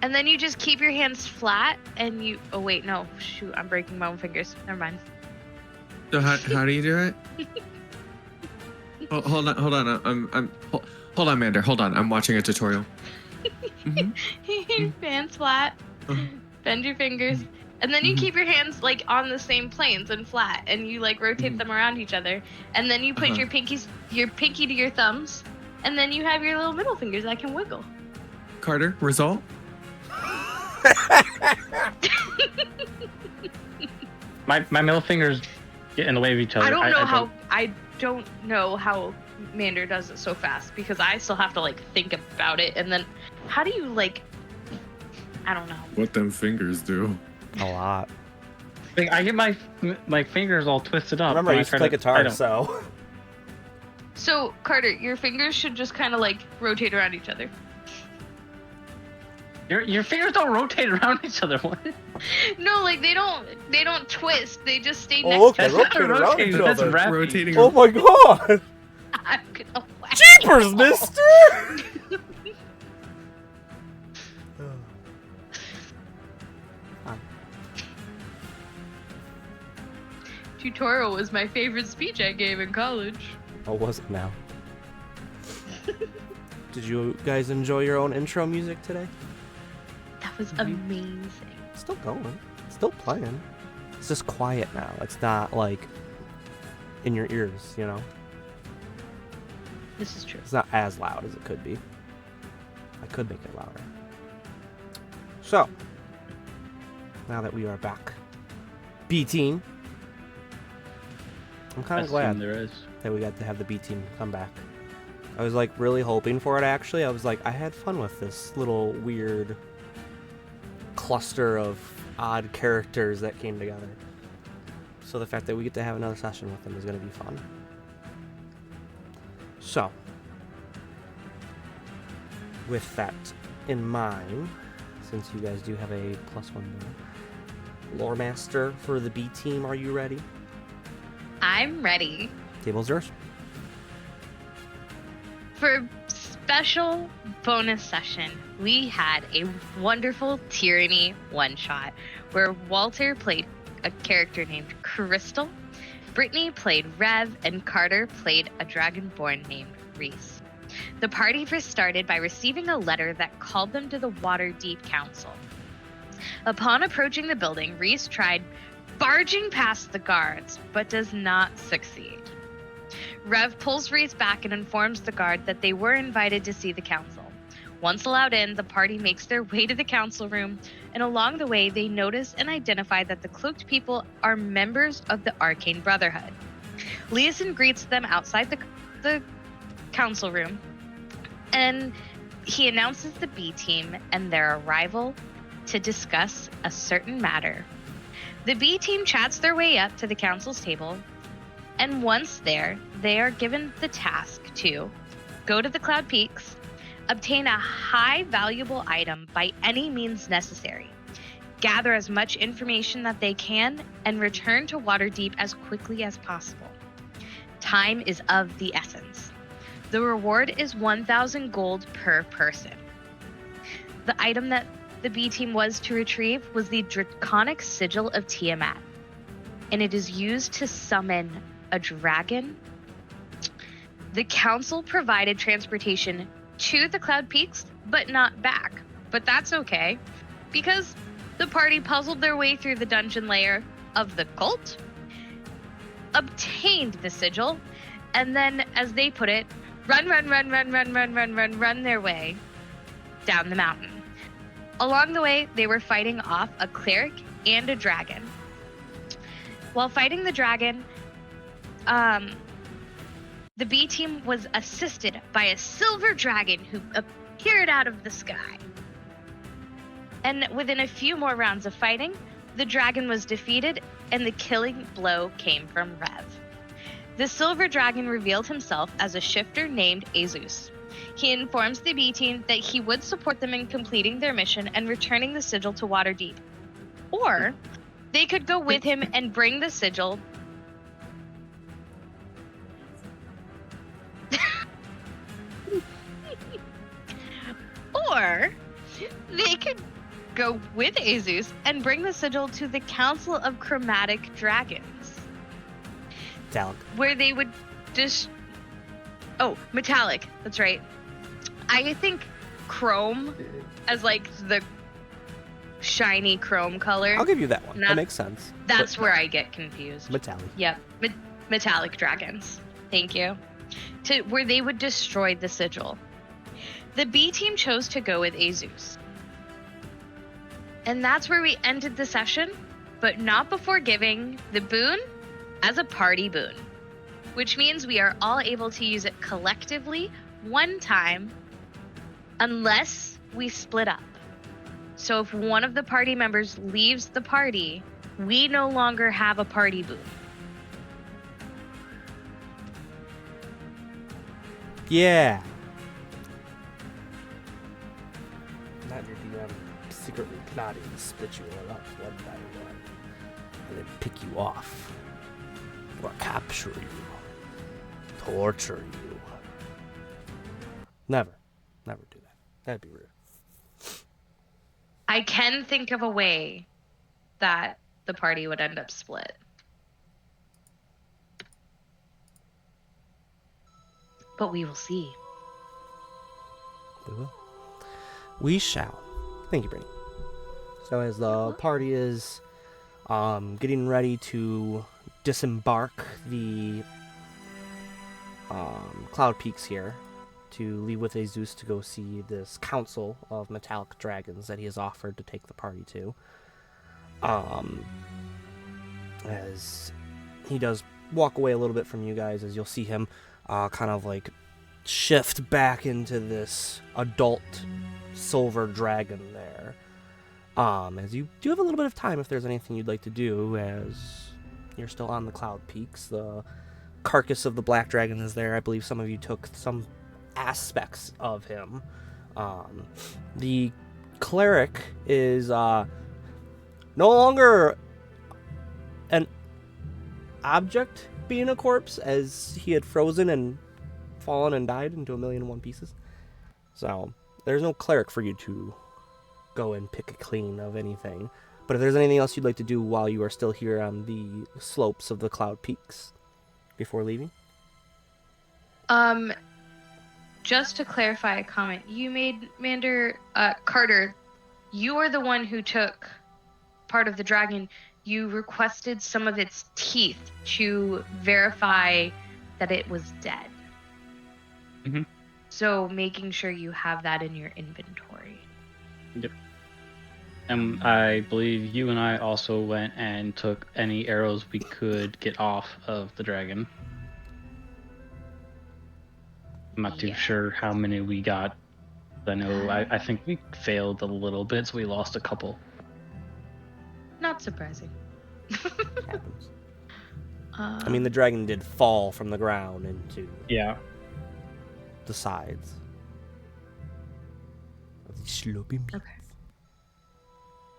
And then you just keep your hands flat and you... Oh, wait, no. Shoot, I'm breaking my own fingers. Never mind. So how do you do it? Hold on. Hold on, Mander. Hold on. I'm watching a tutorial. Hands flat. Bend your fingers. And then you keep your hands like on the same planes and flat, and you like rotate them around each other. And then you put your pinky to your thumbs, and then you have your little middle fingers that can wiggle. Carter, result? my middle fingers get in the way of each other. I don't know how Mander does it so fast, because I still have to like think about it, and then how do you like... I don't know. What them fingers do. A lot. I get my fingers all twisted up. Remember, I used to play guitar, so... So, Carter, your fingers should just kind of like rotate around each other. Your fingers don't rotate around each other. What? No, like they don't twist. They just stay next okay, to rotate around each That's other. rotating. Oh my god! I'm gonna whack. Jeepers, mister! Tutorial was my favorite speech I gave in college. Oh, was it now? Did you guys enjoy your own intro music today? That was amazing. It's still going. It's still playing. It's just quiet now. It's not like in your ears, you know? This is true. It's not as loud as it could be. I could make it louder. So, now that we are back, B team. I'm kind of glad that we got to have the B team come back. I was like really hoping for it actually. I was like, I had fun with this little weird cluster of odd characters that came together. So the fact that we get to have another session with them is going to be fun. So, with that in mind, since you guys do have a +1 lore master for the B team, are you ready? I'm ready. Table's yours. For special bonus session, we had a wonderful Tyranny one-shot where Walter played a character named Crystal, Brittany played Rev, and Carter played a dragonborn named Reese. The party first started by receiving a letter that called them to the Waterdeep Council. Upon approaching the building, Reese tried barging past the guards, but does not succeed. Rev pulls Reese back and informs the guard that they were invited to see the council. Once allowed in, the party makes their way to the council room, and along the way, they notice and identify that the cloaked people are members of the Arcane Brotherhood. Leeson greets them outside the council room, and he announces the B team and their arrival to discuss a certain matter. The B team chats their way up to the council's table, and once there, they are given the task to go to the Cloud Peaks, obtain a high valuable item by any means necessary, gather as much information that they can, and return to Waterdeep as quickly as possible. Time is of the essence. The reward is 1,000 gold per person. The item that the B team was to retrieve was the Draconic Sigil of Tiamat, and it is used to summon a dragon. The council provided transportation to the Cloud Peaks, but not back. But that's okay, because the party puzzled their way through the dungeon layer of the cult, obtained the sigil, and then, as they put it, run their way down the mountain. Along the way, they were fighting off a cleric and a dragon. While fighting the dragon, the B team was assisted by a silver dragon who appeared out of the sky. And within a few more rounds of fighting, the dragon was defeated and the killing blow came from Rev. The silver dragon revealed himself as a shifter named Ezust. He informs the B team that he would support them in completing their mission and returning the sigil to Waterdeep. Or they could go with him and bring the sigil or they could go with Ezust and bring the sigil to the Council of Chromatic Dragons, Metallic. where they would metallic. That's right. I think chrome as like the shiny chrome color. I'll give you that one. That makes sense. That's where I get confused. Metallic. Yep. Metallic dragons. Thank you. To where they would destroy the sigil. The B team chose to go with Ezust. And that's where we ended the session, but not before giving the boon as a party boon, which means we are all able to use it collectively one time unless we split up. So if one of the party members leaves the party, we no longer have a party boon. Yeah. Not your DM secretly plotting to split you all up one by one and then pick you off or capture you, torture you. Never do that. That'd be rude. I can think of a way that the party would end up split. But we will see. We will. We shall. Thank you, Brittany. So as the party is getting ready to disembark the Cloud Peaks here to leave with Ezust to go see this council of metallic dragons that he has offered to take the party to. As he does walk away a little bit from you guys, as you'll see him kind of like shift back into this adult silver dragon there. As you do have a little bit of time if there's anything you'd like to do, as you're still on the Cloud Peaks. The carcass of the black dragon is there. I believe some of you took some aspects of him. The cleric is no longer an object being a corpse, as he had frozen and fallen and died into 1,000,001 pieces. So there's no cleric for you to go and pick a clean of anything. But if there's anything else you'd like to do while you are still here on the slopes of the Cloud Peaks before leaving? Just to clarify a comment you made, Carter, you are the one who took part of the dragon. You requested some of its teeth to verify that it was dead. Mm-hmm. So making sure you have that in your inventory. Yep. And I believe you and I also went and took any arrows we could get off of the dragon. I'm not too sure how many we got. I know I think we failed a little bit, so we lost a couple. Not surprising. Happens. I mean, the dragon did fall from the ground into the sides of the sloping peaks. Okay.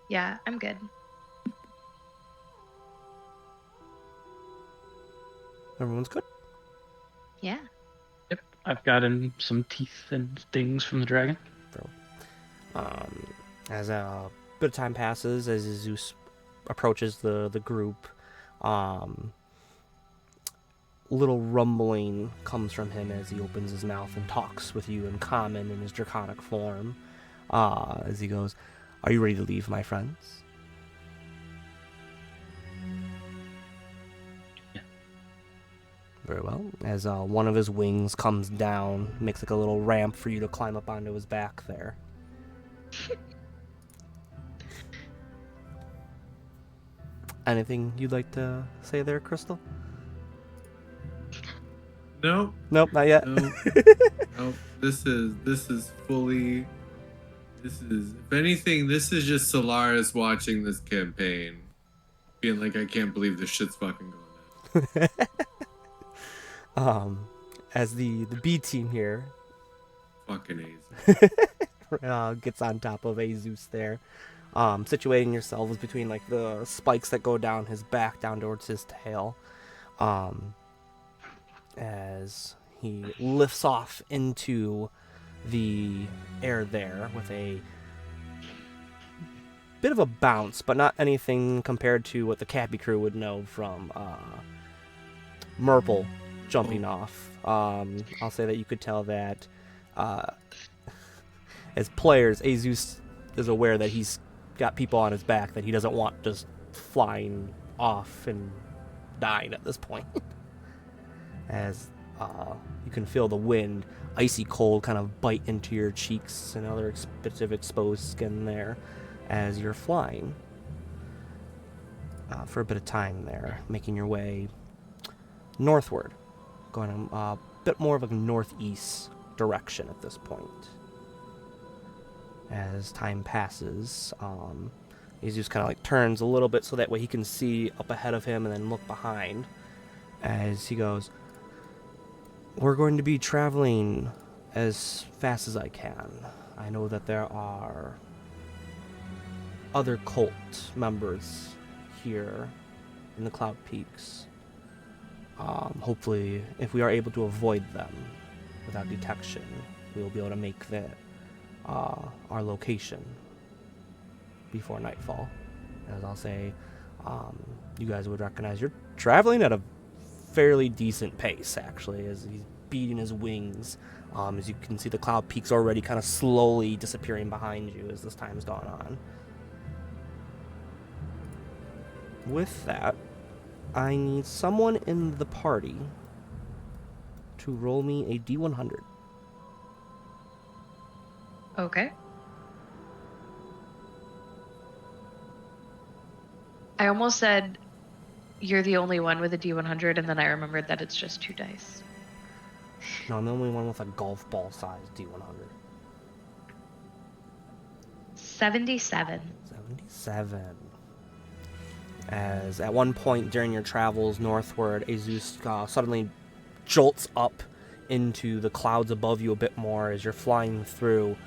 Yeah, I'm good. Everyone's good? Yeah. Yep, I've gotten some teeth and things from the dragon. As a bit of time passes, as Zeus approaches the group, little rumbling comes from him as he opens his mouth and talks with you in common in his draconic form. As he goes, "Are you ready to leave, my friends?" Yeah. Very well. As one of his wings comes down, makes like a little ramp for you to climb up onto his back there. Anything you'd like to say there, Crystal? Nope. Nope, not yet. Nope. Nope. This is fully. This is, if anything, this is just Solaris watching this campaign, being like, I can't believe this shit's fucking going on. As the B team here Fucking easy. gets on top of Ezust there, situating yourselves between like the spikes that go down his back down towards his tail, as he lifts off into the air there with a bit of a bounce, but not anything compared to what the Cappy crew would know from Merple jumping off. I'll say that you could tell that as players, Ezust is aware that he's got people on his back that he doesn't want just flying off and dying at this point. As you can feel the wind, icy cold, kind of bite into your cheeks and other bits of exposed skin there as you're flying for a bit of time there, making your way northward, going a bit more of a northeast direction at this point. As time passes, he just kind of like turns a little bit so that way he can see up ahead of him and then look behind as he goes, we're going to be traveling as fast as I can. I know that there are other cult members here in the Cloud Peaks. Hopefully, if we are able to avoid them without detection, we will be able to make our location before nightfall. As I'll say, you guys would recognize you're traveling at a fairly decent pace, actually, as he's beating his wings. As you can see, the Cloud Peaks already kind of slowly disappearing behind you as this time's gone on. With that, I need someone in the party to roll me a D100. Okay. I almost said you're the only one with a D100, and then I remembered that it's just 2 dice. No, I'm the only one with a golf ball sized D100. 77. 77. As at one point during your travels northward, Ezust suddenly jolts up into the clouds above you a bit more as you're flying through.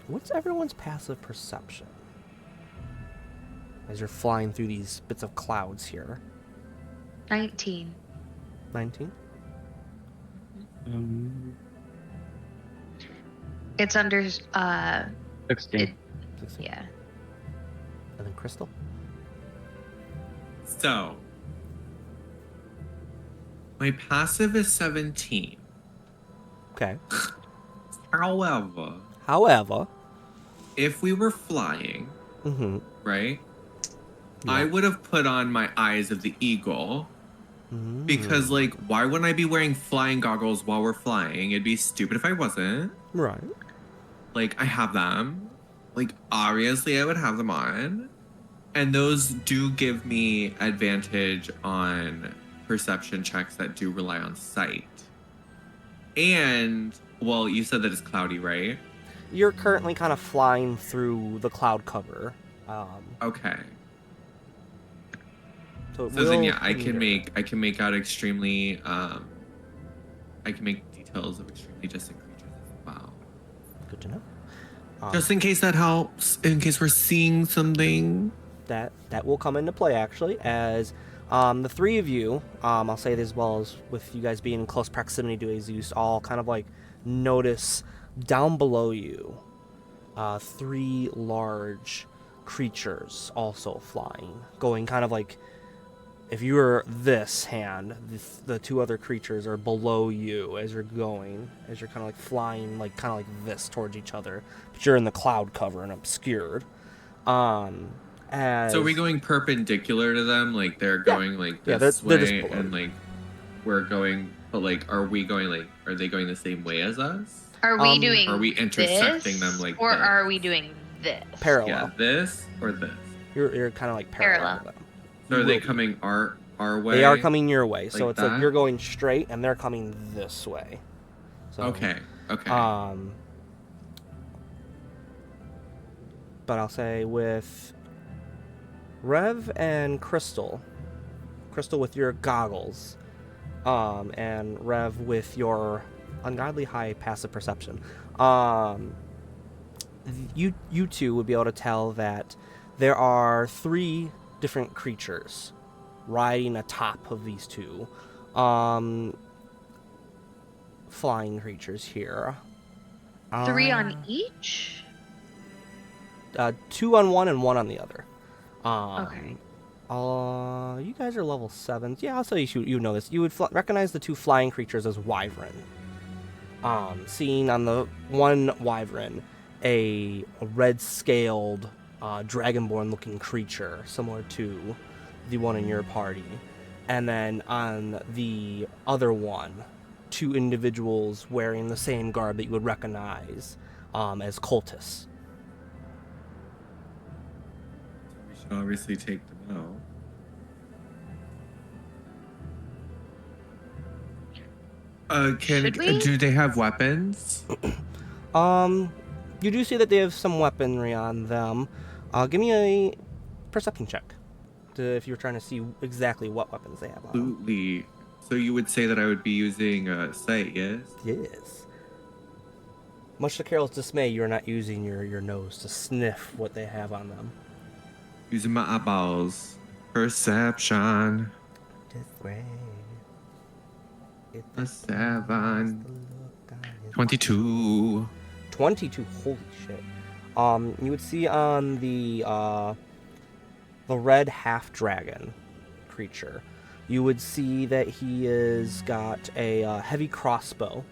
What's everyone's passive perception as you're flying through these bits of clouds here? 19. 19? It's under 16. 16. yeah. And then Crystal? So, my passive is 17. Okay. However, if we were flying, right, Yeah. I would have put on my eyes of the eagle. Because, like, why wouldn't I be wearing flying goggles while we're flying? It'd be stupid if I wasn't. Right. Like, I have them. Like, obviously I would have them on. And those do give me advantage on perception checks that do rely on sight. And, well, you said that it's cloudy, right? You're currently kind of flying through the cloud cover. Okay. So then yeah, I can make out extremely I can make details of extremely distant creatures as well. Good to know. Just in case that helps, in case we're seeing something. That will come into play actually, as the three of you, I'll say this as well as with you guys being in close proximity to Ezust, all kind of like notice down below you, 3 large creatures also flying, going kind of like, if you were this hand, the 2 other creatures are below you as you're going, as you're kind of like flying, like kind of like this towards each other, but you're in the cloud cover and obscured. So are we going perpendicular to them? Like they're going like this they're way, just below. and like we're going, but like, are we going like, are they going the same way as us? Are we doing Are we intersecting this, them like or this? are we doing this? Parallel. Yeah, this or this. You're kind of like parallel to them. So are You they will be. coming our way? They are coming your way, so Like it's like that? you're going straight and they're coming this way. So, Okay. But I'll say with Rev and Crystal with your goggles, and Rev with your ungodly high passive perception, you two would be able to tell that there are 3 different creatures riding atop of these 2 flying creatures here, 3 on each? 2 on one and 1 on the other. Okay. You guys are level 7s. Yeah, I'll tell you know this. You would recognize the 2 flying creatures as wyvern. Seeing on the one wyvern a red-scaled, dragonborn-looking creature, similar to the one in your party. And then on the other one, 2 individuals wearing the same garb that you would recognize as cultists. We should obviously take them out. Should we? Do they have weapons? You do see that they have some weaponry on them. Give me a perception check if you're trying to see exactly what weapons they have on them. Absolutely. So you would say that I would be using sight, yes? Yes. Much to Carol's dismay, you're not using your nose to sniff what they have on them. Using my eyeballs. Perception. A 7. 22. 22. Holy shit. You would see on the red half dragon creature, you would see that he has got a heavy crossbow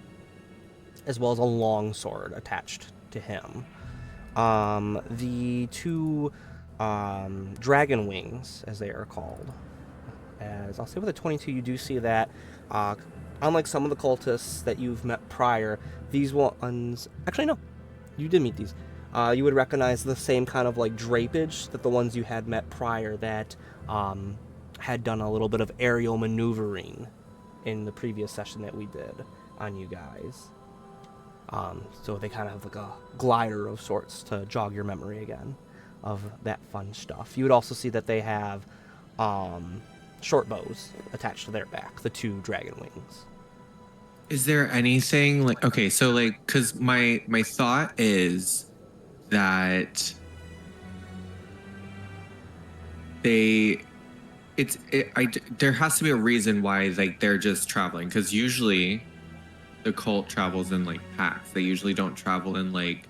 as well as a long sword attached to him. The 2 dragon wings, as they are called, as I'll say with a 22, you do see that unlike some of the cultists that you've met prior, these ones... Actually, no. You did meet these. You would recognize the same kind of like drapage that the ones you had met prior that had done a little bit of aerial maneuvering in the previous session that we did on you guys. So they kind of have like a glider of sorts to jog your memory again of that fun stuff. You would also see that they have short bows attached to their back, the 2 dragon wings. Is there anything like, okay, so like, because my thought is that there has to be a reason why like they're just traveling, because usually the cult travels in like packs. They usually don't travel in like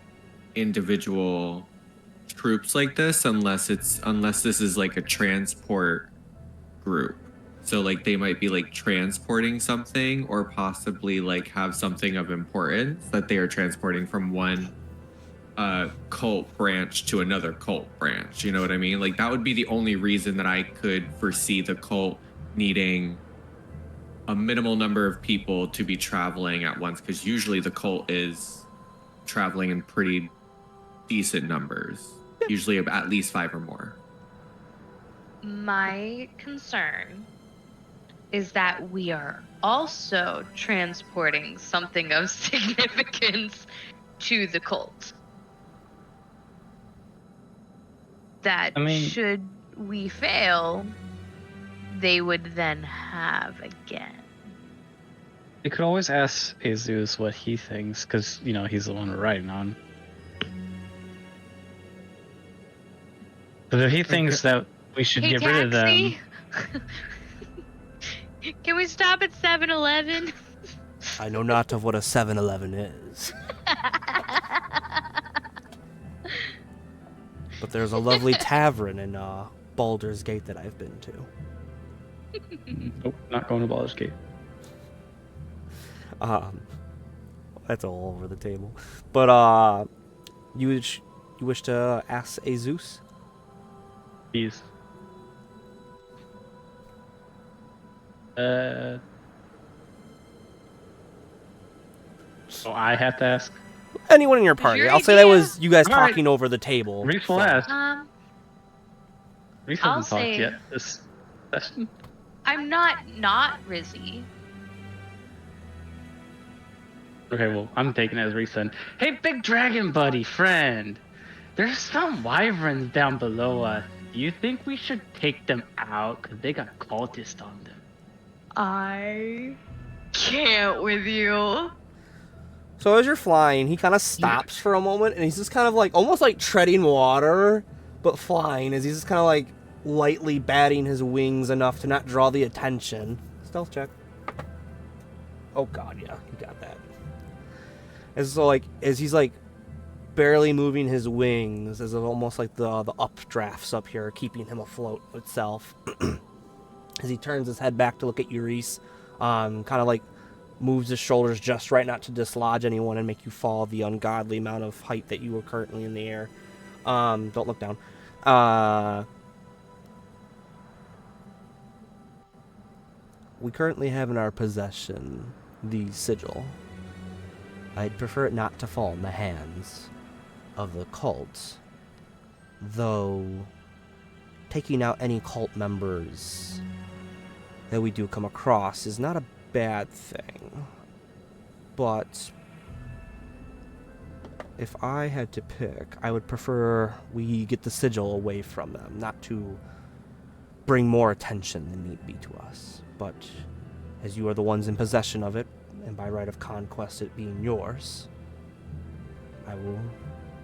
individual troops like this unless this is like a transport group. So like they might be like transporting something, or possibly like have something of importance that they are transporting from one cult branch to another cult branch. You know what I mean? Like that would be the only reason that I could foresee the cult needing a minimal number of people to be traveling at once, because usually the cult is traveling in pretty decent numbers, usually at least 5 or more. My concern is that we are also transporting something of significance to the cult. That should we fail, they would then have again. You could always ask Ezust what he thinks, because, you know, he's the one we're riding on. But if he thinks that we should get rid of them... Can we stop at 7-Eleven? I know not of what a 7-Eleven is. But there's a lovely tavern in Baldur's Gate that I've been to. Nope, not going to Baldur's Gate. That's all over the table. But you wish to ask Ezust? Please. So I have to ask? Anyone in your party. Your I'll say that idea? was you guys All right. talking over the table. Reese will ask. Reese I'll hasn't talked say- yet this session. I'm not Rizzy. Okay, well, I'm taking it as Reese then. Hey, big dragon buddy, friend. There's some wyverns down below us. Do you think we should take them out? Because they got cultists on them. I can't with you. So as you're flying, he kind of stops for a moment, and he's just kind of like, almost like treading water, but flying, as he's just kind of like lightly batting his wings enough to not draw the attention. Stealth check. Oh god, yeah, you got that. And so like as he's like barely moving his wings, as almost like the updrafts up here are keeping him afloat itself. As he turns his head back to look at you, Reese, kind of like moves his shoulders just right not to dislodge anyone and make you fall the ungodly amount of height that you were currently in the air. Don't look down. We currently have in our possession the sigil. I'd prefer it not to fall in the hands of the cult, though taking out any cult members that we do come across is not a bad thing. But if I had to pick, I would prefer we get the sigil away from them, not to bring more attention than need be to us. But as you are the ones in possession of it, and by right of conquest it being yours, I will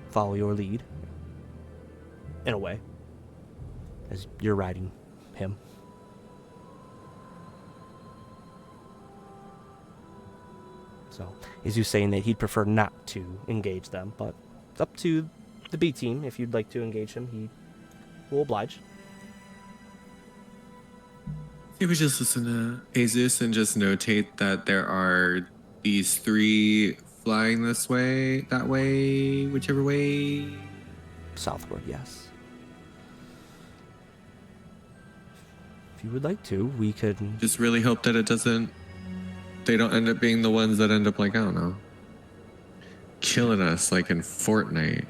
follow your lead, in a way, as you're riding him. So, Ezust saying that he'd prefer not to engage them, but it's up to the B team. If you'd like to engage him, he will oblige. Maybe we just listen to Ezust and just notate that there are these 3 flying this way, that way, whichever way. Southward, yes. If you would like to, we could... Just really hope that they don't end up being the ones that end up like, I don't know, killing us like in Fortnite.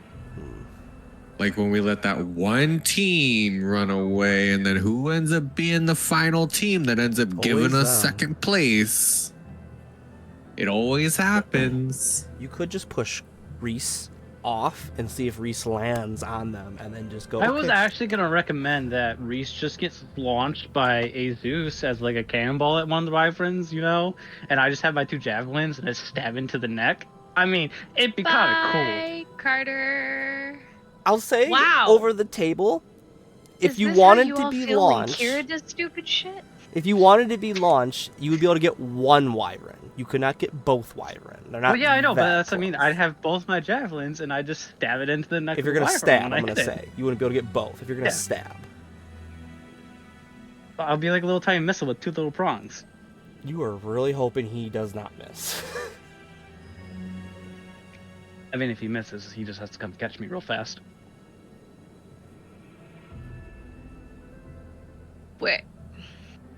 Like when we let that one team run away, and then who ends up being the final team that ends up giving us second place? It always happens. You could just push Reese off and see if Reese lands on them, and then just go. I was actually gonna recommend that Reese just gets launched by Ezust as like a cannonball at one of the wyverns, you know, and I just have my 2 javelins and I stab into the neck. I mean, it'd be kind of cool. Bye, Carter. I'll say Wow. over the table, if Is you this wanted how you to all be feel when launched, Kira does stupid shit? if you wanted to be launched, you would be able to get 1 wyvern. You could not get both wyvern. They're not. Well, yeah, I know, but that that's, I mean, close. I'd have both my javelins and I just stab it into the neck. If you're of the gonna wyvern stab, when I'm I gonna hit say you wouldn't be able to get both. If you're gonna stab, I'll be like a little tiny missile with 2 little prongs. you are really hoping he does not miss. I mean, if he misses, he just has to come catch me real fast. Wait.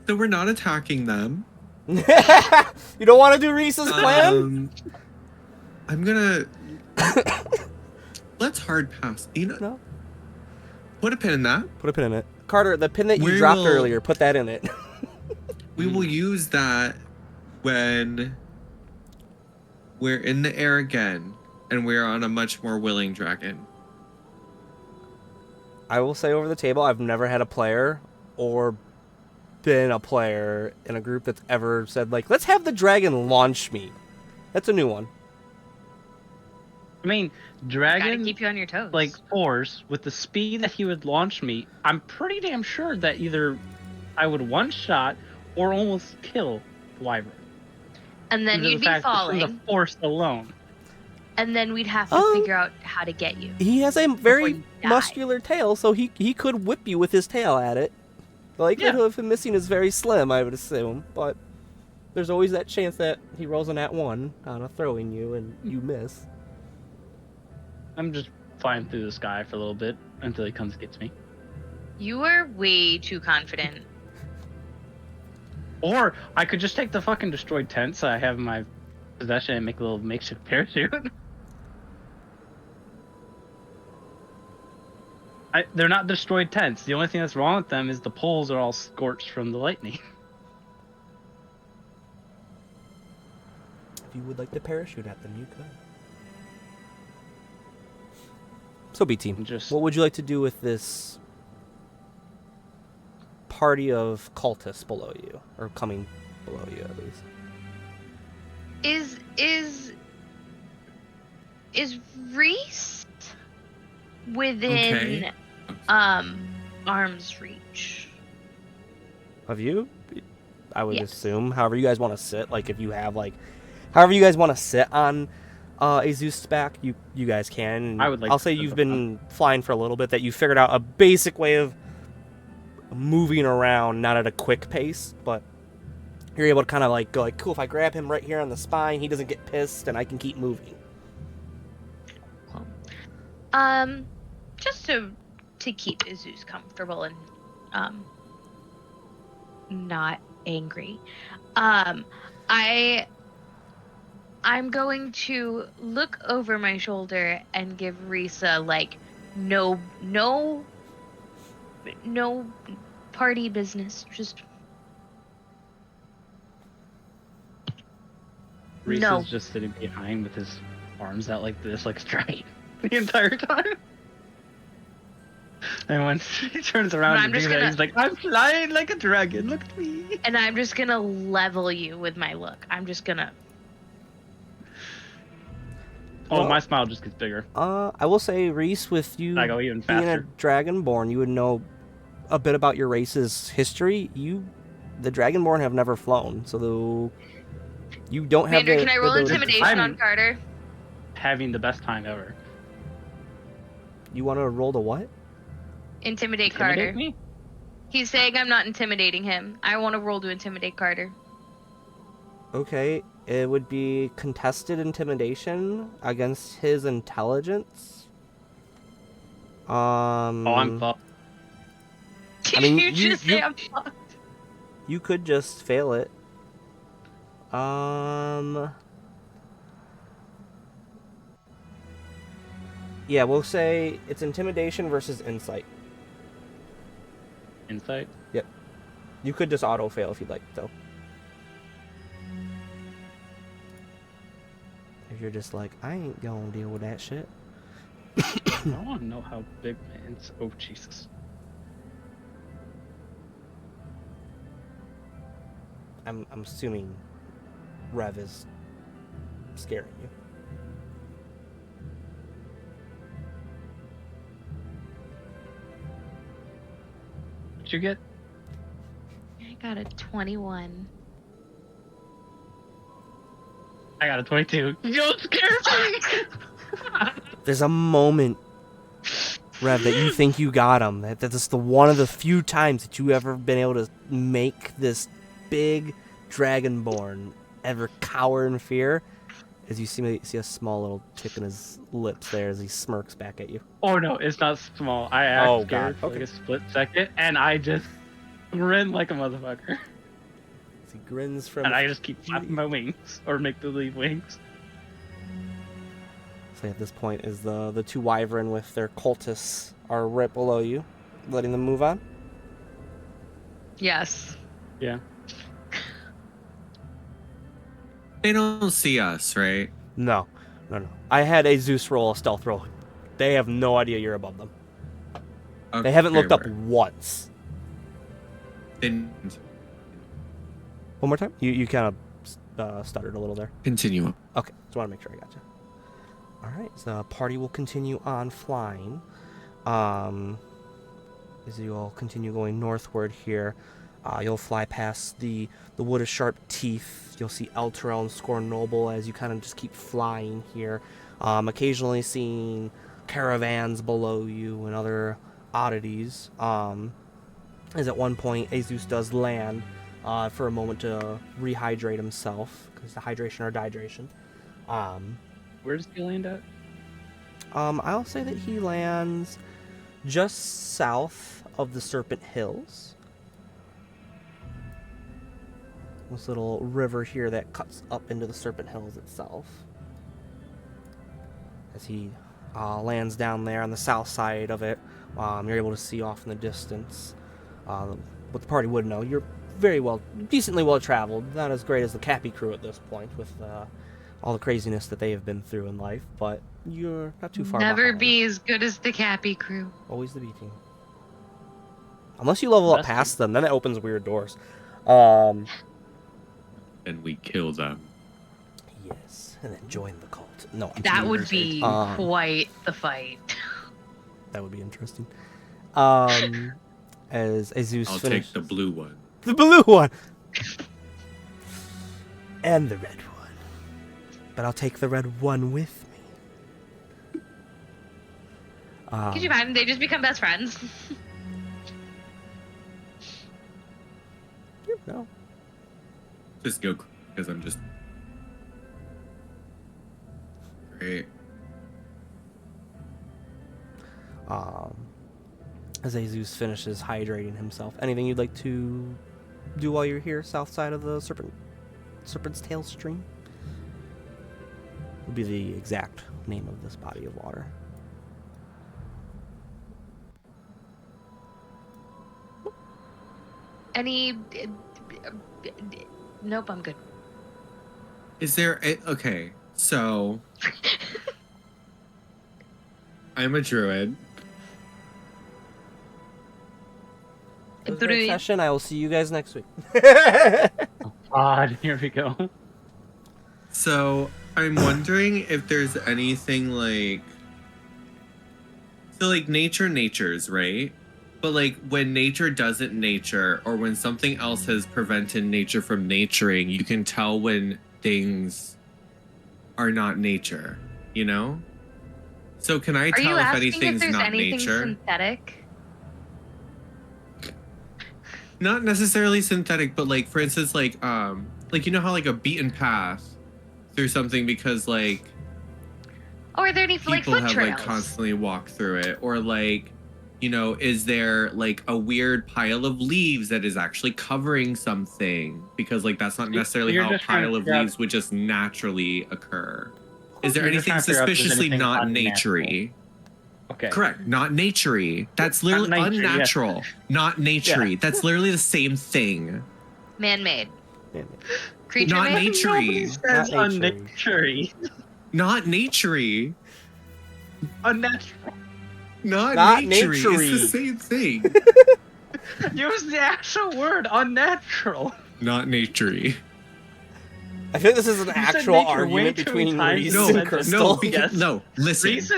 So we're not attacking them. You don't want to do Reese's plan? I'm gonna let's hard pass. You know, No. put a pin in that. Put a pin in it. Carter, the pin that you We dropped will- earlier, put that in it. We will use that when we're in the air again and we're on a much more willing dragon. I will say over the table, I've never had a player or been a player in a group that's ever said, like, let's have the dragon launch me. That's a new one. I mean, Gotta dragon, keep you on your toes. like force, with the speed that he would launch me, I'm pretty damn sure that either I would one-shot or almost kill the wyvern. and then Due to you'd the be fact that from falling, the force alone. and then we'd have to figure out how to get you. He has a Before very you die. muscular tail, so he could whip you with his tail at it. The likelihood of him missing is very slim, I would assume, but there's always that chance that he rolls an @1 on a throwing you and you miss. I'm just flying through the sky for a little bit until he comes and gets me. You are way too confident. Or I could just take the fucking destroyed tents I have in my possession and make a little makeshift parachute. They're not destroyed tents. The only thing that's wrong with them is the poles are all scorched from the lightning. If you would like to parachute at them, you could. So, B team, Just what would you like to do with this party of cultists below you, or coming below you at least? Is Reese within Okay. arm's reach? Of you? I would Yes. assume. However you guys want to sit, like if you have like, however you guys want to sit on Ezust's back. You guys can. I would like I'll to say set you've them been flying for a little bit. That you figured out a basic way of moving around, not at a quick pace, but you're able to kind of like go like, cool. If I grab him right here on the spine, he doesn't get pissed, and I can keep moving. Just to keep Ezust comfortable and not angry. I'm going to look over my shoulder and give Risa like no party business. Just Reese no. is just sitting behind with his arms out like this, like straight the entire time. And when he turns around I'm to just do that, gonna- he's like, "I'm flying like a dragon. Look at me." And I'm just gonna level you with my look. I'm just gonna. Oh, Well- my smile just gets bigger. I will say, Reese, with you I go even being a faster. Dragonborn, you would know a bit about your race's history. The Dragonborn have never flown, so you don't have Commander, the can I roll ability to- intimidation on Carter? Having the best time ever. You want to roll the what? Intimidate Intimidate Carter. me? He's saying I'm not intimidating him. I want to roll to intimidate Carter. Okay, it would be contested intimidation against his intelligence. Oh, I'm fucked. I mean, you just say I'm fucked. You could just fail it. Yeah, we'll say it's intimidation versus insight. Insight? Yep. You could just auto fail if you'd like, though. If you're just like, I ain't gonna deal with that shit. I want to know how big man's. Oh, Jesus. I'm assuming Rev is scaring you. What'd you get? I got a 21. I got a 22. You don't scare me! There's a moment, Rev, that you think you got him. That's the one of the few times that you ever been able to make this big dragonborn ever cower in fear. As you see a small little tick in his lips there as he smirks back at you. Oh no, it's not small. I act Oh, scared God. for Okay. like a split second, and I just grin like a motherfucker. As he grins from. And I just keep flapping my wings, or make believe wings. So at this point, is the two wyvern with their cultists are right below you, letting them move on. Yes. Yeah. They don't see us, right? No. I had a Zeus roll a stealth roll. They have no idea you're above them. They haven't looked up word. once. Then One more time. You kind of stuttered a little there. continue. Okay, just want to make sure I got you. All right, so the party will continue on flying. As you all continue going northward here, you'll fly past the Wood of Sharp Teeth. You'll see Elturel and Scorn Noble as you kind of just keep flying here. Occasionally seeing caravans below you and other oddities. As at one point, Ezust does land for a moment to rehydrate himself, because the hydration or dehydration. Where does he land at? I'll say that he lands just south of the Serpent Hills. This little river here that cuts up into the Serpent Hills itself. As he lands down there on the south side of it, you're able to see off in the distance. What the party would know, you're decently well traveled. Not as great as the Cappy crew at this point, with all the craziness that they have been through in life, but you're not too far Never behind. be as good as the Cappy crew. Always the B team. Unless you level up Best past them, then it opens weird doors. And we kill them. Yes, and then join the cult. No, I'm That kidding. would be quite the fight. That would be interesting. As Zeus I'll finishes take the blue one. the blue one and the red one. but I'll take the red one with me. Could you find they just become best friends? No. Just go because I'm just great. As Ezust finishes hydrating himself, anything you'd like to do while you're here, south side of the Serpent's Tail stream? Would be the exact name of this body of water. Any? Nope, I'm good. Is there okay? So I'm a druid. It was a great session. I will see you guys next week. God, here we go. So I'm wondering if there's anything like, so like nature's, right? But like when nature doesn't nature, or when something else has prevented nature from naturing, you can tell when things are not nature, you know? So can I tell if anything's not nature? Synthetic? Not necessarily synthetic, but like for instance, like you know how like a beaten path through something because like Or are there any like people foot have trails? like constantly walked through it, or like, you know, is there like a weird pile of leaves that is actually covering something? Because like that's not necessarily how a pile of leaves would just naturally occur. Is there anything suspiciously not naturey? Okay. Correct. Not naturey. That's literally unnatural. Yes. Not naturey. Yeah. That's literally the same thing. Man-made. Creature not made? naturey. Not naturey. Not naturey. Unnatural. Not naturey. It's the same thing. Use the actual word, unnatural. Not naturey. I think this is an actual argument between Reese and Crystal. Listen.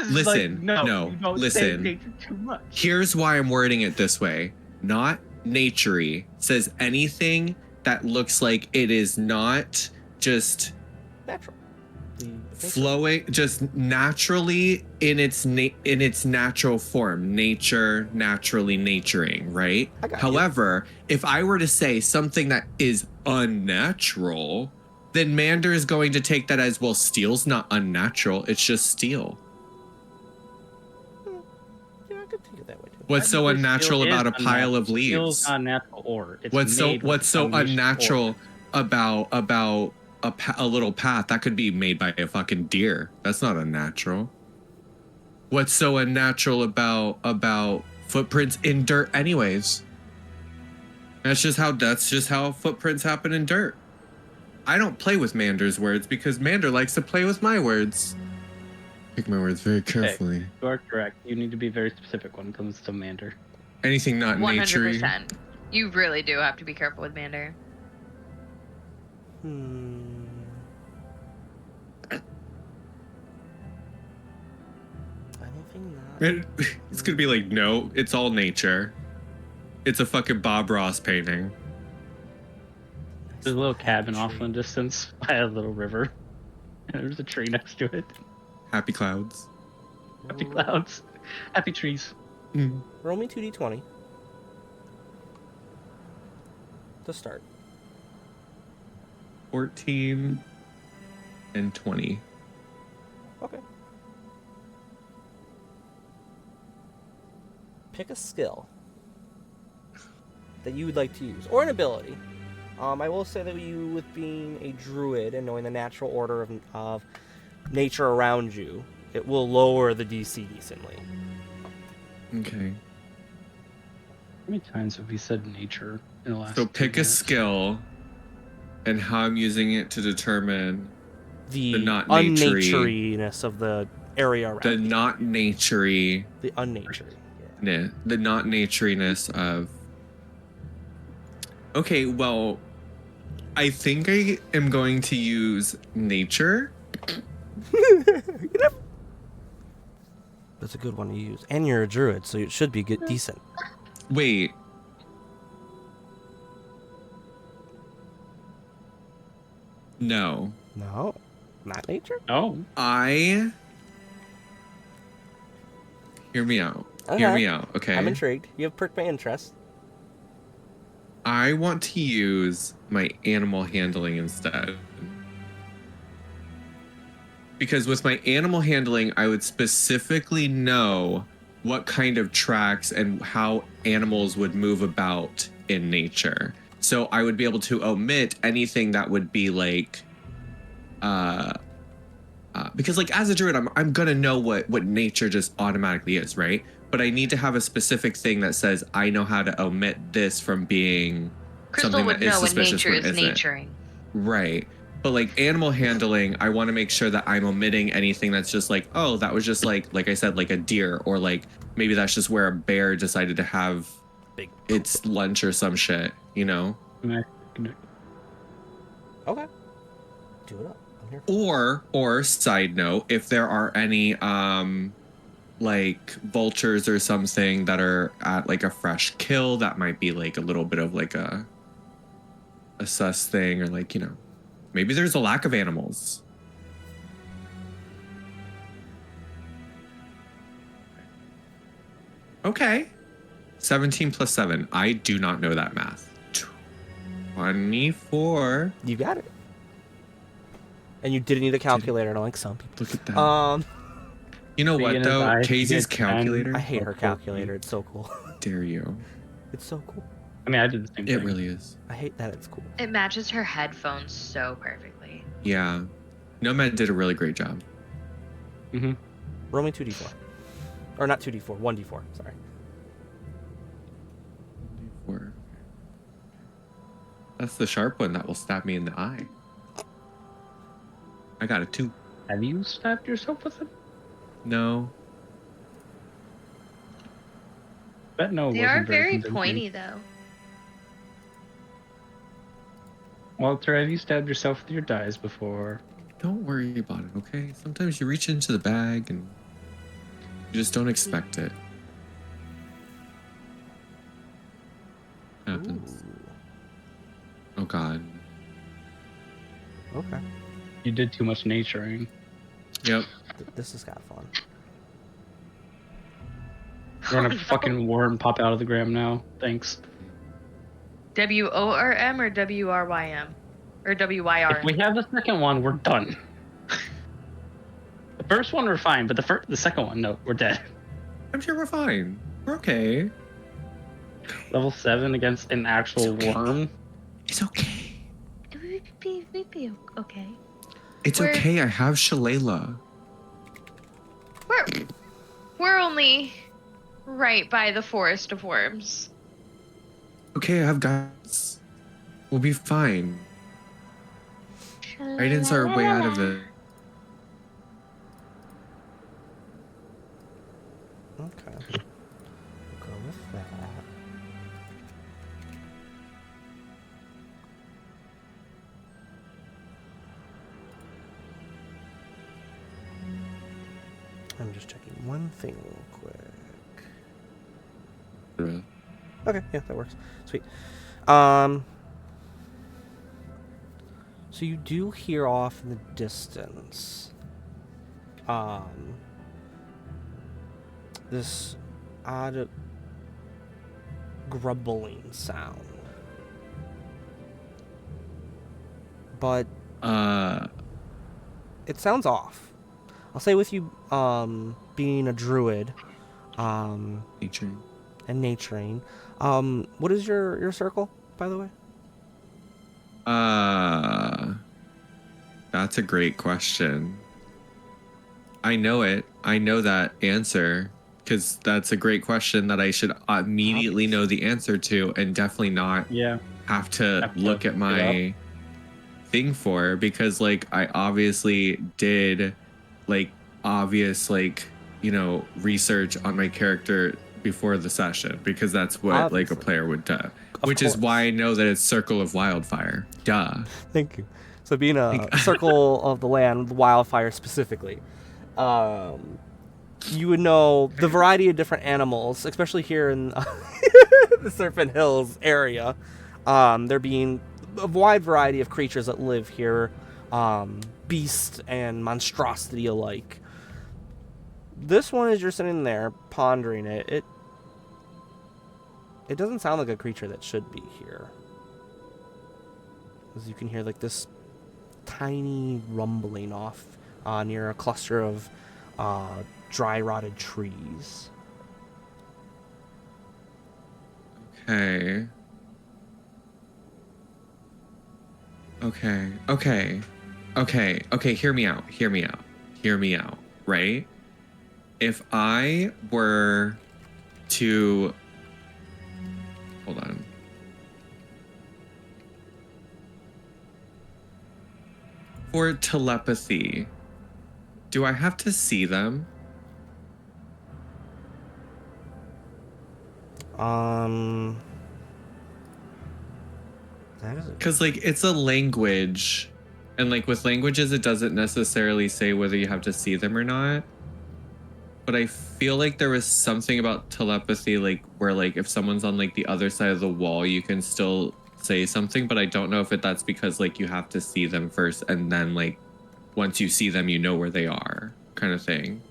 Here's why I'm wording it this way. Not naturey says anything that looks like it is not just natural. Flowing just naturally in its natural form. Nature naturally naturing, right? However, if I were to say something that is unnatural, then Mander is going to take that as, well, steel's not unnatural, it's just steel. Yeah, I could take it that way too. What's so unnatural about a pile of leaves? Steel's not natural ore. What's so unnatural about a little path that could be made by a fucking deer? That's not unnatural. What's so unnatural about footprints in dirt anyways? That's just how footprints happen in dirt. I don't play with Mander's words because Mander likes to play with my words. Pick my words very carefully. Okay, you are correct. You need to be very specific when it comes to Mander. Anything not 100%. Naturey. You really do have to be careful with Mander. It's gonna be like, no, it's all nature. It's a fucking Bob Ross painting. There's a little cabin off in the distance by a little river. And there's a tree next to it. Happy clouds. Happy clouds. Happy trees. Roll me 2d20. To start. 14 and 20. Okay. Pick a skill that you would like to use, or an ability. I will say that you, with being a druid and knowing the natural order of nature around you, it will lower the DC decently. Okay. How many times have we said nature in the last? So pick a skill, and how I'm using it to determine the not unnaturiness of the area around the not naturey. The unnatury. Yeah. The not naturiness of. Okay, well, I think I am going to use nature. That's a good one to use. And you're a druid, so it should be good, decent. Wait. No. Not nature? Oh. Hear me out. Okay. Hear me out, okay? I'm intrigued. You have perked my interest. I want to use my animal handling instead. Because with my animal handling, I would specifically know what kind of tracks and how animals would move about in nature. So I would be able to omit anything that would be like, because like as a druid, I'm gonna know what nature just automatically is, right? But I need to have a specific thing that says I know how to omit this from being Crystal something would that is know when suspicious nature when is it isn't. naturing. Right. But like animal handling, I want to make sure that I'm omitting anything that's just like, oh, that was just like I said, like a deer, or like maybe that's just where a bear decided to have Big. its lunch or some shit, you know? Okay. Do it up. I'm here. Or side note, if there are any like vultures or something that are at like a fresh kill, that might be like a little bit of like a sus thing, or like, you know, maybe there's a lack of animals. Okay. 17 plus 7. I do not know that math. 24. You got it. And you didn't need a calculator, like some people. Look at that. You know what, though? Casey's calculator. I hate her calculator. It's so cool. Dare you. It's so cool. I mean, I did the same thing. It really is. I hate that it's cool. It matches her headphones so perfectly. Yeah. Nomad did a really great job. Mm-hmm. Roll me 2d4. Or not 2d4, 1d4, sorry. 4. That's the sharp one that will stab me in the eye. I got a 2. Have you stabbed yourself with it? No. Bet no. They are very pointy, though. Walter, have you stabbed yourself with your dice before? Don't worry about it, okay? Sometimes you reach into the bag and you just don't expect it. Happens. Ooh. Oh god. Okay. You did too much naturing. Yep. This has got fun. We're gonna fucking worm pop out of the gram now. Thanks. WORM or WRYM? Or WYRM? If we have the second one, we're done. The first one we're fine, but the second one, no, we're dead. I'm sure we're fine. We're okay. Level 7 against an actual worm. It's okay. We'd be okay. It's okay. I have Shalala. We're only right by the forest of worms. Okay, I have guys. We'll be fine. Raiden's our way out of it. Okay. We'll go with that. I'm just checking one thing real quick. Okay, yeah, that works. Sweet. So you do hear off in the distance, this odd grumbling sound. But it sounds off. I'll say with you being a druid, Nature. and naturing. What is your circle, by the way? That's a great question. I know it. I know that answer because that's a great question that I should immediately know the answer to, and definitely not have to look at my thing for, because like I obviously did like obvious like, you know, research on my character before the session, because that's what like a player would do. Which is why I know that it's Circle of Wildfire. Duh. Thank you. So being a circle of the land, wildfire specifically, you would know the variety of different animals, especially here in the Serpent Hills area. There being a wide variety of creatures that live here, beast and monstrosity alike. This one, as you're sitting there pondering it doesn't sound like a creature that should be here. As you can hear like this tiny rumbling off near a cluster of dry rotted trees. Okay. Hear me out, right? If I were to... Hold on. For telepathy, do I have to see them? Because, like, it's a language. And, like, with languages, it doesn't necessarily say whether you have to see them or not. But I feel like there was something about telepathy, like, where, like, if someone's on, like, the other side of the wall, you can still say something. But I don't know if that's because, like, you have to see them first. And then, like, once you see them, you know where they are, kind of thing.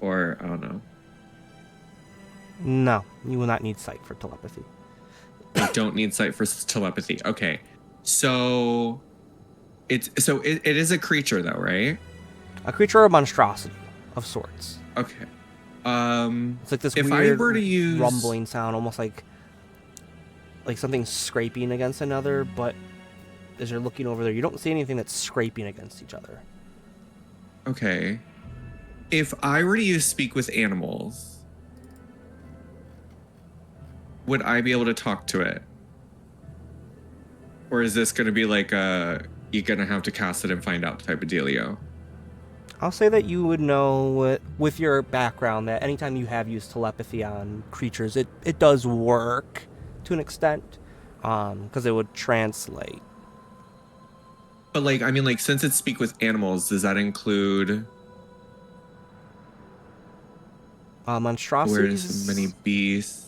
Or, I don't know. No, you will not need sight for telepathy. I don't need sight for telepathy. Okay. So it is a creature though, right? A creature or monstrosity of sorts. Okay. It's like this if weird I were to use... rumbling sound, almost like something scraping against another, but as you're looking over there, you don't see anything that's scraping against each other. Okay. If I were to use speak with animals, would I be able to talk to it? Or is this going to be like you're going to have to cast it and find out type of dealio? I'll say that you would know with your background that anytime you have used telepathy on creatures, it does work to an extent, because it would translate. But, like, I mean, like, since it's speak with animals, does that include... monstrosities? Where's many beasts?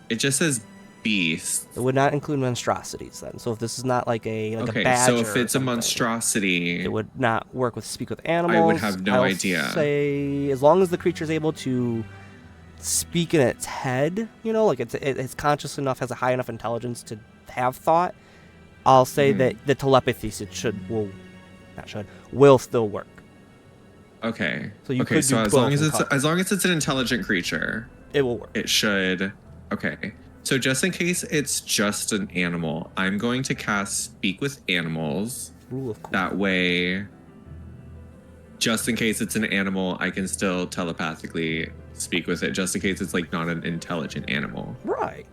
It just says beast. It would not include monstrosities then. So if this is not like a okay, badger, so if it's a monstrosity, it would not work with speak with animals. I would have no idea. Say as long as the creature is able to speak in its head, like it's conscious enough, has a high enough intelligence to have thought. I'll say that the telepathy will still work. Okay. So you could so do as long as it's an intelligent creature, it will work. It should. Okay. So just in case it's just an animal, I'm going to cast Speak with Animals. Ooh, of course. That way, just in case it's an animal, I can still telepathically speak with it, just in case it's like not an intelligent animal. Right.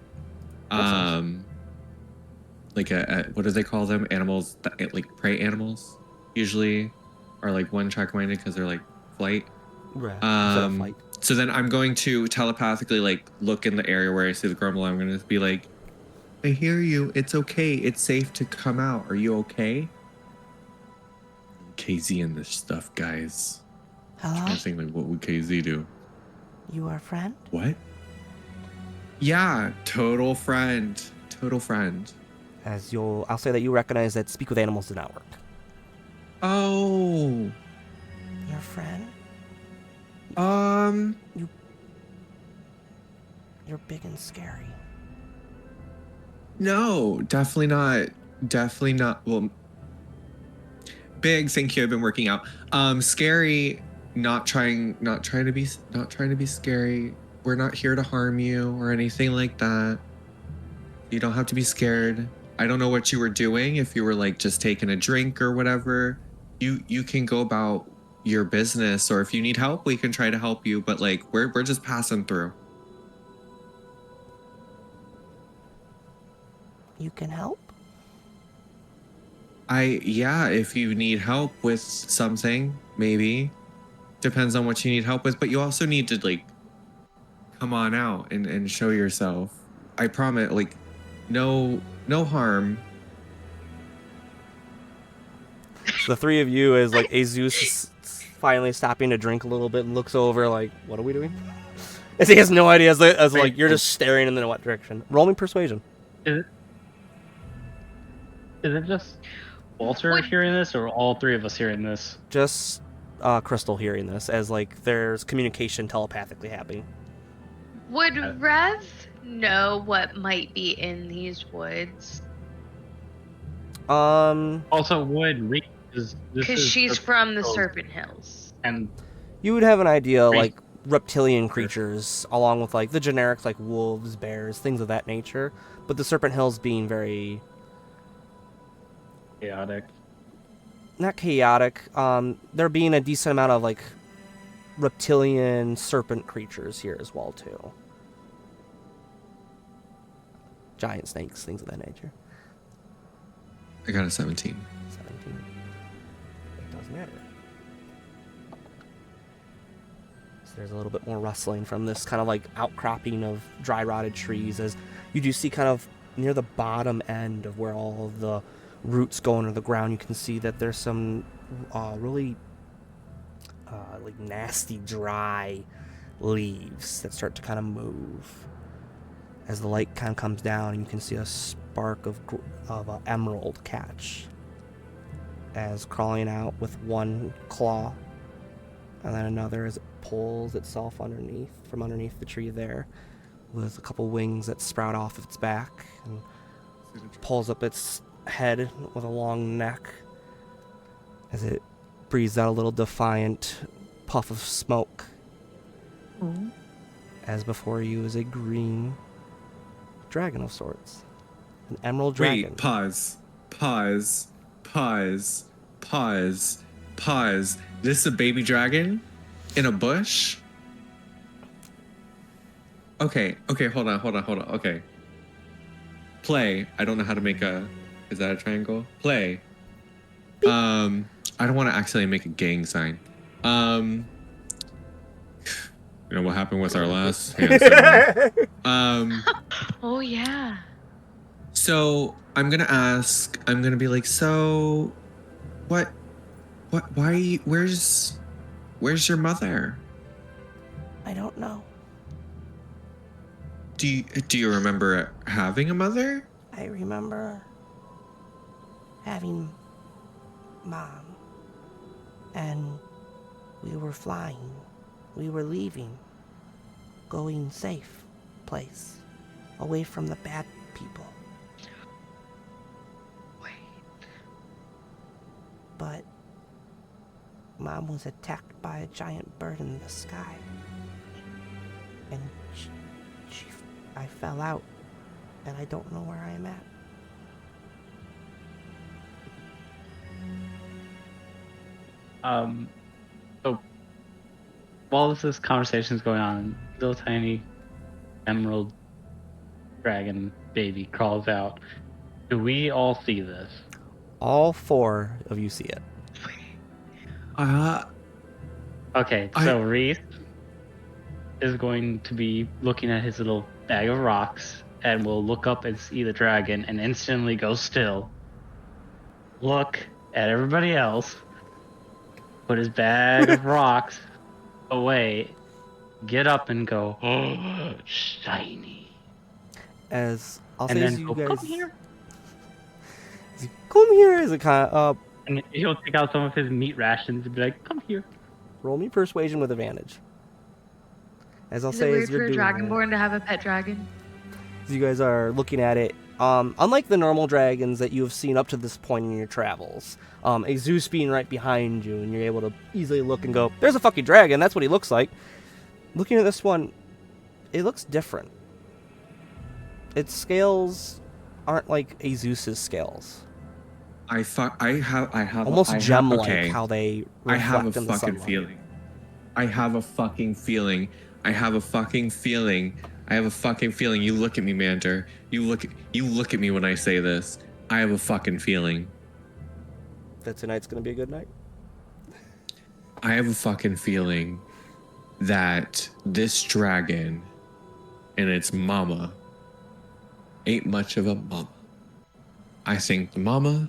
Like what do they call them? Animals that, like prey animals usually are like one-track minded because they're like flight. Right. Flight. So then I'm going to telepathically like look in the area where I see the grumble. I'm going to be like, I hear you. It's okay. It's safe to come out. Are you okay? KZ and this stuff, guys. Hello? I'm trying to think, like, what would KZ do? You are a friend? What? Yeah, total friend. Total friend. I'll say that you recognize that speak with animals did not work. Oh. Your friend? You're big and scary. No, definitely not. Definitely not. Well, big. Thank you. I've been working out. Scary. Not trying to be scary. We're not here to harm you or anything like that. You don't have to be scared. I don't know what you were doing. If you were like just taking a drink or whatever, you can go about your business, or if you need help, we can try to help you. But like we're just passing through. You can help? If you need help with something, maybe. Depends on what you need help with, but you also need to like come on out and show yourself. I promise, like no harm. So the three of you, as like Ezust is finally stopping to drink a little bit and looks over like, what are we doing? As he has no idea, as like you're just staring in the what direction. Roll me persuasion. Is it just Walter Would- hearing this, or all three of us hearing this? Just Crystal hearing this as like there's communication telepathically happening. Would Rev know what might be in these woods? Also, would Reese is this Because is she's the- from the oh, Serpent Hills. and You would have an idea, Great. like reptilian creatures, along with like the generics, like wolves, bears, things of that nature. But the Serpent Hills being very chaotic. not chaotic. There being a decent amount of like reptilian serpent creatures here as well too. Giant snakes, things of that nature. I got a 17. 17. It does matter. So there's a little bit more rustling from this kind of like outcropping of dry rotted trees as you do see kind of near the bottom end of where all of the roots go under the ground. You can see that there's some really like nasty dry leaves that start to kind of move as the light kind of comes down, and you can see a spark of emerald catch as crawling out with one claw and then another as it pulls itself from underneath the tree there with a couple wings that sprout off of its back and pulls up its head with a long neck as it breathes out a little defiant puff of smoke. As before you is a green dragon of sorts. An emerald dragon. Wait, pause. This is a baby dragon in a bush? Okay, hold on. Okay. Play. I don't know how to make is that a triangle? Play. I don't want to accidentally make a gang sign. You know what happened with our last hand signal? Oh yeah. So I'm gonna be like, so why where's your mother? I don't know. Do you remember having a mother? I remember having Mom, and we were flying. We were leaving, going safe place, away from the bad people. Wait. But Mom was attacked by a giant bird in the sky, and I fell out, and I don't know where I am at. So while this conversation is going on, little tiny emerald dragon baby crawls out. Do we all see this? All four of you see it. Okay, so Reese is going to be looking at his little bag of rocks and will look up and see the dragon and instantly go still. Look at everybody else. Put his bag of rocks away. Get up and go, oh, shiny. As I'll And say, then as you go, guys come here. come here, as it kind of And he'll take out some of his meat rations and be like, come here. roll me persuasion with advantage. As I'll Is say, it weird as you're for a doing that, dragonborn to have a pet dragon? as you guys are looking at it, unlike the normal dragons that you have seen up to this point in your travels, Ezust being right behind you, and you're able to easily look and go, "There's a fucking dragon. That's what he looks like." Looking at this one, it looks different. Its scales aren't like Ezust's scales. I have Almost gem-like okay. how they I have a reflect in the fucking sunlight. feeling. I have a fucking feeling. You look at me, Mander. You look at me when I say this. I have a fucking feeling. That tonight's gonna be a good night. I have a fucking feeling that this dragon and its mama ain't much of a mama. I think the mama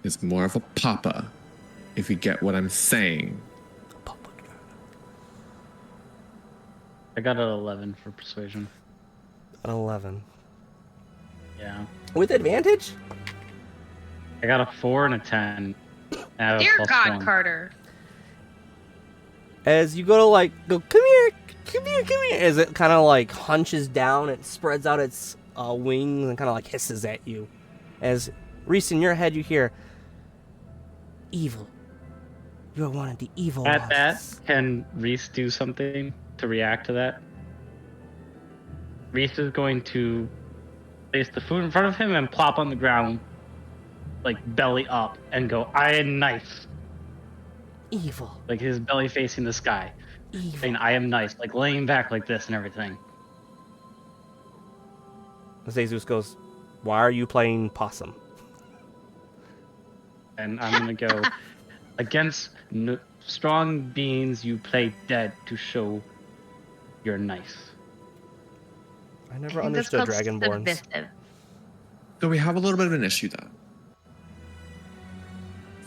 is more of a papa, if you get what I'm saying. I got an 11 for persuasion. An 11. Yeah. With advantage? I got a 4 and a 10. I have a Dear plus God, 1. Carter. As you go to like go, come here, come here, come here. As it kind of like hunches down, it spreads out its wings and kind of like hisses at you. As Reese, in your head, you hear, "Evil. You're one of the evil At that, ones." can Reese do something to react to that? Reese is going to place the food in front of him and plop on the ground, like belly up, and go, "I am nice." Evil. Like his belly facing the sky. Evil. Saying, "I am nice." Like laying back like this and everything. As Ezust goes, "Why are you playing possum?" And I'm going to go, "Against strong beings, you play dead to show you're nice." I I never think that's understood called Dragonborns. submissive. So we have a little bit of an issue though.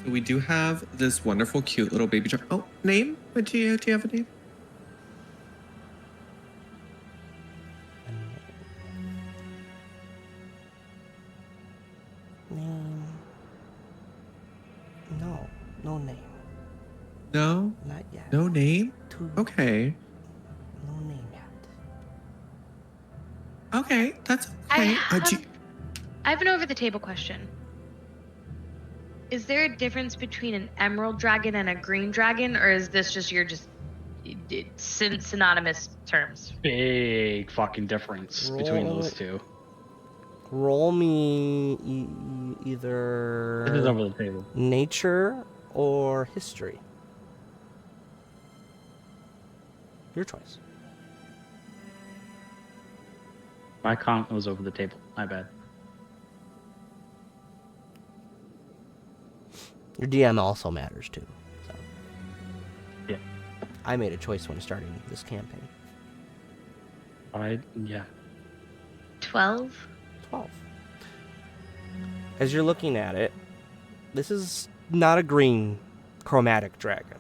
So we do have this wonderful, cute little baby dragon. Oh, name? What do you have a name? Name. No. No name. No, Not yet. no name. Two. Okay, No name yet. okay, that's I okay. have an over-the-table question. Is there a difference between an emerald dragon and a green dragon, or is this just synonymous terms? Big fucking difference between those two. Roll me This is either over the table. nature or history. Your choice. My comment was over the table. My bad. Your DM also matters too. So. Yeah. I made a choice when starting this campaign. Yeah. 12. 12. As you're looking at it, this is not a green chromatic dragon,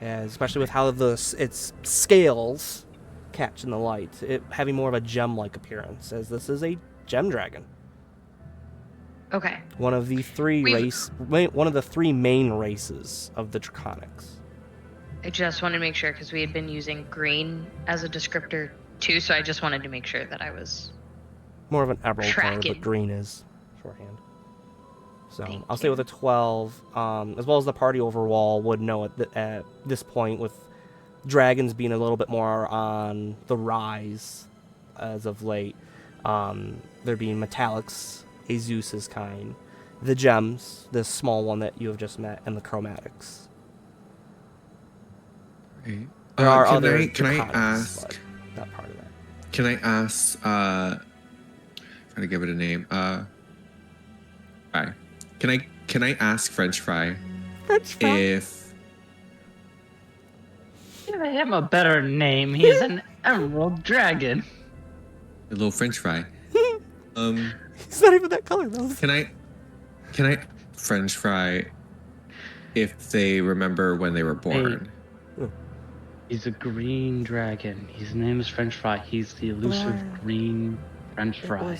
especially with how its scales catch in the light, it having more of a gem-like appearance, as this is a gem dragon. Okay. One of the three main races of the Draconics. I just wanted to make sure because we had been using green as a descriptor too, so I just wanted to make sure that I was. More of an emerald color, but Tracking. green is shorthand. So Thank I'll stay you. with a 12, as well as the party overall would know at this point, with dragons being a little bit more on the rise as of late. There being metallics, Ezust's kind, the gems, this small one that you have just met, and the chromatics. Okay. There are can other can I draconics, ask? but not part of that. Can I ask? Try to give it a name. Fry. Can I ask French Fry French fry. if Give him a better name. He's an emerald dragon. a little French Fry? It's not even that color though. Can I French Fry if they remember when they were born? He's a green dragon. His name is French Fry. He's the elusive green French fry.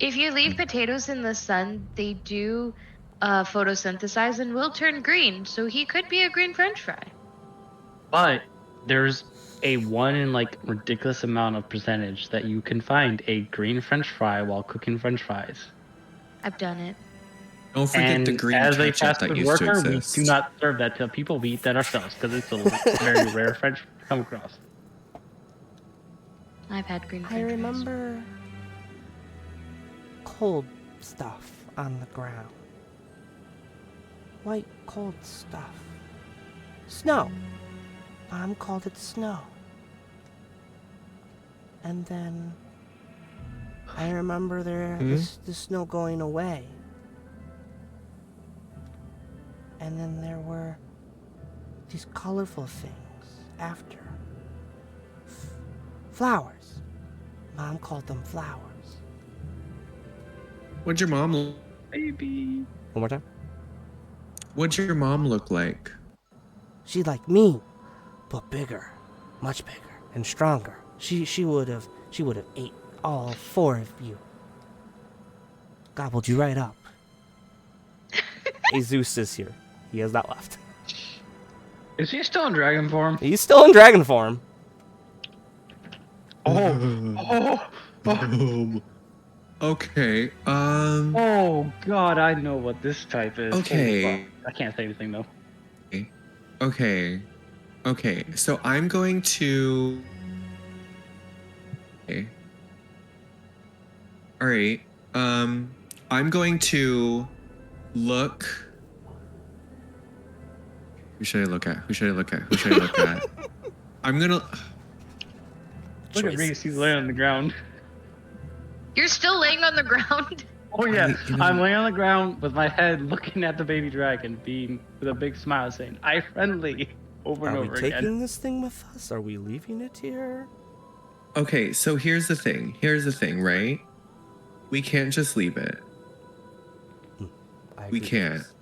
If you leave potatoes in the sun, they do photosynthesize and will turn green. So he could be a green French fry. But there's a one in like ridiculous amount of percentage that you can find a green French fry while cooking French fries. I've done it. Don't forget And the green as a ketchup fast that food used to worker, we exist. do not serve that to people. We eat that ourselves because it's a very rare French to come across. I've had green I French fries. remember cold stuff on the ground. White cold stuff. Snow. Mom called it snow. And then I remember the snow going away. And then there were these colorful things after. Flowers. Mom called them flowers. What'd your mom? Baby. One more time. What'd your mom look like? She like me, but bigger, much bigger and stronger. She would have ate all four of you. Gobbled you right up. Ezust is here. He has not left. Is he still in dragon form? He's still in dragon form. Oh. Okay. Oh God, I know what this type is. Okay. Holy fuck. I can't say anything though. Okay. So I'm going to. Okay. All right. I'm going to look. Who should I look at? I'm gonna. Look at Reese, he's laying on the ground. You're still laying on the ground? Oh yeah, You know- I'm laying on the ground with my head looking at the baby dragon, being with a big smile, saying "I friendly" over and Are we over taking again. this thing with us? Are we leaving it here? Okay, so here's the thing, right? We can't just leave it. I We agree with can't. this.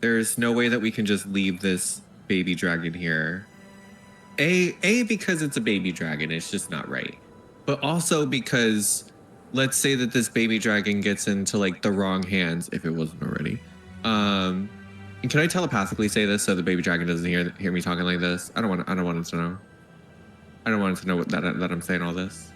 There's no way that we can just leave this baby dragon here. A, because it's a baby dragon, it's just not right. But also because let's say that this baby dragon gets into like the wrong hands, if it wasn't already. And can I telepathically say this so the baby dragon doesn't hear me talking like this? I don't want it to know. I don't want it to know that I'm saying all this.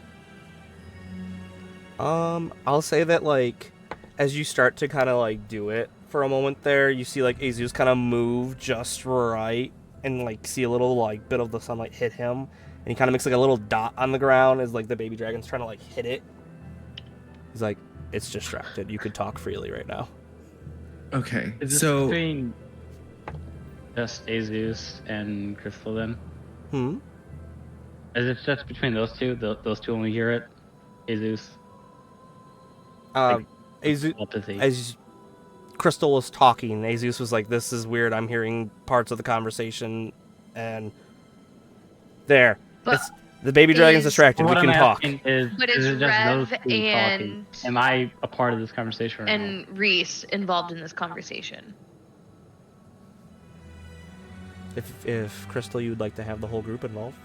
I'll say that, like, as you start to kind of, like, do it for a moment there, you see, like, Ezust kind of move just right and, like, see a little, like, bit of the sunlight hit him. And he kind of makes, like, a little dot on the ground as, like, the baby dragon's trying to, like, hit it. He's like, it's distracted. You could talk freely right now. Okay, Is this so between just Ezust and Crystal then? Is it just between those two? Those two only hear it? Ezust. Ezust, Telepathy. as Crystal was talking, Ezust was like, this is weird. I'm hearing parts of the conversation. And there. But It's, the baby dragon's is- distracted. We What can I'm talk. asking is, But is is it just those Rev two talking? and- Am I a part of this conversation or no? and Reese involved in this conversation. If Crystal, you would like to have the whole group involved,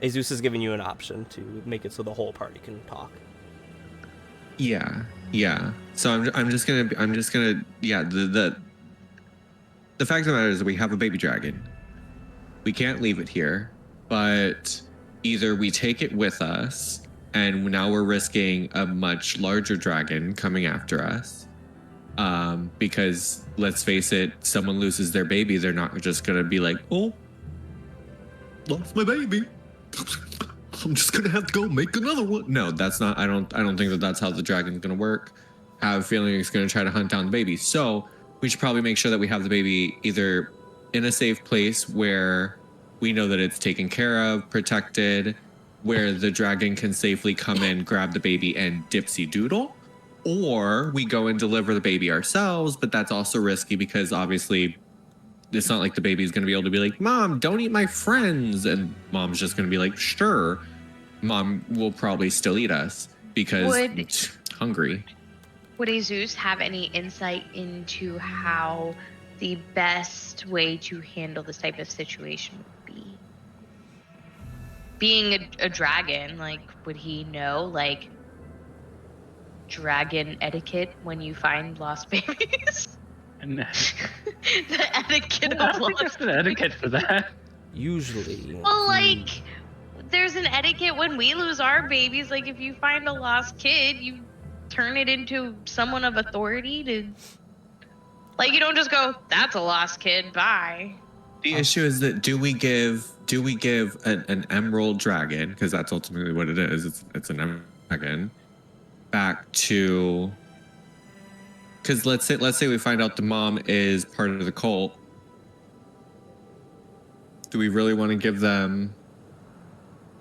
Ezust is giving you an option to make it so the whole party can talk. yeah. So I'm just gonna yeah. The fact of the matter is we have a baby dragon. We can't leave it here, but either we take it with us, and now we're risking a much larger dragon coming after us. Because let's face it, someone loses their baby, they're not just gonna be like, oh, lost my baby. I'm just gonna have to go make another one. No, that's not. I don't think that that's how the dragon's gonna work. I have a feeling it's gonna try to hunt down the baby. So we should probably make sure that we have the baby either in a safe place where we know that it's taken care of, protected, where the dragon can safely come in, grab the baby, and dipsy doodle. Or we go and deliver the baby ourselves, but that's also risky because obviously it's not like the baby's going to be able to be like, Mom, don't eat my friends. And Mom's just going to be like, sure. Mom will probably still eat us because it's hungry. Would Ezust have any insight into how the best way to handle this type of situation would be? Being a dragon, like, would he know, like, dragon etiquette when you find lost babies? And The etiquette I of think there's lost an etiquette for that. Usually. Well, like, there's an etiquette when we lose our babies. Like, if you find a lost kid, you turn it into someone of authority to... Like, you don't just go, that's a lost kid, bye. The issue is that do we give an emerald dragon, because that's ultimately what it is, it's an emerald dragon, back to... Because let's say we find out the mom is part of the cult. Do we really want to give them...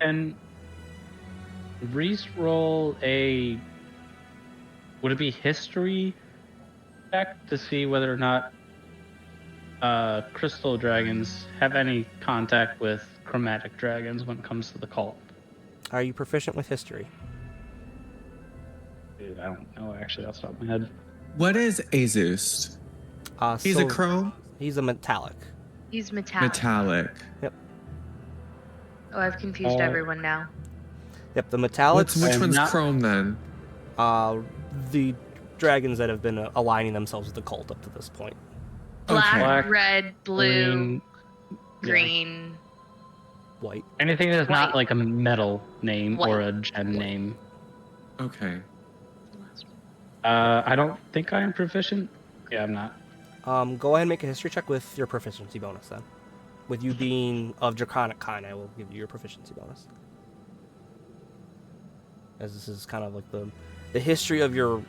And Reese roll a... Would it be history check to see whether or not crystal dragons have any contact with chromatic dragons when it comes to the cult? Are you proficient with history? Dude, I don't know actually off the top of my head. What is Ezust? He's a chrome? He's a metallic. He's metallic. Metallic. Yep. Oh, I've confused everyone now. Yep, the metallics. Which I'm one's not- chrome then? The dragons that have been aligning themselves with the cult up to this point. Black, Black, red, blue, green, green. White. anything that's not White. like a metal name or White. a gem name. Okay. I don't think I am proficient. Yeah, I'm not. Go ahead and make a history check with your proficiency bonus then. With you being of draconic kind, I will give you your proficiency bonus. As this is kind of like the history of your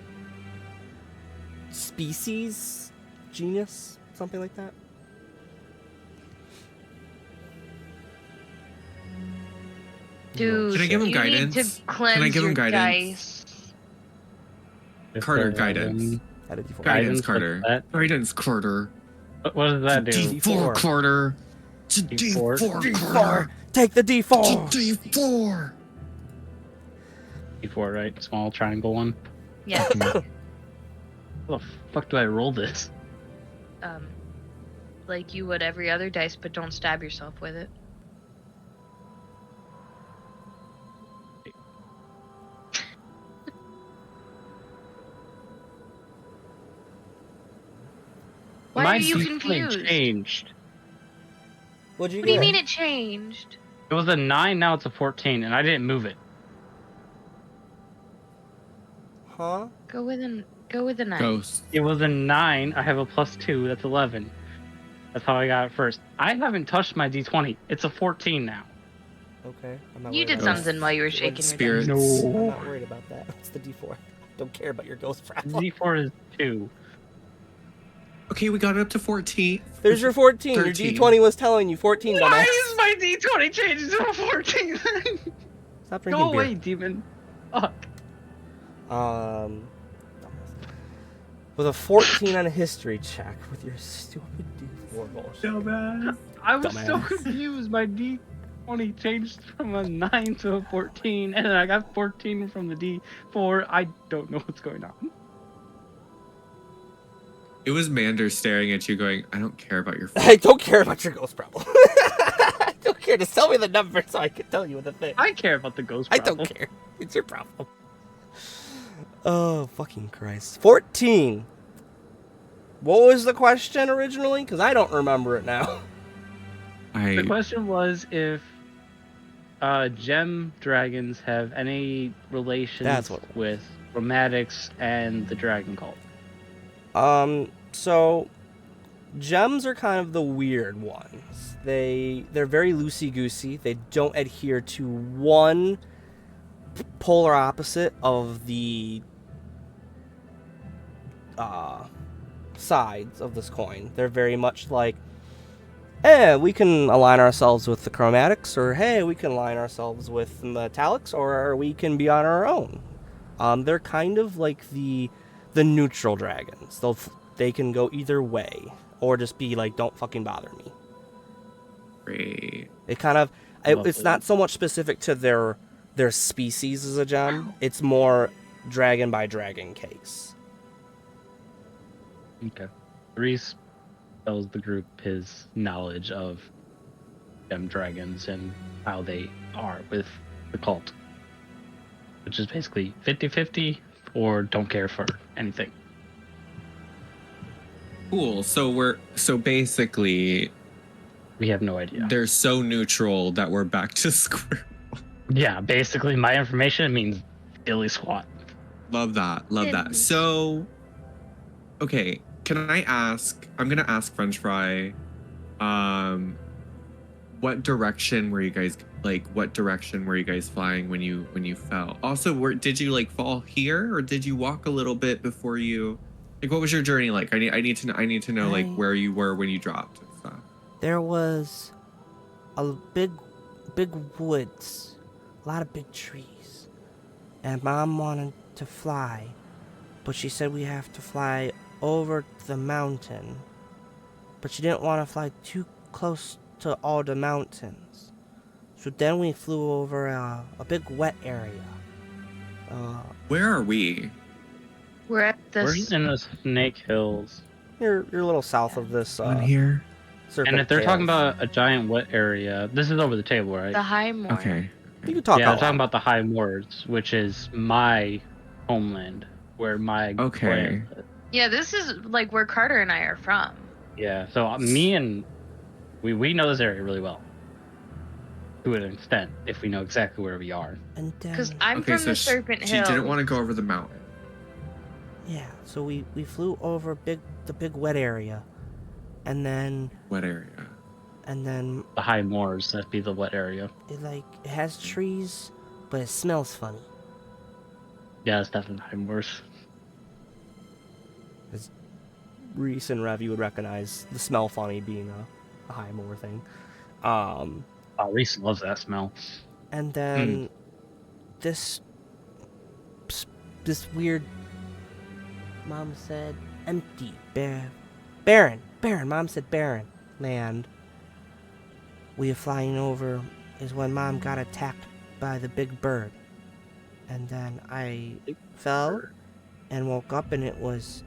species, genus, something like that. Dude, Can I give him you guidance? need to cleanse Can I give him your guidance? If Carter, there- guidance. Add a d4. Guidance, what's Carter. that? Guidance, Carter. What does that do? D4. Carter. It's a D4. D4, Carter. Take the It's D4. a D4. D4, right? Small triangle one. Yeah. How the fuck do I roll this? Like you would every other dice, but don't stab yourself with it. Why My are you D20 confused? changed. What'd you What do you get? mean it changed? It was a 9, now it's a 14, and I didn't move it. Huh? Go with a 9. Ghost. It was a 9, I have a +2, that's 11. That's how I got it first. I haven't touched my D20. It's a 14 now. Okay. I'm not You worried did about something while you were shaking your Spirits. dice. that. I'm No. not worried about that. It's the D4. Don't care about your ghost problem. D4 is 2. Okay, we got it up to 14. There's your 14. 13. Your D20 was telling you 14, dumbass. Why is my D20 changed to a 14? Stop drinking Go beer. away, demon. Fuck. With a 14 on a history check with your stupid D4 bullshit. Dumbass. I was so Dumbass. confused. My D20 changed from a 9 to a 14, and then I got 14 from the D4. I don't know what's going on. It was Mander staring at you going, I don't care about your I don't care about your ghost problem. I don't care. Just tell me the number so I can tell you the thing. I care about the ghost I problem. don't care. It's your problem. Oh, fucking Christ. 14. What was the question originally? Because I don't remember it now. The question was if gem dragons have any relations That's what- with Romatics and the dragon cult. So gems are kind of the weird ones. They're very loosey-goosey. They don't adhere to one polar opposite of the sides of this coin. They're very much like, we can align ourselves with the chromatics, or hey, we can align ourselves with metallics, or we can be on our own. They're kind of like the neutral dragons. They can go either way, or just be like, don't fucking bother me. Great. It kind of, it's Lovely. not so much specific to their species as a gem. It's more dragon by dragon case. Okay. Reese tells the group his knowledge of gem dragons and how they are with the cult. Which is basically 50-50 or don't care for anything. Cool. So basically We have no idea. they're so neutral that we're back to square. Yeah, basically my information means dilly squat. Love that. Love that. Goodness. So, okay, can I ask? I'm gonna ask French Fry. What direction were you guys What direction were you guys flying when you fell? Also, did you fall here, or did you walk a little bit before you? What was your journey like? I need to know where you were when you dropped and stuff. There was a big woods, a lot of big trees, and Mom wanted to fly, but she said we have to fly over the mountain, but she didn't want to fly too close to all the mountains. So then we flew over a big wet area. Where are we? We're at We're this. in the Snake Hills. You're a little south of this. On here. Serpent And if they're talking Tails. about a giant wet area, this is over the table, right? The High Moor. Okay. You can talk Yeah, I'm out talking loud. about the High Moors, which is my homeland. where my Okay. clan lives. Yeah, this is like where Carter and I are from. Yeah, so me and we know this area really well. To an extent, if we know exactly where we are. And Because then, I'm Okay, from so the Serpent she Hills. didn't want to go over the mountain. yeah, so we flew over the big wet area. And then, What area? The high moors, that'd be the wet area. it has trees, but it smells funny. Yeah, it's definitely high moors. Reese and Rev, you would recognize the smell funny being a high moor thing. Oh, Reese loves that smell. And then this weird, Mom said, empty, barren. Mom said barren land. We were flying over is when Mom got attacked by the big bird. And then I fell and woke up, and it was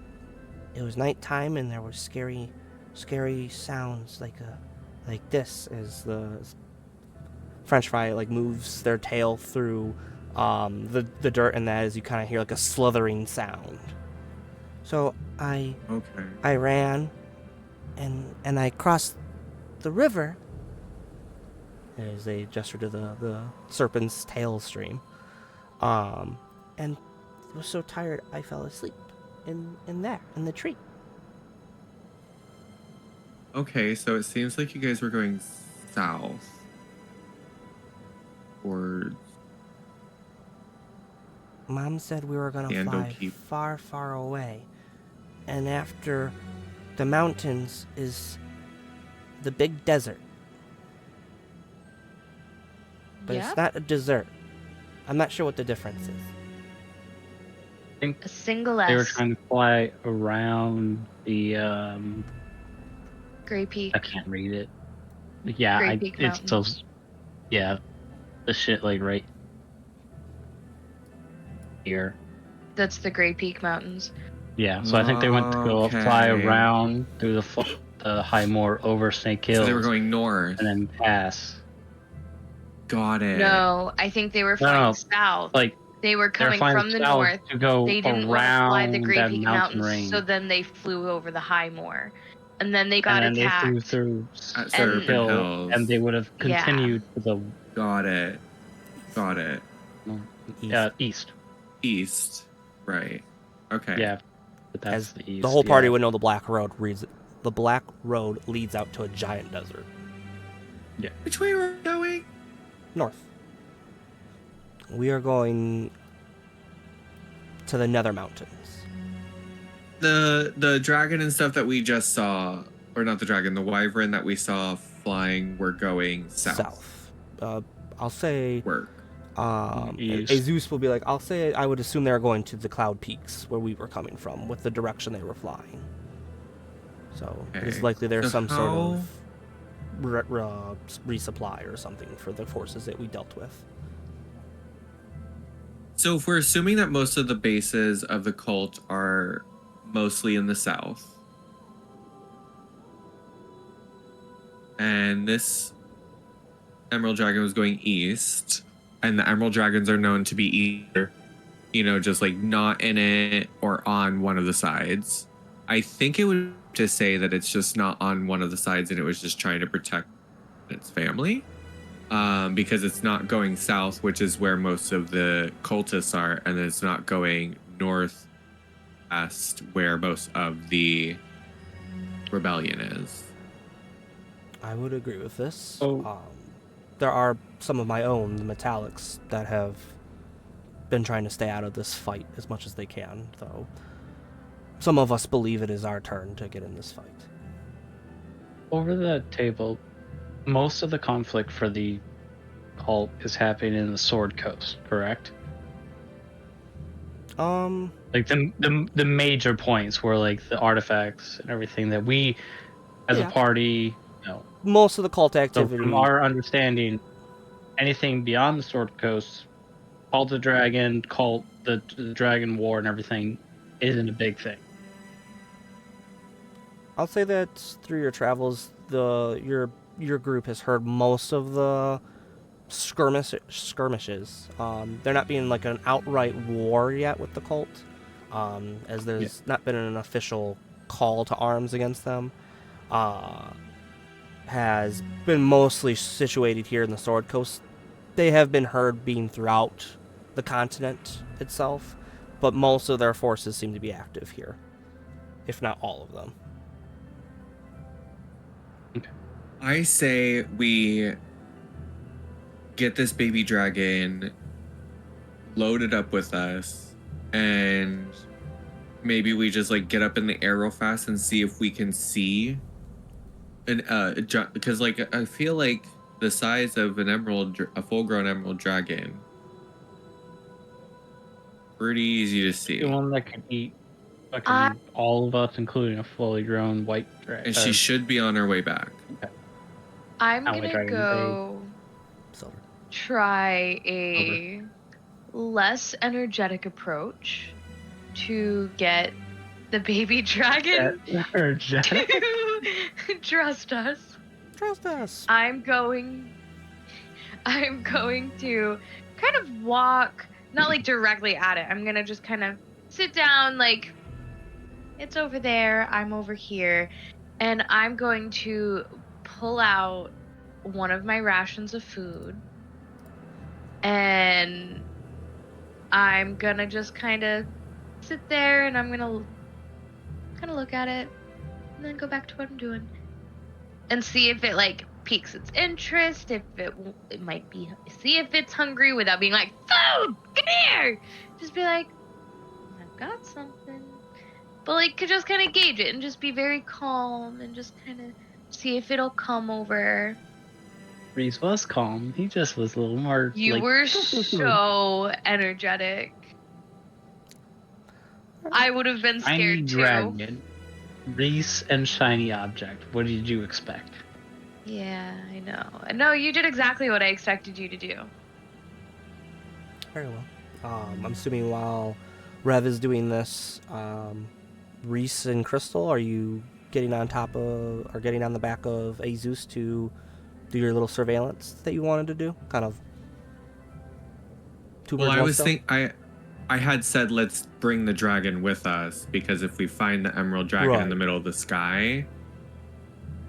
nighttime, and there was scary sounds like this as the French fry moves their tail through the dirt, and that as you kind of hear a slithering sound. So I ran and I crossed the river as they gesture to the serpent's tail stream. And I was so tired I fell asleep in the tree. Okay, so it seems like you guys were going south. Towards Mom said we were gonna fly Keep. far, far away. And after the mountains is the big desert. But Yeah? it's not a dessert. I'm not sure what the difference is. I think A single S. they were trying to fly around the Gray Peak. I can't read it. Yeah, Great Peak it's Mountains. those. Yeah, the shit right here. That's the Gray Peak Mountains. Yeah, so I think they went to go fly Okay. around through the high moor over Snake Hills, So they were going north. and then pass. Got it. No, I think they were flying south. Like They were they're coming flying from the south north. to go They didn't want to fly around the Great that Peak mountain Mountains, range. so then they flew over the high moor. And then they got and then attacked. they flew through At Snake Serpent Hill, Hills. and they would have Yeah. continued to the Got it. east. East. Right. Okay. Yeah, but that's As the east. the whole party yeah. would know, the Black Road leads out to a giant desert. Which way were we going? North. We are going to the Nether Mountains. The dragon and stuff that we just saw, or not the dragon, the wyvern that we saw flying, were going south. I'll say Work. East. Ezust will be like, I'll say I would assume they're going to the Cloud Peaks where we were coming from with the direction they were flying. So it's Okay. likely there's So some sort how- of resupply or something for the forces that we dealt with. So if we're assuming that most of the bases of the cult are mostly in the south, and this Emerald Dragon was going east, and the Emerald Dragons are known to be either, just not in it or on one of the sides, I think it would to say that it's just not on one of the sides and it was just trying to protect its family. Because it's not going south, which is where most of the cultists are, and it's not going northwest, where most of the rebellion is. I would agree with this. Oh. There are some of my own, the Metallics, that have been trying to stay out of this fight as much as they can, though some of us believe it is our turn to get in this fight. Over the table, most of the conflict for the cult is happening in the Sword Coast, correct? Like the major points where the artifacts and everything that we as Yeah. a party, Most of the cult so activity. from our understanding, anything beyond the Sword Coast, Cult of the Dragon, the Dragon War and everything isn't a big thing. I'll say that through your travels, your group has heard most of the skirmishes. They're not being an outright war yet with the cult, as there's not been an official call to arms against them. Has been mostly situated here in the Sword Coast. They have been heard being throughout the continent itself, but most of their forces seem to be active here, if not all of them. Okay. I say we get this baby dragon, load it up with us, and maybe we just like get up in the air real fast and see if we can see because like I feel like the size of a full-grown emerald dragon, pretty easy to see. The one that could eat fucking all of us, including a fully grown white dragon. And she should be on her way back. Okay. I'm Not white gonna dragon, go Silver. try a less energetic approach to get the baby dragon Energetic? to trust us. Trust us. I'm going to kind of walk, not like directly at it. I'm gonna just kind of sit down, like it's over there, I'm over here, and I'm going to pull out one of my rations of food, and I'm gonna just kind of sit there, and I'm gonna kind of look at it, and then go back to what I'm doing, and see if it like piques its interest, if it might be, see if it's hungry without being like, food, come here, just be like, I've got something, but like could just kind of gauge it and just be very calm and just kind of see if it'll come over. Reese was calm. He just was a little more. You like, were so energetic. I would have been Shiny scared too. dragon, Reese, and shiny object. What did you expect? Yeah, I know. No, you did exactly what I expected you to do. Very well. I'm assuming while Rev is doing this, Reese and Crystal, are you getting on top of, or getting on the back of Ezust to do your little surveillance that you wanted to do? Kind of. Well, I was thinking, I had said let's bring the dragon with us, because if we find the emerald dragon in the middle of the sky,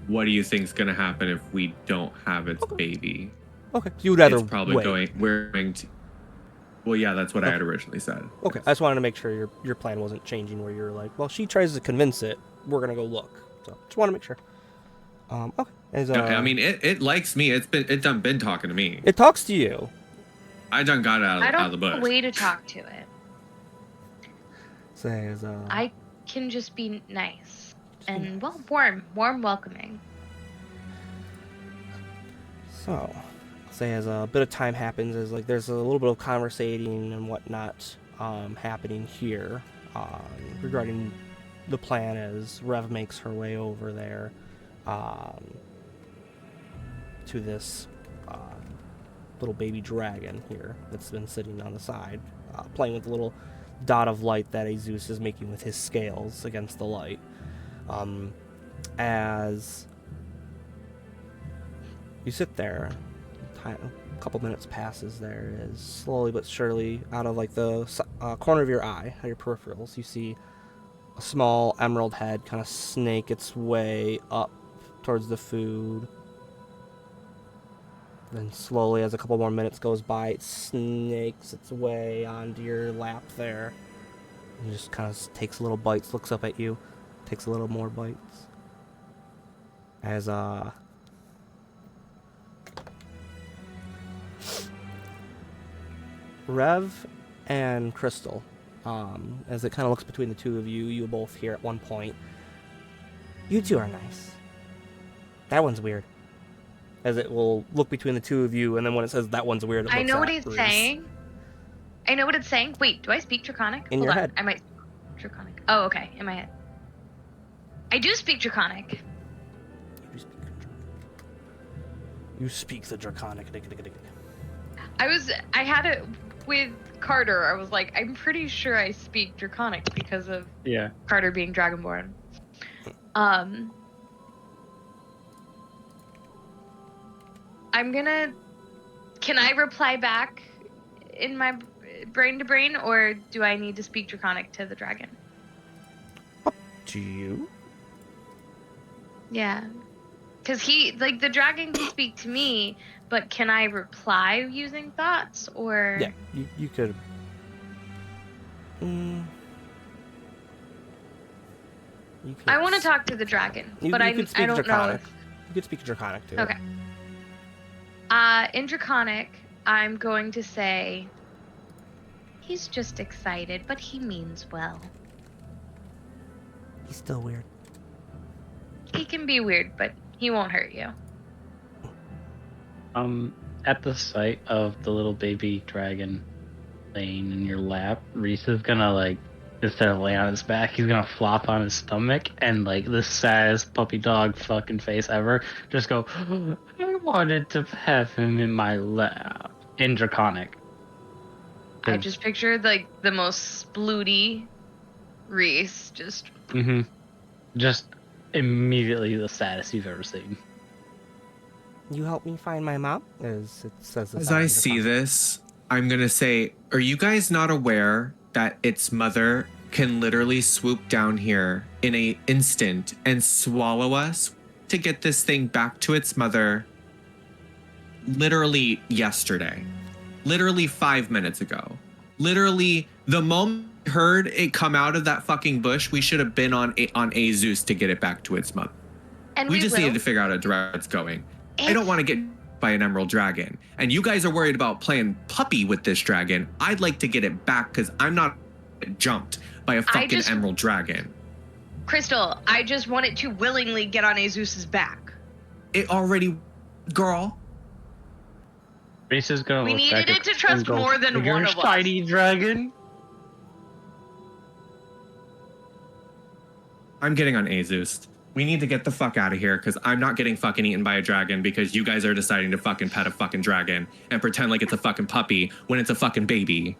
what do you think's gonna happen if we don't have its baby? Okay, so you would rather it's probably wait. we're going to. Well, yeah, that's what I had originally said. Okay, I just wanted to make sure your plan wasn't changing, where you're like, well, she tries to convince it, we're gonna go look. So just want to make sure. Okay. I mean, it likes me. It done been talking to me. It talks to you. I done got it out of the bush. I don't have a way to talk to it. Says, I can just be nice and warm, welcoming. So, say as a bit of time happens, as like there's a little bit of conversating and whatnot happening here regarding the plan as Rev makes her way over there to this little baby dragon here that's been sitting on the side, playing with the little dot of light that Ezust is making with his scales against the light. As you sit there, a couple minutes passes. There is slowly but surely, out of like the corner of your eye, your peripherals, you see a small emerald head kind of snake its way up towards the food. Then slowly, as a couple more minutes goes by, it snakes its way onto your lap there. And just kind of takes little bites, looks up at you, takes a little more bites. As Rev and Crystal, as it kind of looks between the two of you, you both hear at one point, "You two are nice. That one's weird." As it will look between the two of you, and then when it says that one's weird, it looks I know at what he's Reese. saying. I know what it's saying. Wait, do I speak Draconic? In Hold your on. head. I might speak Draconic. Oh, okay, in my head. I do speak Draconic. You speak the Draconic. I had it with Carter. I was like, I'm pretty sure I speak Draconic because of Carter being Dragonborn. I'm gonna. Can I reply back in my brain to brain, or do I need to speak Draconic to the dragon? To you? Yeah. Because the dragon can speak to me, but can I reply using thoughts, or? Yeah, you could. You could I want to talk to the dragon, but you I could speak don't know Draconic. if. You could speak Draconic too. Okay. In Draconic, I'm going to say, he's just excited, but he means well. He's still weird. He can be weird, but he won't hurt you. At the sight of the little baby dragon laying in your lap, Reese is gonna, like, instead of laying on his back, he's gonna flop on his stomach and, like, the saddest puppy dog fucking face ever, just go, I wanted to have him in my lap. In Draconic. I just pictured, like, the most splooty Reese, just... Mm-hmm. Just immediately the saddest you've ever seen. You help me find my mom? As it says this As I see this, I'm gonna say, are you guys not aware that its mother can literally swoop down here in an instant and swallow us to get this thing back to its mother literally yesterday? Literally 5 minutes ago. Literally, the moment we heard it come out of that fucking bush, we should have been on Ezust to get it back to its mother. And We just will. needed to figure out a direction it's going. I don't want to get by an emerald dragon. And you guys are worried about playing puppy with this dragon. I'd like to get it back because I'm not jumped by a fucking emerald dragon. Crystal, I just want it to willingly get on Ezus's back. It already, girl. Reese is gonna We look back needed at it to Chris trust and go, more than "You're one a of us." shiny dragon. I'm getting on Ezust. We need to get the fuck out of here because I'm not getting fucking eaten by a dragon because you guys are deciding to fucking pet a fucking dragon and pretend like it's a fucking puppy when it's a fucking baby.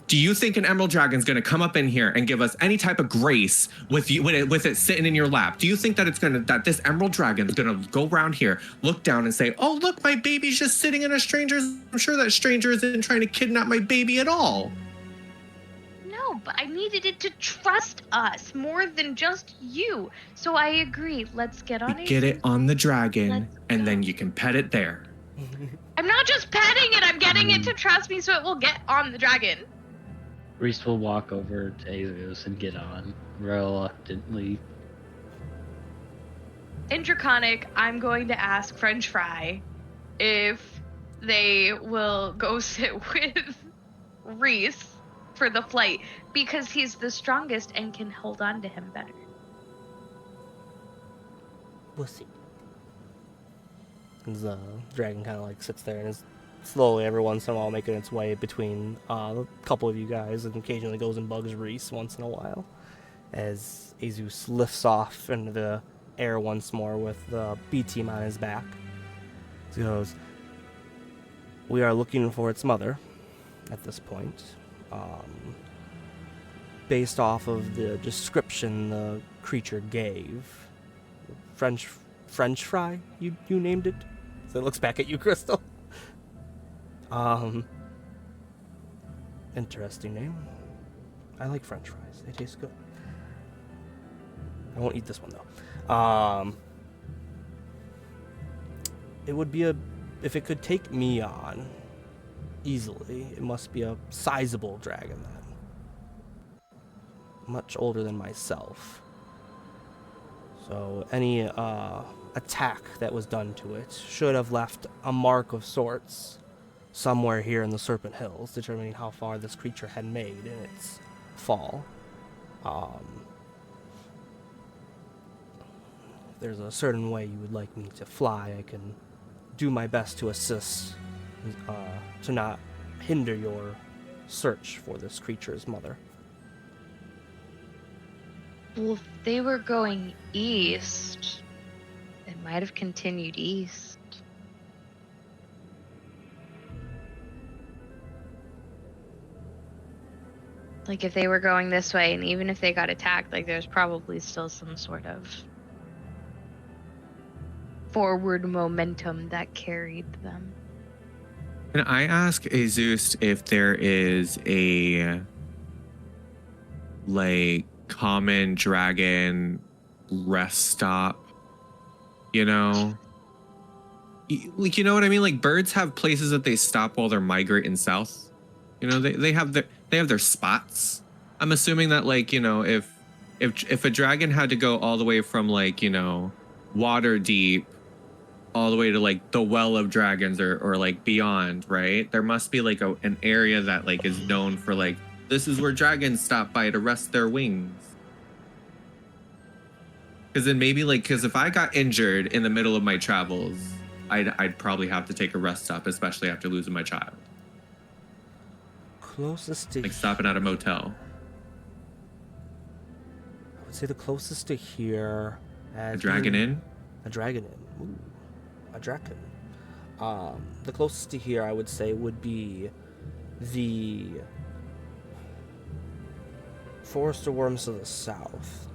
Do you think an emerald dragon's gonna come up in here and give us any type of grace with you with it sitting in your lap? Do you think that this emerald dragon's gonna go around here, look down and say, "Oh look, my baby's just sitting in a stranger's"? I'm sure that stranger isn't trying to kidnap my baby at all. No, but I needed it to trust us more than just you. So I agree. Let's get on it. Get it on the dragon, Let's and go. then you can pet it there. I'm not just petting it. I'm getting it to trust me so it will get on the dragon. Reese will walk over to Ezust and get on reluctantly. In Draconic, I'm going to ask French Fry if they will go sit with Reese for the flight because he's the strongest and can hold on to him better. We'll see. The dragon kind of like sits there and is slowly every once in a while making its way between a couple of you guys and occasionally goes and bugs Reese once in a while as Ezust lifts off into the air once more with the B team on his back. He goes, "We are looking for its mother at this point. Based off of the description the creature gave. French fry, you named it?" So it looks back at you, Crystal. Interesting name. I like French fries. They taste good. I won't eat this one though. It would be if it could take me on easily, it must be a sizable dragon then. Much older than myself. So any attack that was done to it should have left a mark of sorts somewhere here in the Serpent Hills, determining how far this creature had made in its fall. If there's a certain way you would like me to fly, I can do my best to assist, to not hinder your search for this creature's mother. Well, if they were going east, it might have continued east. Like, if they were going this way, and even if they got attacked, like, there's probably still some sort of forward momentum that carried them. Can I ask Ezust if there is a like common dragon rest stop? You know? Like, you know what I mean? Like birds have places that they stop while they're migrating south. You know, they have their spots. I'm assuming that like, you know, if a dragon had to go all the way from like, you know, water deep all the way to like the well of dragons or like beyond, right? There must be like an area that like is known for like, this is where dragons stop by to rest their wings. Because then maybe like, because if I got injured in the middle of my travels, I'd probably have to take a rest stop, especially after losing my child. Closest to Like stopping at a motel. I would say the closest to here. A Dragon Inn? A Dragon Inn. Ooh, a dragon. The closest to here, I would say, would be the Forest of Worms to the south.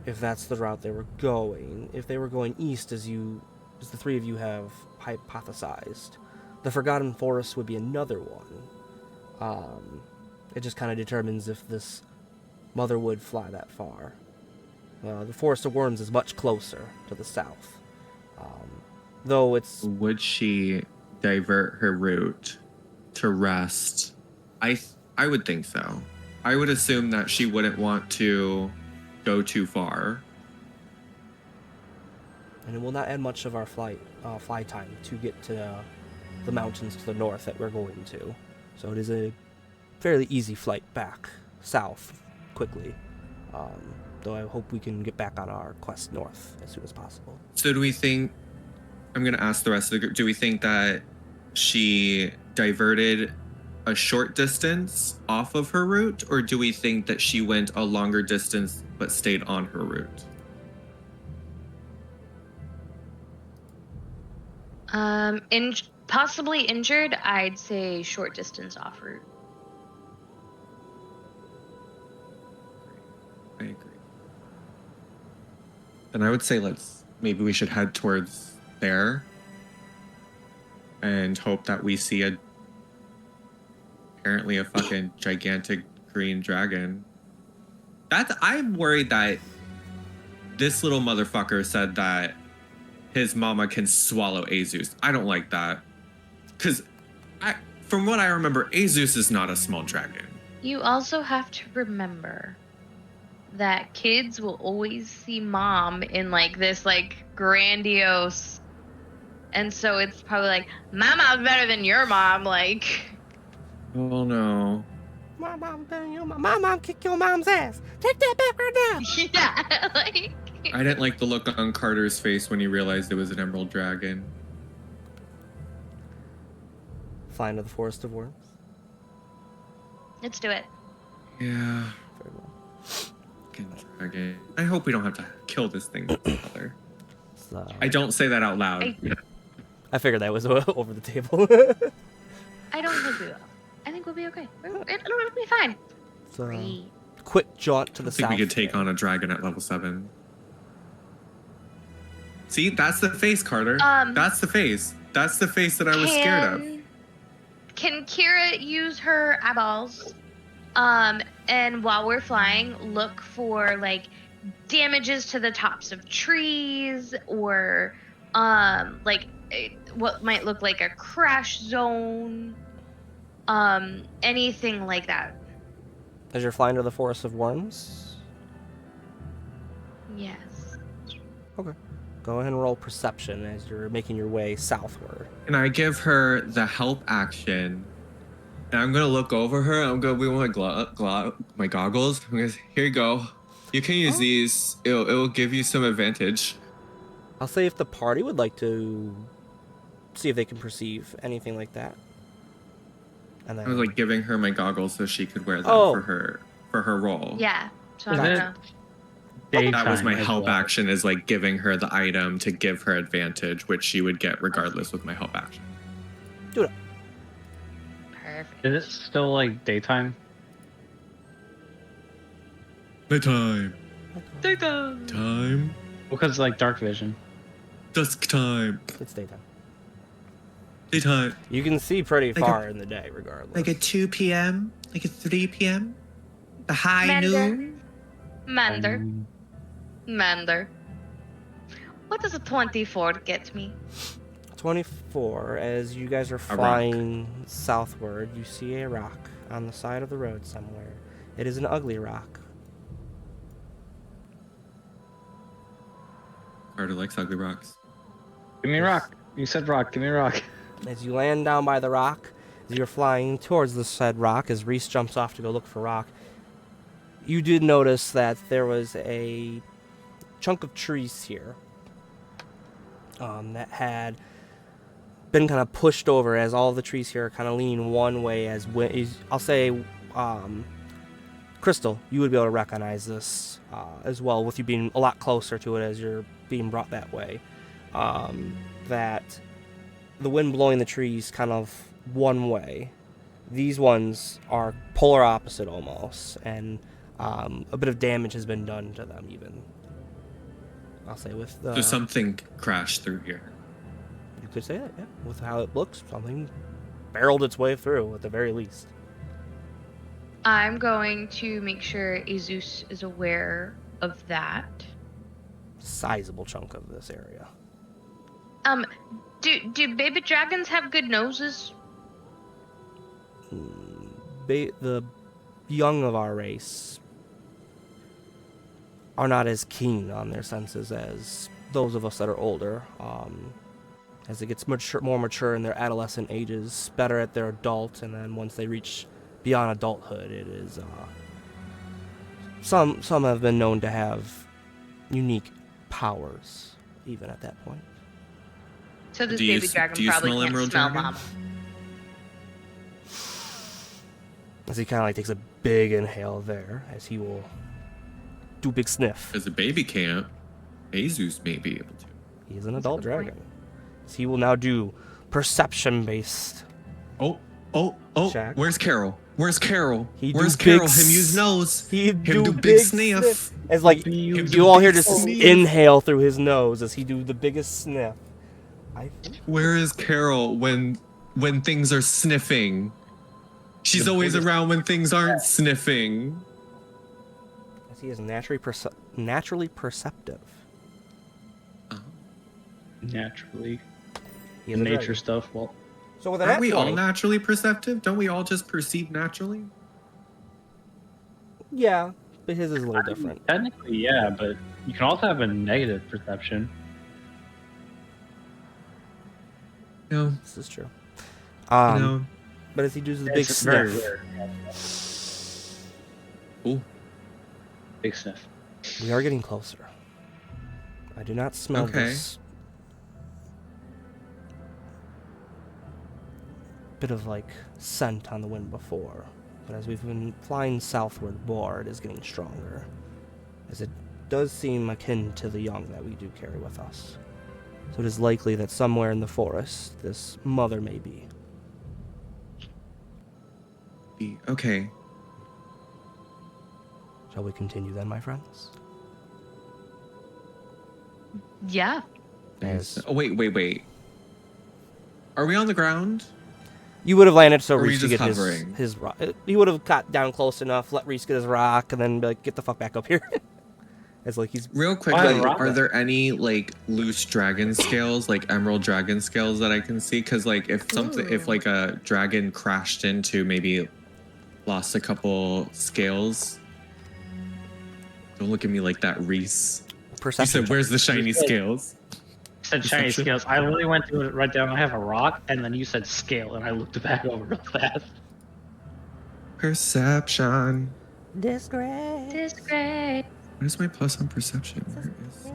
If that's the route they were going. If they were going east, as the three of you have hypothesized, the Forgotten Forest would be another one. It just kind of determines if this mother would fly that far. The Forest of Worms is much closer to the south. Though it's... Would she divert her route to rest? I would think so. I would assume that she wouldn't want to go too far. And it will not add much of our fly time to get to the mountains to the north that we're going to. So it is a fairly easy flight back south quickly. Though I hope we can get back on our quest north as soon as possible. So do we think, I'm going to ask the rest of the group, do we think that she diverted a short distance off of her route? Or do we think that she went a longer distance but stayed on her route? Possibly injured, I'd say short distance off route. I agree. Then I would say maybe we should head towards there and hope that we see apparently a fucking gigantic green dragon. I'm worried that this little motherfucker said that his mama can swallow Ezust. I don't like that. Because from what I remember, Ezust is not a small dragon. You also have to remember that kids will always see mom in like this like grandiose, and so it's probably like, my mom's better than your mom, like. Oh no. My mom better than your mom. My mom kicked your mom's ass. Take that back right now. Yeah, like. I didn't like the look on Carter's face when he realized it was an emerald dragon. Fly into the Forest of Worms. Let's do it. Yeah. Very well. Fucking dragon. I hope we don't have to kill this thing together. So, I don't say that out loud. I figured that was over the table. I don't think we will. I think we'll be okay. It'll be fine. So, Great. quick jaunt to I the think south. we could take on a dragon at level 7. See, that's the face, Carter. That's the face. That's the face that I was scared of. Can Kira use her eyeballs? And while we're flying, look for like damages to the tops of trees or like what might look like a crash zone. Anything like that. As you're flying to the Forest of Worms? Yes. Okay. Go ahead and roll perception as you're making your way southward. And I give her the help action. And I'm going to look over her. I'm going to be with my goggles. I'm gonna say, here you go. You can use these. It will give you some advantage. I'll say if the party would like to see if they can perceive anything like that. And then I was like giving her my goggles so she could wear them for her role. Yeah. So I Is don't it- know. That was my Daytime as help well. action, is like giving her the item to give her advantage, which she would get regardless with my help action. do it. Perfect. Is it still like daytime? Nighttime. Daytime. Time. Because like dark vision. Dusk time. It's daytime. Daytime. You can see pretty Like far in the day, regardless. Like a 2 p.m., like a 3 p.m., the high Mander. noon. Mander. What does a 24 get me? 24. As you guys are flying southward, you see a rock on the side of the road somewhere. It is an ugly rock. Carter likes ugly rocks. Give me a rock. You said rock. Give me a rock. As you land down by the rock, as you're flying towards the said rock, as Reese jumps off to go look for rock, you did notice that there was a chunk of trees here that had been kind of pushed over, as all the trees here are kind of leaning one way. I'll say, Crystal, you would be able to recognize this as well, with you being a lot closer to it as you're being brought that way. That the wind blowing the trees kind of one way. These ones are polar opposite almost, and a bit of damage has been done to them even. I'll say with the... So something crashed through here. You could say that, yeah. With how it looks, something barreled its way through at the very least. I'm going to make sure Ezust is aware of that. Sizable chunk of this area. Do baby dragons have good noses? The young of our race are not as keen on their senses as those of us that are older. As it gets more mature in their adolescent ages, better at their adult, and then once they reach beyond adulthood, it is some have been known to have unique powers even at that point. So this Do you baby s- dragon do you probably smell can't emerald smell dragon? mama. As he kind of like takes a big inhale there, as he will do a big sniff. As a baby can't, Jesus may be able to. He's an adult dragon. So he will now do perception-based. Oh, Check. Where's Carol? Where's Carol? He Where's do Carol? big Him use nose. He Him do big sniff. As like Him you do all big hear this sniff. inhale through his nose as he do the biggest sniff. I think Where is Carol when things are sniffing? She's always around when things aren't sniffing. as he is naturally perceptive. Naturally. He is a Nature dragon. stuff. Well, So with an Aren't we all 20, naturally perceptive? Don't we all just perceive naturally? yeah, but his is a little different. technically, yeah, but you can also have a negative perception. No, This is true. no. But as he does the big It's very sniff, rare. Ooh. Big sniff. we are getting closer. I do not smell Okay. this bit of like scent on the wind before, but as we've been flying southward more, it is getting stronger, as it does seem akin to the young that we do carry with us. So it is likely that somewhere in the forest this mother may be. Okay. Shall we continue then, my friends? Yeah. As Oh, wait. Are we on the ground? you would have landed so Or are we Reese could just get hovering? his rock. You would have got down close enough, let Reese get his rock, and then be like, get the fuck back up here. It's like he's Real quickly, Why rock are it? there any like loose dragon scales, like emerald dragon scales that I can see? Because like if like a dragon crashed into, maybe lost a couple scales. Don't look at me like that, Reese. You perception. said, "Where's the shiny You said- scales?" Said shiny Perception? scales. I literally went to it right down. I have a rock, and then you said scale, and I looked it back over real fast. Perception. Disgrace. Disgrace. Where's my plus on perception? Where is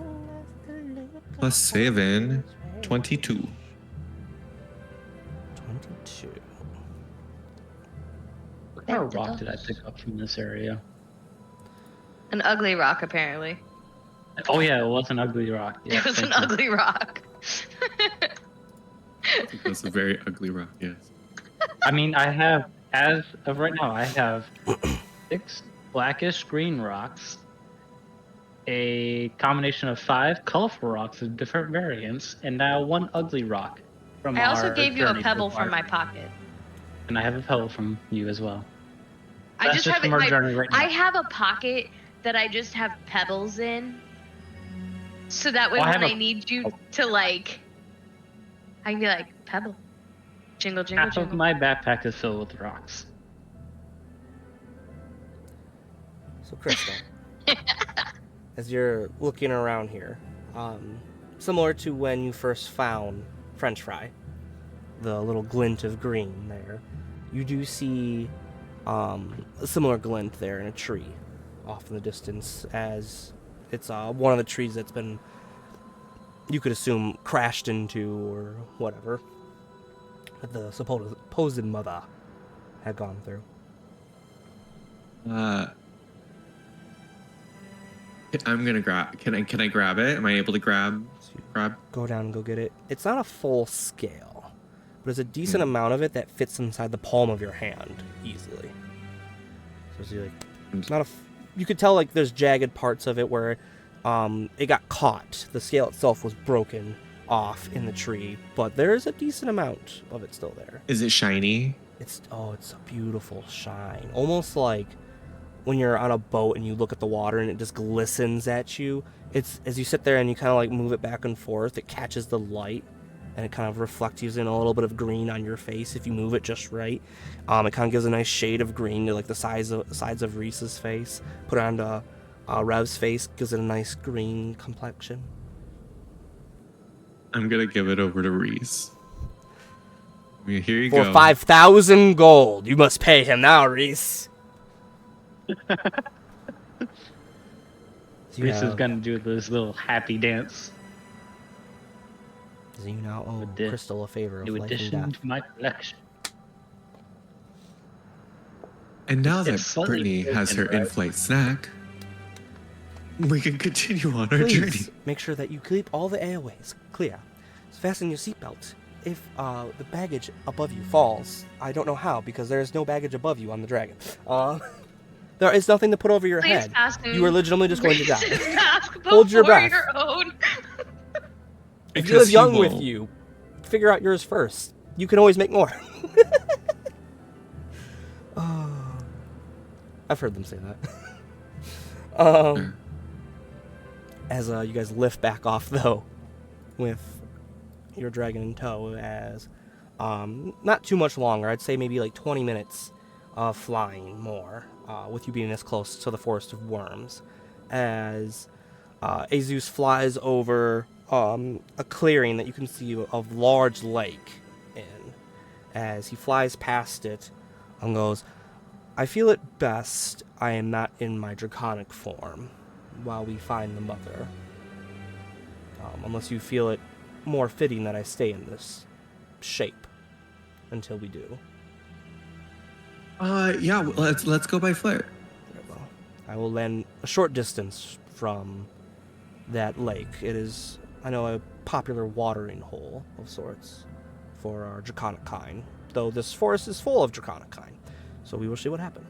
plus 7? 22. 22. What kind of rock did I pick up from this area? An ugly rock, apparently. Oh yeah, it was an ugly rock. Yeah, It was an thank you. ugly rock. That's a very ugly rock, yes. I mean, I have, as of right now, I have 6 blackish green rocks, a combination of 5 colorful rocks of different variants, and now 1 ugly rock. from I also our gave you a journey so pebble far. from my pocket. And I have a pebble from you as well. I That's just have it. from our journey right now. I have a pocket that I just have pebbles in, so that way Well, I when have I need you to like, I can be like pebble, jingle jingle Half of jingle. my backpack is filled with rocks. So, Crystal, as you're looking around here, similar to when you first found French Fry, the little glint of green there, you do see a similar glint there in a tree off in the distance, as it's one of the trees that's been, you could assume, crashed into or whatever, that the supposed mother had gone through. I'm gonna grab. Can I grab it? Am I able to grab? Go down and go get it. It's not a full scale, but there's a decent amount of it that fits inside the palm of your hand easily. So it's like, not a. You could tell like there's jagged parts of it where it got caught. The scale itself was broken off in the tree, but there is a decent amount of it still there. Is it shiny? It's a beautiful shine, almost like when you're on a boat and you look at the water and it just glistens at you. It's as you sit there and you kind of like move it back and forth, it catches the light and it kind of reflects using a little bit of green on your face if you move it just right. It kind of gives a nice shade of green to like the sides of Reese's face. Put it onto Rev's face, gives it a nice green complexion. I'm gonna give it over to Reese. Here you For go. 5,000 gold, you must pay him now, Reese. So Reese is gonna do this little happy dance. So you now owe With the Crystal a favor of New life and addition death. to my collection. And now that It's slightly Brittany has her broken, right? in-flight snack, we can continue on our Please journey. make sure that you keep all the airways clear. So fasten your seatbelt. If the baggage above you falls, I don't know how because there is no baggage above you on the dragon. There is nothing to put over your Please head. fasten You are legitimately just going to die. Reese's mask Hold your before breath. your own. If you have he young with won't. you, figure out yours first. You can always make more. I've heard them say that. As you guys lift back off, though, with your dragon in tow, as not too much longer, I'd say maybe like 20 minutes of flying more, with you being this close to the Forest of Worms, as Ezust flies over a clearing that you can see a large lake in. As he flies past it and goes, I feel it best I am not in my draconic form while we find the mother. Unless you feel it more fitting that I stay in this shape until we do. Yeah, let's go by foot. Very well. I will land a short distance from that lake. It is, I know, a popular watering hole of sorts for our draconic kind, though this forest is full of draconic kind. So we will see what happens.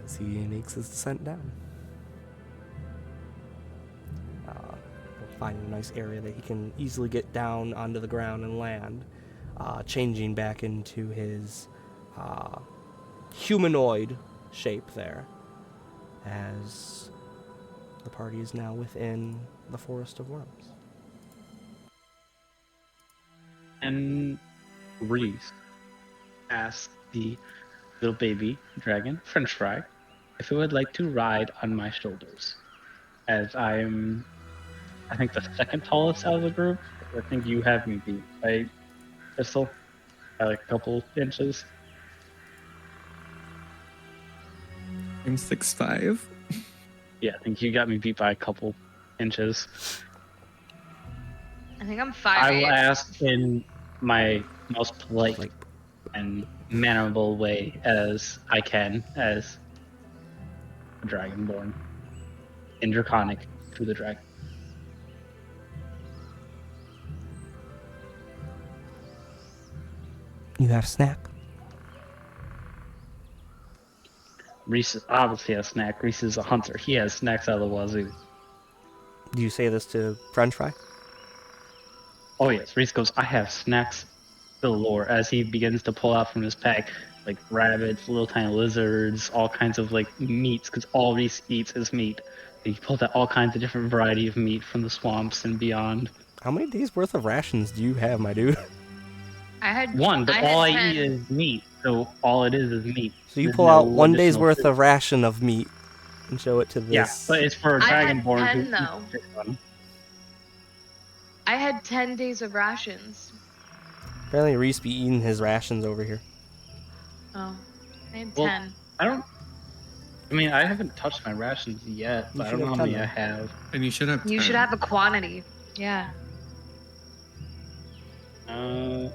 As he makes his descent down. Finding a nice area that he can easily get down onto the ground and land, changing back into his humanoid shape there, as the party is now within the Forest of Worms. And Reese asked the little baby dragon, French Fry, if it would like to ride on my shoulders. As I am, I think, the second tallest out of the group. I think you have me beat, right, Crystal? By like a couple inches. I'm 6'5". Yeah, I think you got me beat by a couple inches. I think I'm I will 5'8". ask in my most polite and mannerable way as I can, as a dragonborn, in Draconic to the dragon. You have snack? Reese obviously has snack. Reese is a hunter. He has snacks out of the wazoo. Do you say this to French Fry? Oh yes, Reese goes, I have snacks galore as he begins to pull out from his pack like rabbits, little tiny lizards, all kinds of like meats, because all Reese eats is meat. He pulled out all kinds of different variety of meat from the swamps and beyond. How many days worth of rations do you have, my dude? I had One, but I all I had eat 10. is meat, so all it is meat. So you There's pull no out 1 day's additional worth food. of ration of meat and show it to Yeah, this. but it's for a I had dragonborn 10 who though. eats one. I had 10 days of rations. Apparently Reese be eating his rations over here. Oh, I had Well, 10. I mean, I haven't touched my rations yet, You but I should don't know have how 10 many I then. have. And you should have. You 10. should have a quantity. Yeah. Uh,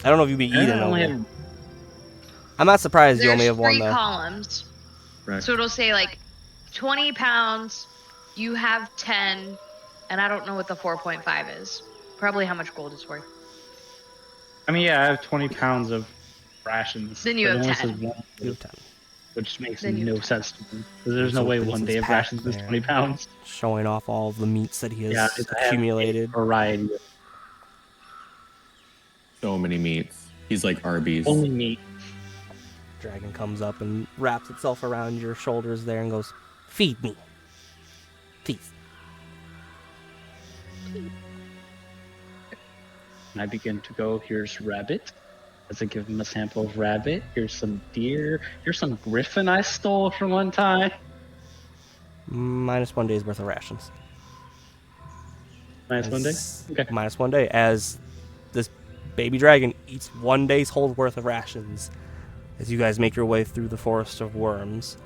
I don't know if you be I eating only over. have I'm not surprised you There's only have 1 3 though. columns. Right. So it'll say like 20 pounds, you have 10, and I don't know what the 4.5 is. Probably how much gold is worth. I mean, yeah, I have 20 pounds of rations. Then you but it have only 10. says one, You have 10. which makes Then you no have 10. sense to me. Because there's He no way opens 1 his day of pack rations is there. 20 pounds. Showing off all of the meats that he has Yeah, I have accumulated. a variety of So many meats. He's like Arby's. only meat. Dragon comes up and wraps itself around your shoulders there and goes, "Feed me. Please." And I begin to go, here's rabbit. As I give him a sample of rabbit. Here's some deer. Here's some griffin I stole from one time. Minus 1 day's worth of rations. Nice one day. Okay. Minus 1 day as this baby dragon eats 1 day's whole worth of rations as you guys make your way through the forest of worms,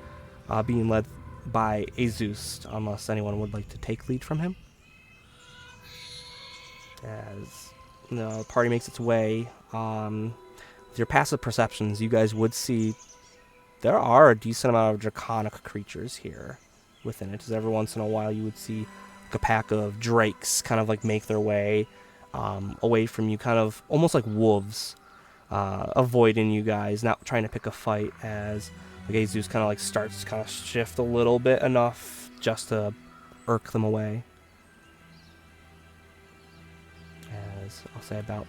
being led by Ezust, unless anyone would like to take lead from him. As the party makes its way, with your passive perceptions, you guys would see there are a decent amount of draconic creatures here within it. As every once in a while you would see like a pack of drakes kind of like make their way away from you, kind of almost like wolves, avoiding you guys, not trying to pick a fight, as like Jesus kind of like starts to kind of shift a little bit enough just to irk them away. As I'll say about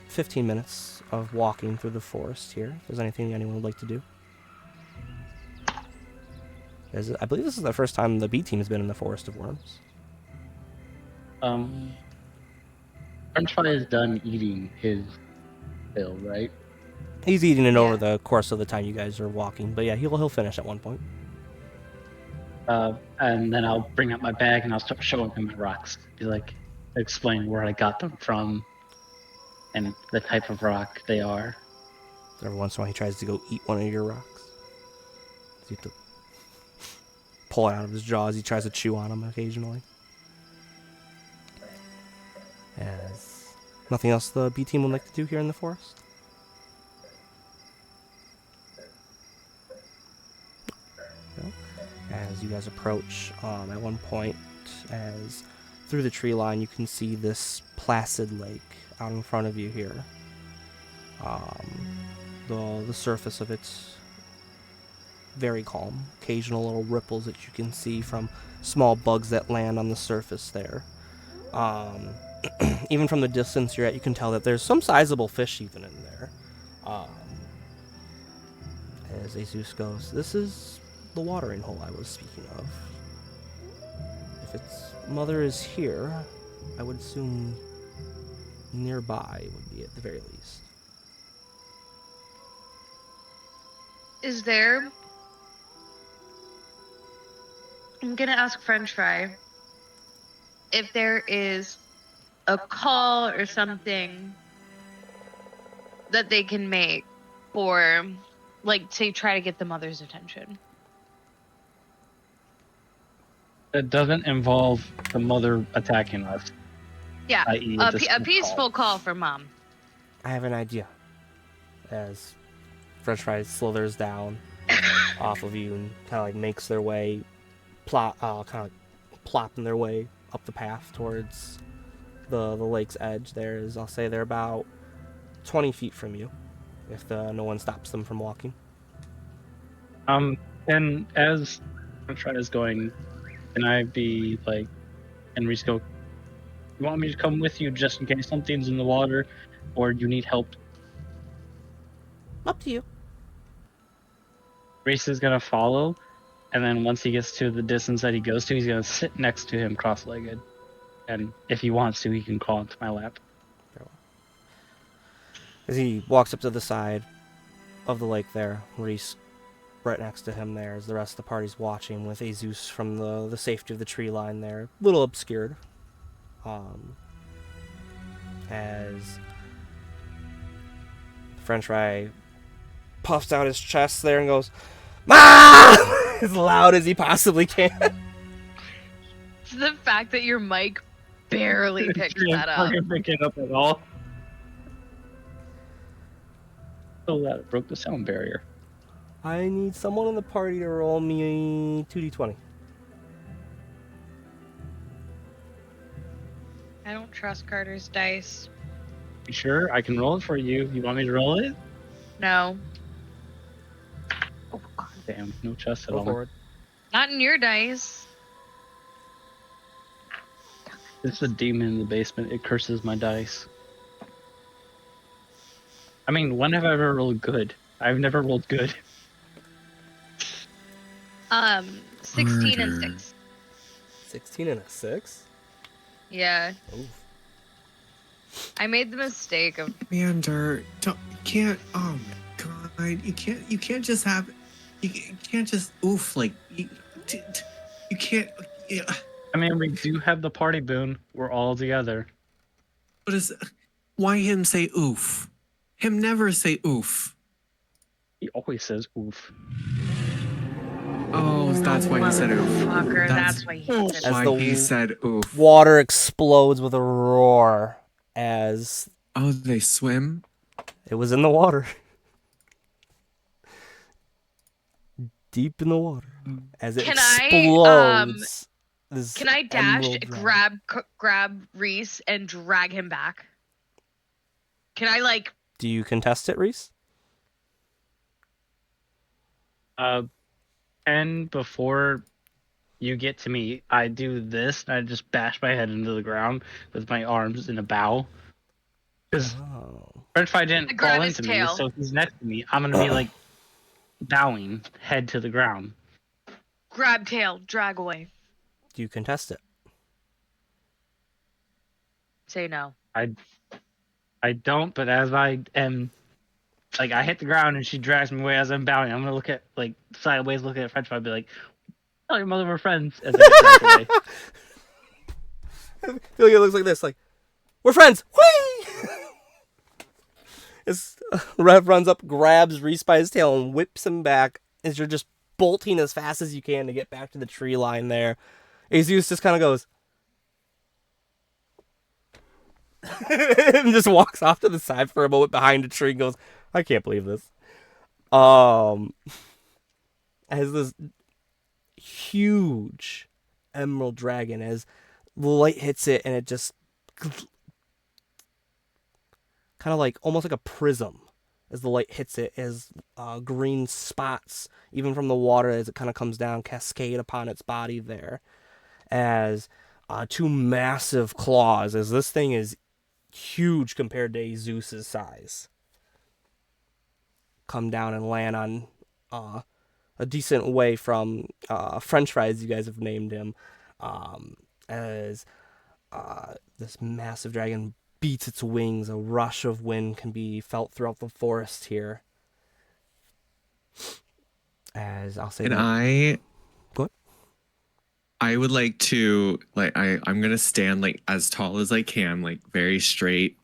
15 minutes of walking through the forest here. If there's anything anyone would like to do. I believe this is the first time the B team has been in the Forest of Worms. French fry is done eating his fill, right? He's eating it over Yeah. the course of the time you guys are walking, but yeah, he'll finish at one point. And then I'll bring out my bag and I'll start showing him my rocks. Be like, explain where I got them from and the type of rock they are. Every once in a while he tries to go eat one of your rocks. So you have to pull it out of his jaws. He tries to chew on them occasionally. As nothing else the B team would like to do here in the forest? No? As you guys approach, at one point, as through the tree line, you can see this placid lake out in front of you here. The surface of it's very calm. Occasional little ripples that you can see from small bugs that land on the surface there. Even from the distance you're at, you can tell that there's some sizable fish even in there. As Jesus goes, this is the watering hole I was speaking of. If its mother is here, I would assume nearby would be at the very least. Is there... I'm gonna ask French Fry if there is a call or something that they can make for, like, to try to get the mother's attention. That doesn't involve the mother attacking us. Yeah, i.e. a just a peaceful call for mom. I have an idea. As French Fry slithers down off of you and kind of like makes their way, kind of plopping their way up the path towards the lake's edge. There is, I'll say, they're about 20 feet from you, if no one stops them from walking. And as French Fry is going, can I be like, and Reese go, You want me to come with you just in case something's in the water, or you need help? Up to you. Reese is gonna follow, and then once he gets to the distance that he goes to, he's gonna sit next to him cross-legged. And if he wants to, he can crawl into my lap. As he walks up to the side of the lake there, Reese right next to him there, as the rest of the party's watching with Ezust from the safety of the tree line there, a little obscured. As French fry puffs out his chest there and goes, "Ah!" as loud as he possibly can. It's the fact that your mic barely picked that I up. can't pick it up at all. So that it broke the sound barrier. I need someone in the party to roll me 2d20. I don't trust Carter's dice. You sure? I can roll it for you. You want me to roll it? No. Oh, God damn. No trust at Go all. forward. Not in your dice. It's a demon in the basement. It curses my dice. I mean, when have I ever rolled good? I've never rolled good. 16 and Carter. 6. 16 and a 6? Yeah. Oof. I made the mistake of Commander, you can't. Oh my god, you can't just have. You can't just oof like you can't. Yeah. I mean, we do have the party boon. We're all together. What is? Why him say oof? Him never say oof. He always says oof. Oh, that's why he said oof. Motherfucker, that's why he said As Why the he said oof. Water explodes with a roar as Oh, they swim. it was in the water. Deep in the water. As it Can I, explodes. this Can I dash, emerald dragon. grab Reese and drag him back? Can I, like... Do you contest it, Reese? And before you get to me, I do this, and I just bash my head into the ground with my arms in a bow. Because Oh. French Fry didn't I grab crawl his into me, tail. so if he's next to me, I'm gonna be like bowing head to the ground. Grab tail, drag away. Do you contest it? Say no. I don't, but as I am, like, I hit the ground and she drags me away as I'm bowing, I'm gonna look at, like, sideways, looking at French Fry, and be like, "Tell your mother we're friends," as I get dragged away. I feel like it looks like this, like, we're friends! Whee! As Rev runs up, grabs Reese by his tail, and whips him back as you're just bolting as fast as you can to get back to the tree line there. Ezust just kind of goes... and just walks off to the side for a moment behind a tree and goes, I can't believe this. As this huge emerald dragon, as the light hits it and it just kind of like almost like a prism as the light hits it, as green spots even from the water as it kind of comes down cascade upon its body there, as two massive claws, as this thing is huge compared to Zeus's size, come down and land on a decent way from French Fries, you guys have named him, as this massive dragon beats its wings. A rush of wind can be felt throughout the forest here. As I'll say, Go ahead. I would like to, like, I'm gonna stand like as tall as I can, like very straight,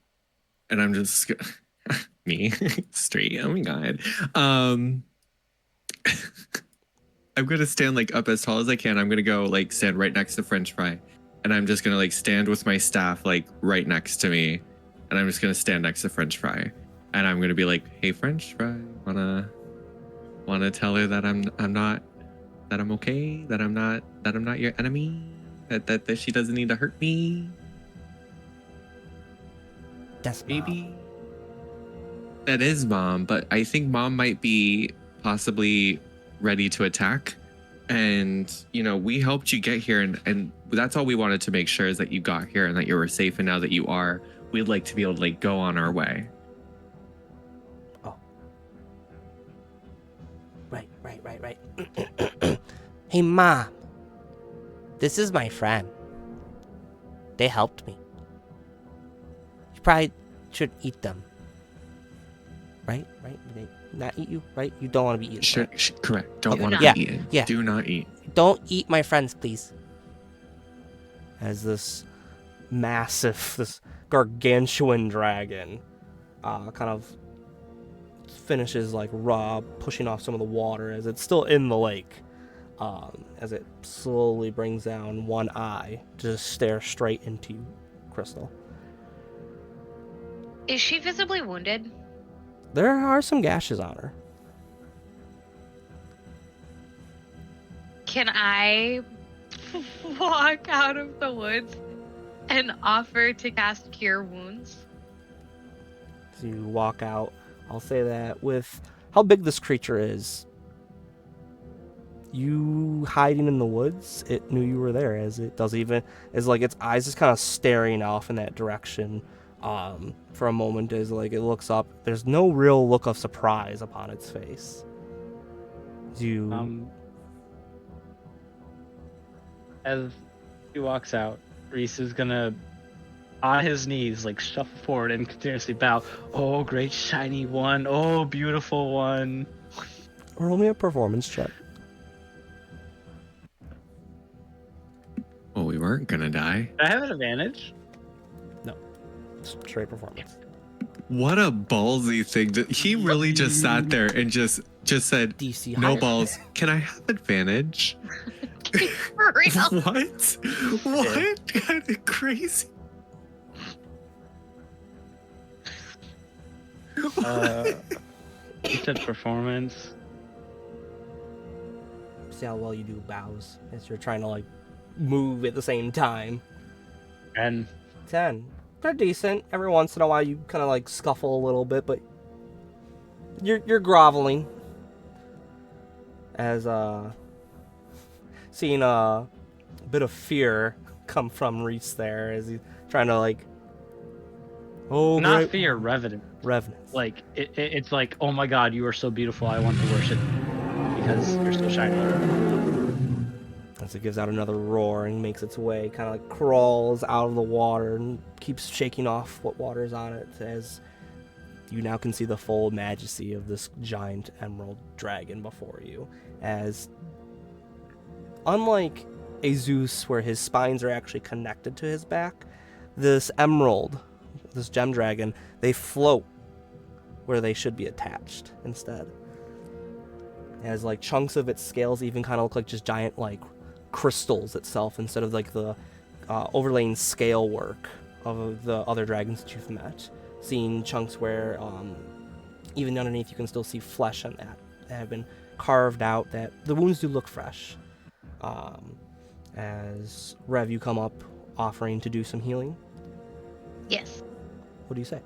and I'm just me straight. Oh my god. I'm gonna stand like up as tall as I can. I'm gonna go like stand right next to French Fry, and I'm just gonna like stand with my staff like right next to me, and I'm just gonna stand next to French Fry, and I'm gonna be like, "Hey, French Fry, wanna tell her that I'm not." That I'm okay, that I'm not your enemy, that she doesn't need to hurt me. That's Maybe that is Mom, but I think Mom might be possibly ready to attack. And, you know, we helped you get here, and that's all we wanted to make sure is that you got here and that you were safe. And now that you are, we'd like to be able to like go on our way. Oh. Right. Hey, Ma. This is my friend. They helped me. You probably should eat them. Right? They not eat you, right? You don't want to be eaten. Sure, Right? correct. Don't Do want to not. be eaten. Yeah. Do not eat. Don't eat my friends, please. As this massive, this gargantuan dragon kind of finishes like Rob pushing off some of the water as it's still in the lake, as it slowly brings down one eye to just stare straight into you, Crystal. Is she visibly wounded? There are some gashes on her. Can I walk out of the woods and offer to cast Cure Wounds? As you walk out, I'll say that with how big this creature is, you hiding in the woods, it knew you were there, as it does even, as like its eyes just kind of staring off in that direction for a moment as like it looks up. There's no real look of surprise upon its face. As he walks out, Reese is gonna, on his knees, like shuffle forward and continuously bow. Oh, great shiny one. Oh, beautiful one. Roll me a performance check. Well, we weren't gonna die. Do I have an advantage? Straight performance. What a ballsy thing that he really just sat there and just said, DC no higher. balls. Can I have advantage? For real? What? What kind of crazy? You said performance. See how well you do bows as you're trying to like move at the same time. And 10. They're decent. Every once in a while you kind of like scuffle a little bit, but you're groveling. As seeing a bit of fear come from Reese there as he's trying to like not great fear, revenant. revenants. Like it's like, oh my god, you are so beautiful. I want to worship because you're so shiny. As it gives out another roar and makes its way, kind of like crawls out of the water and keeps shaking off what water's on it as you now can see the full majesty of this giant emerald dragon before you. As unlike Ezust, where his spines are actually connected to his back, this emerald, this gem dragon, they float where they should be attached instead. As like chunks of its scales even kind of look like just giant like crystals itself instead of like the overlaying scale work of the other dragons that you've met. Seeing chunks where even underneath you can still see flesh on that have been carved out, that the wounds do look fresh. As Rev, you come up offering to do some healing. Yes. What do you say?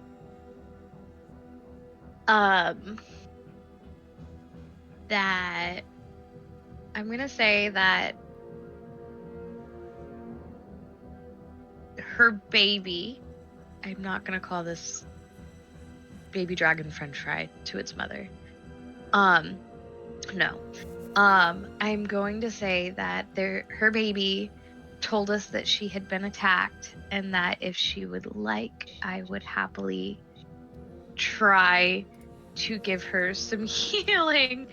That I'm gonna say that her baby, I'm not gonna call this baby dragon french fry to its mother. No. I'm going to say that her baby told us that she had been attacked and that if she would like, I would happily try to give her some healing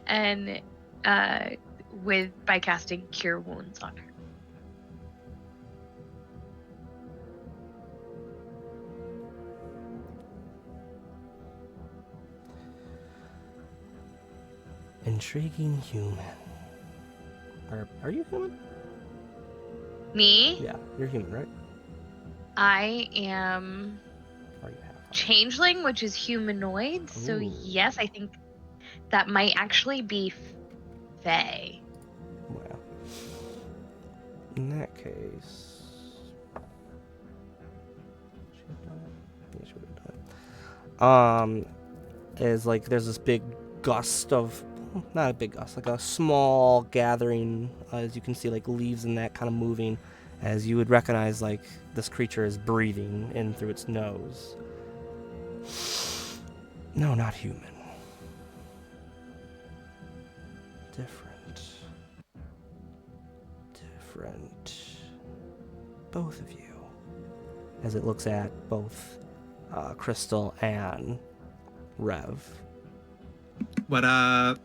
and by casting Cure Wounds on her. Intriguing human. Are you human? Me? Yeah, you're human, right? I am Or you have? changeling, which is humanoid. So Ooh. yes, I think that might actually be Fae. Well, in that case, should have done it. Yeah, she would have done it. Is like there's this big gust of not a big gust, like a small gathering, as you can see, like leaves and that kind of moving, as you would recognize, like, this creature is breathing in through its nose. No, not human. Different. Both of you. As it looks at both Crystal and Rev. What up?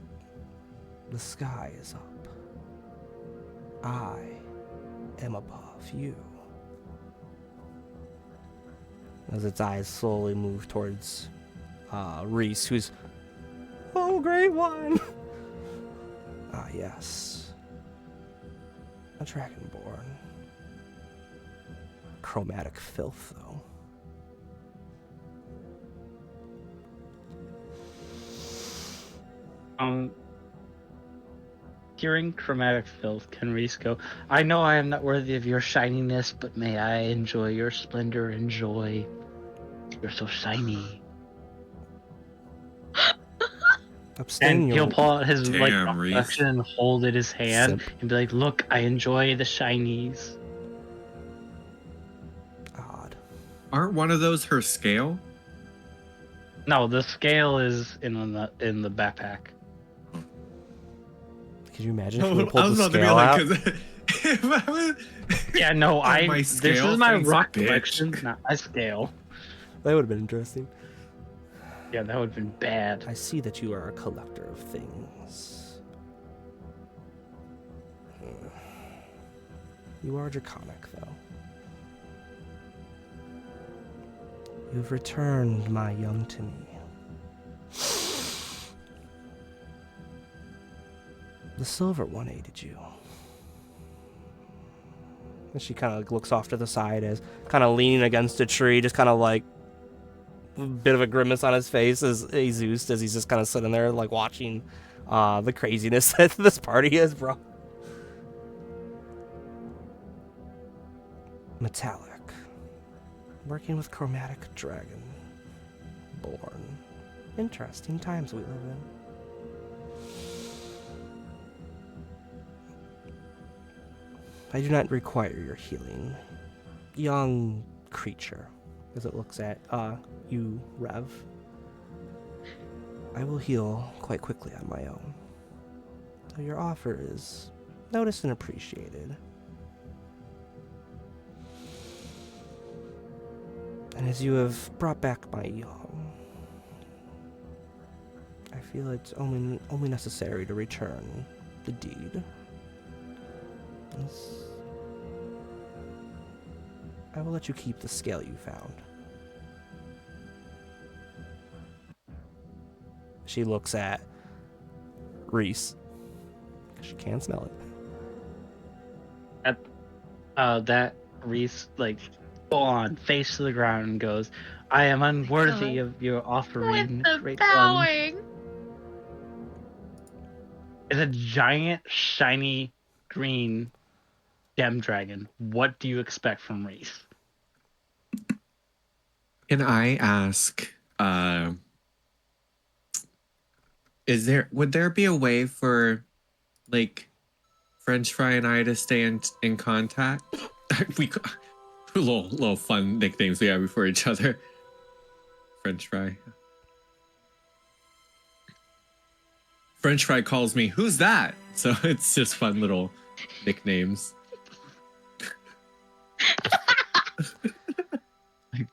The sky is up. I am above you. As its eyes slowly move towards Reese, who's, oh, great one! Ah, yes. A dragonborn. Chromatic filth, though. Hearing chromatic filth, can Reese go, I know I am not worthy of your shininess, but may I enjoy your splendor and joy. You're so shiny. Abstain And your he'll pull out his Damn, Reese. reflection and hold it in his hand Simp. and be like, look, I enjoy the shinies. odd. Aren't one of those her scale? No, the scale is in the backpack. Could you imagine if you I pulled was the about to be scale like, out? 'cause if I was, Yeah, no, my this scale is my face, rock bitch. collection, not my scale. That would have been interesting. Yeah, that would have been bad. I see that you are a collector of things. You are draconic, though. You've returned my young to me. The Silver One aided you. And she kind of looks off to the side as kind of leaning against a tree, just kind of like a bit of a grimace on his face as Ezust, as he's just kind of sitting there like watching the craziness that this party has brought. Metallic. Working with chromatic dragon. Born. Interesting times we live in. I do not require your healing. Young creature, as it looks at you, Rev. I will heal quite quickly on my own. So your offer is noticed and appreciated. And as you have brought back my young, I feel it's only necessary to return the deed. I will let you keep the scale you found. She looks at Reese. She can't smell it. That Reese, like, full on, face to the ground and goes, I am unworthy of your offering. With the great one." bowing. It's a giant, shiny, green gem dragon. What do you expect from Reese? Can I ask, would there be a way for, like, French Fry and I to stay in contact? We little fun nicknames we have before each other. French Fry. French Fry calls me, who's that? So it's just fun little nicknames.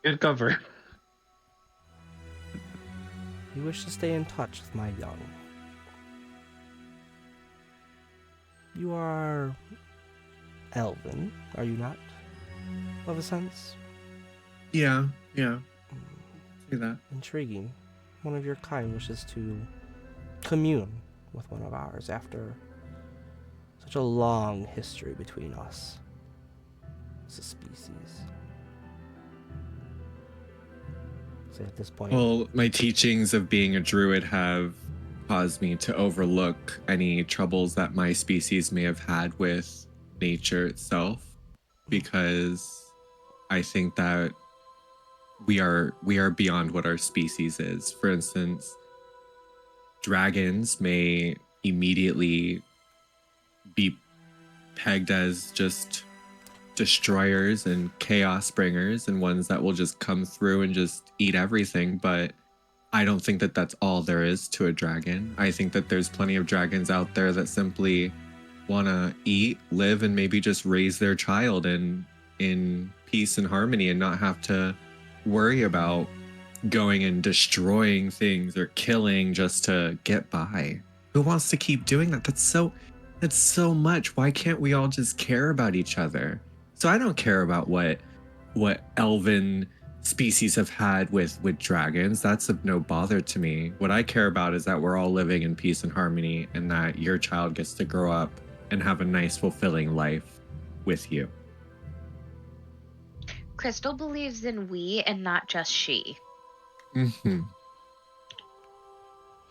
Good cover. You wish to stay in touch with my young. You are elven, are you not? Of a sense? Yeah. See that. Intriguing. One of your kind wishes to commune with one of ours after such a long history between us as a species. So at this point, Well, my teachings of being a druid have caused me to overlook any troubles that my species may have had with nature itself, because I think that we are beyond what our species is. For instance, dragons may immediately be pegged as just destroyers and chaos bringers and ones that will just come through and just eat everything, but I don't think that that's all there is to a dragon. I think that there's plenty of dragons out there that simply want to eat, live, and maybe just raise their child in peace and harmony and not have to worry about going and destroying things or killing just to get by. Who wants to keep doing that? That's so much. Why can't we all just care about each other? So I don't care about what elven species have had with dragons. That's of no bother to me. What I care about is that we're all living in peace and harmony, and that your child gets to grow up and have a nice, fulfilling life with you. Crystal believes in we and not just she. Mm-hmm.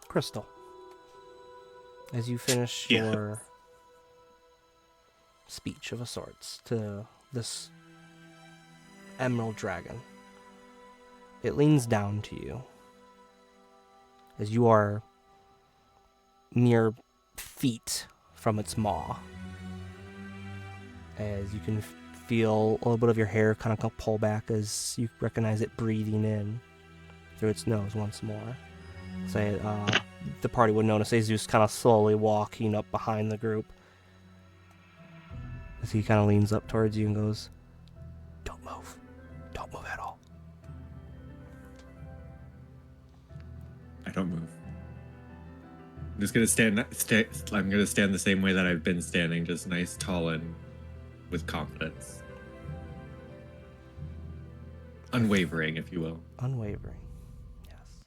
Crystal, as you finish Yeah. your speech of a sorts to this emerald dragon, it leans down to you as you are mere feet from its maw, as you can feel a little bit of your hair kind of pull back as you recognize it breathing in through its nose once more. Say, the party would notice Ezust kind of slowly walking up behind the group as he kind of leans up towards you and goes, "Don't move. Don't move at all." I don't move. I'm just gonna I'm gonna stand the same way that I've been standing, just nice, tall, and with confidence. Unwavering, if you will. Unwavering, yes.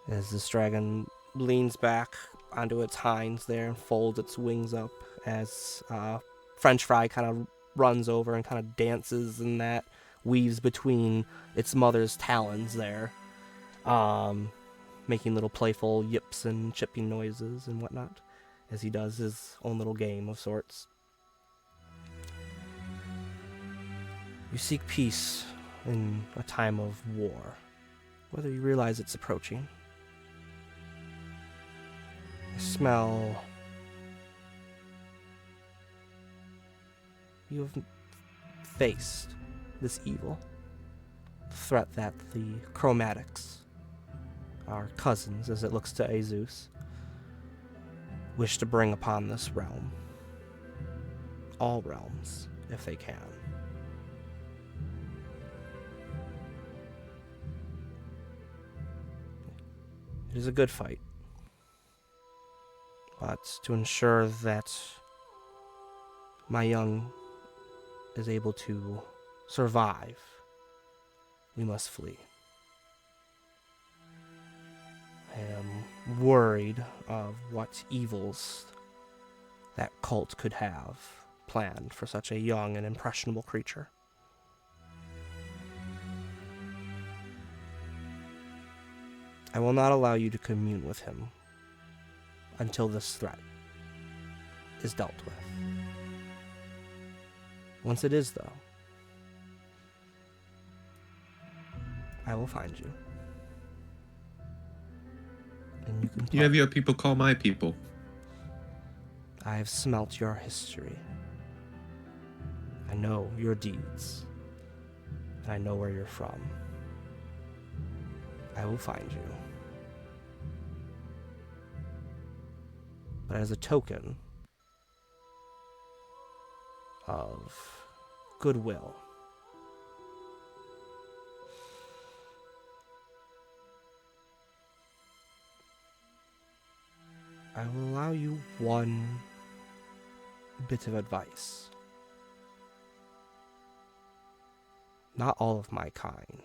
As this dragon leans back onto its hinds there and folds its wings up, as French Fry kind of runs over and kind of dances and that weaves between its mother's talons there, making little playful yips and chipping noises and whatnot as he does his own little game of sorts. You seek peace in a time of war, whether you realize it's approaching. You smell. You have faced this evil threat that the chromatics, our cousins as it looks to Ezust, wish to bring upon this realm. All realms, if they can. It is a good fight, but to ensure that my young is able to survive, we must flee. I am worried of what evils that cult could have planned for such a young and impressionable creature. I will not allow you to commune with him until this threat is dealt with. Once it is, though, I will find you. And you can You have your people call my people. I have smelt your history. I know your deeds. And I know where you're from. I will find you. But as a token of goodwill, I will allow you one bit of advice. Not all of my kind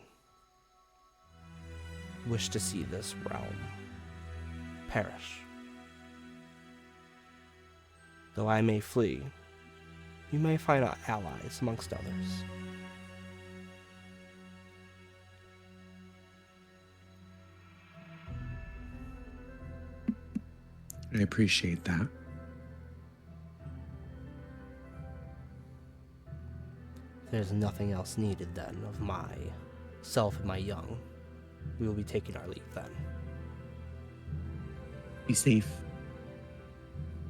wish to see this realm perish. Though I may flee, you may find allies amongst others. I appreciate that. There's nothing else needed then of myself and my young. We will be taking our leave then. Be safe.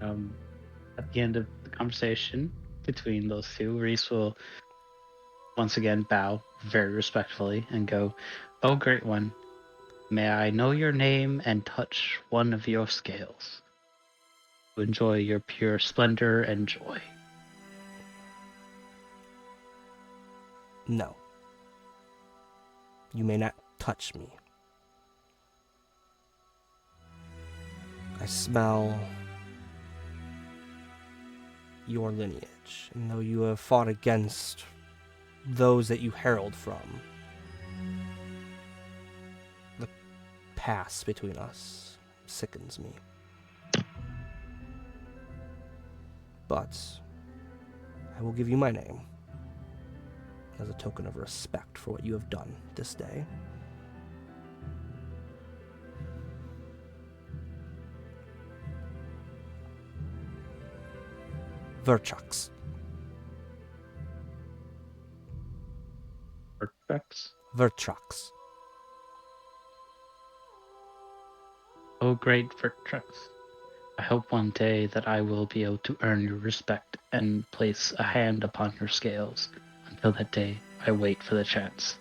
At the end of the conversation between those two, Reese will once again bow very respectfully and go, "Oh, great one, may I know your name and touch one of your scales to enjoy your pure splendor and joy?" No. You may not touch me. I smell your lineage, and though you have fought against those that you herald from, the past between us sickens me. But I will give you my name as a token of respect for what you have done this day. Verchux. Perfect. Verchux. Oh, great Vertrux. I hope one day that I will be able to earn your respect and place a hand upon your scales. Until that day, I wait for the chance.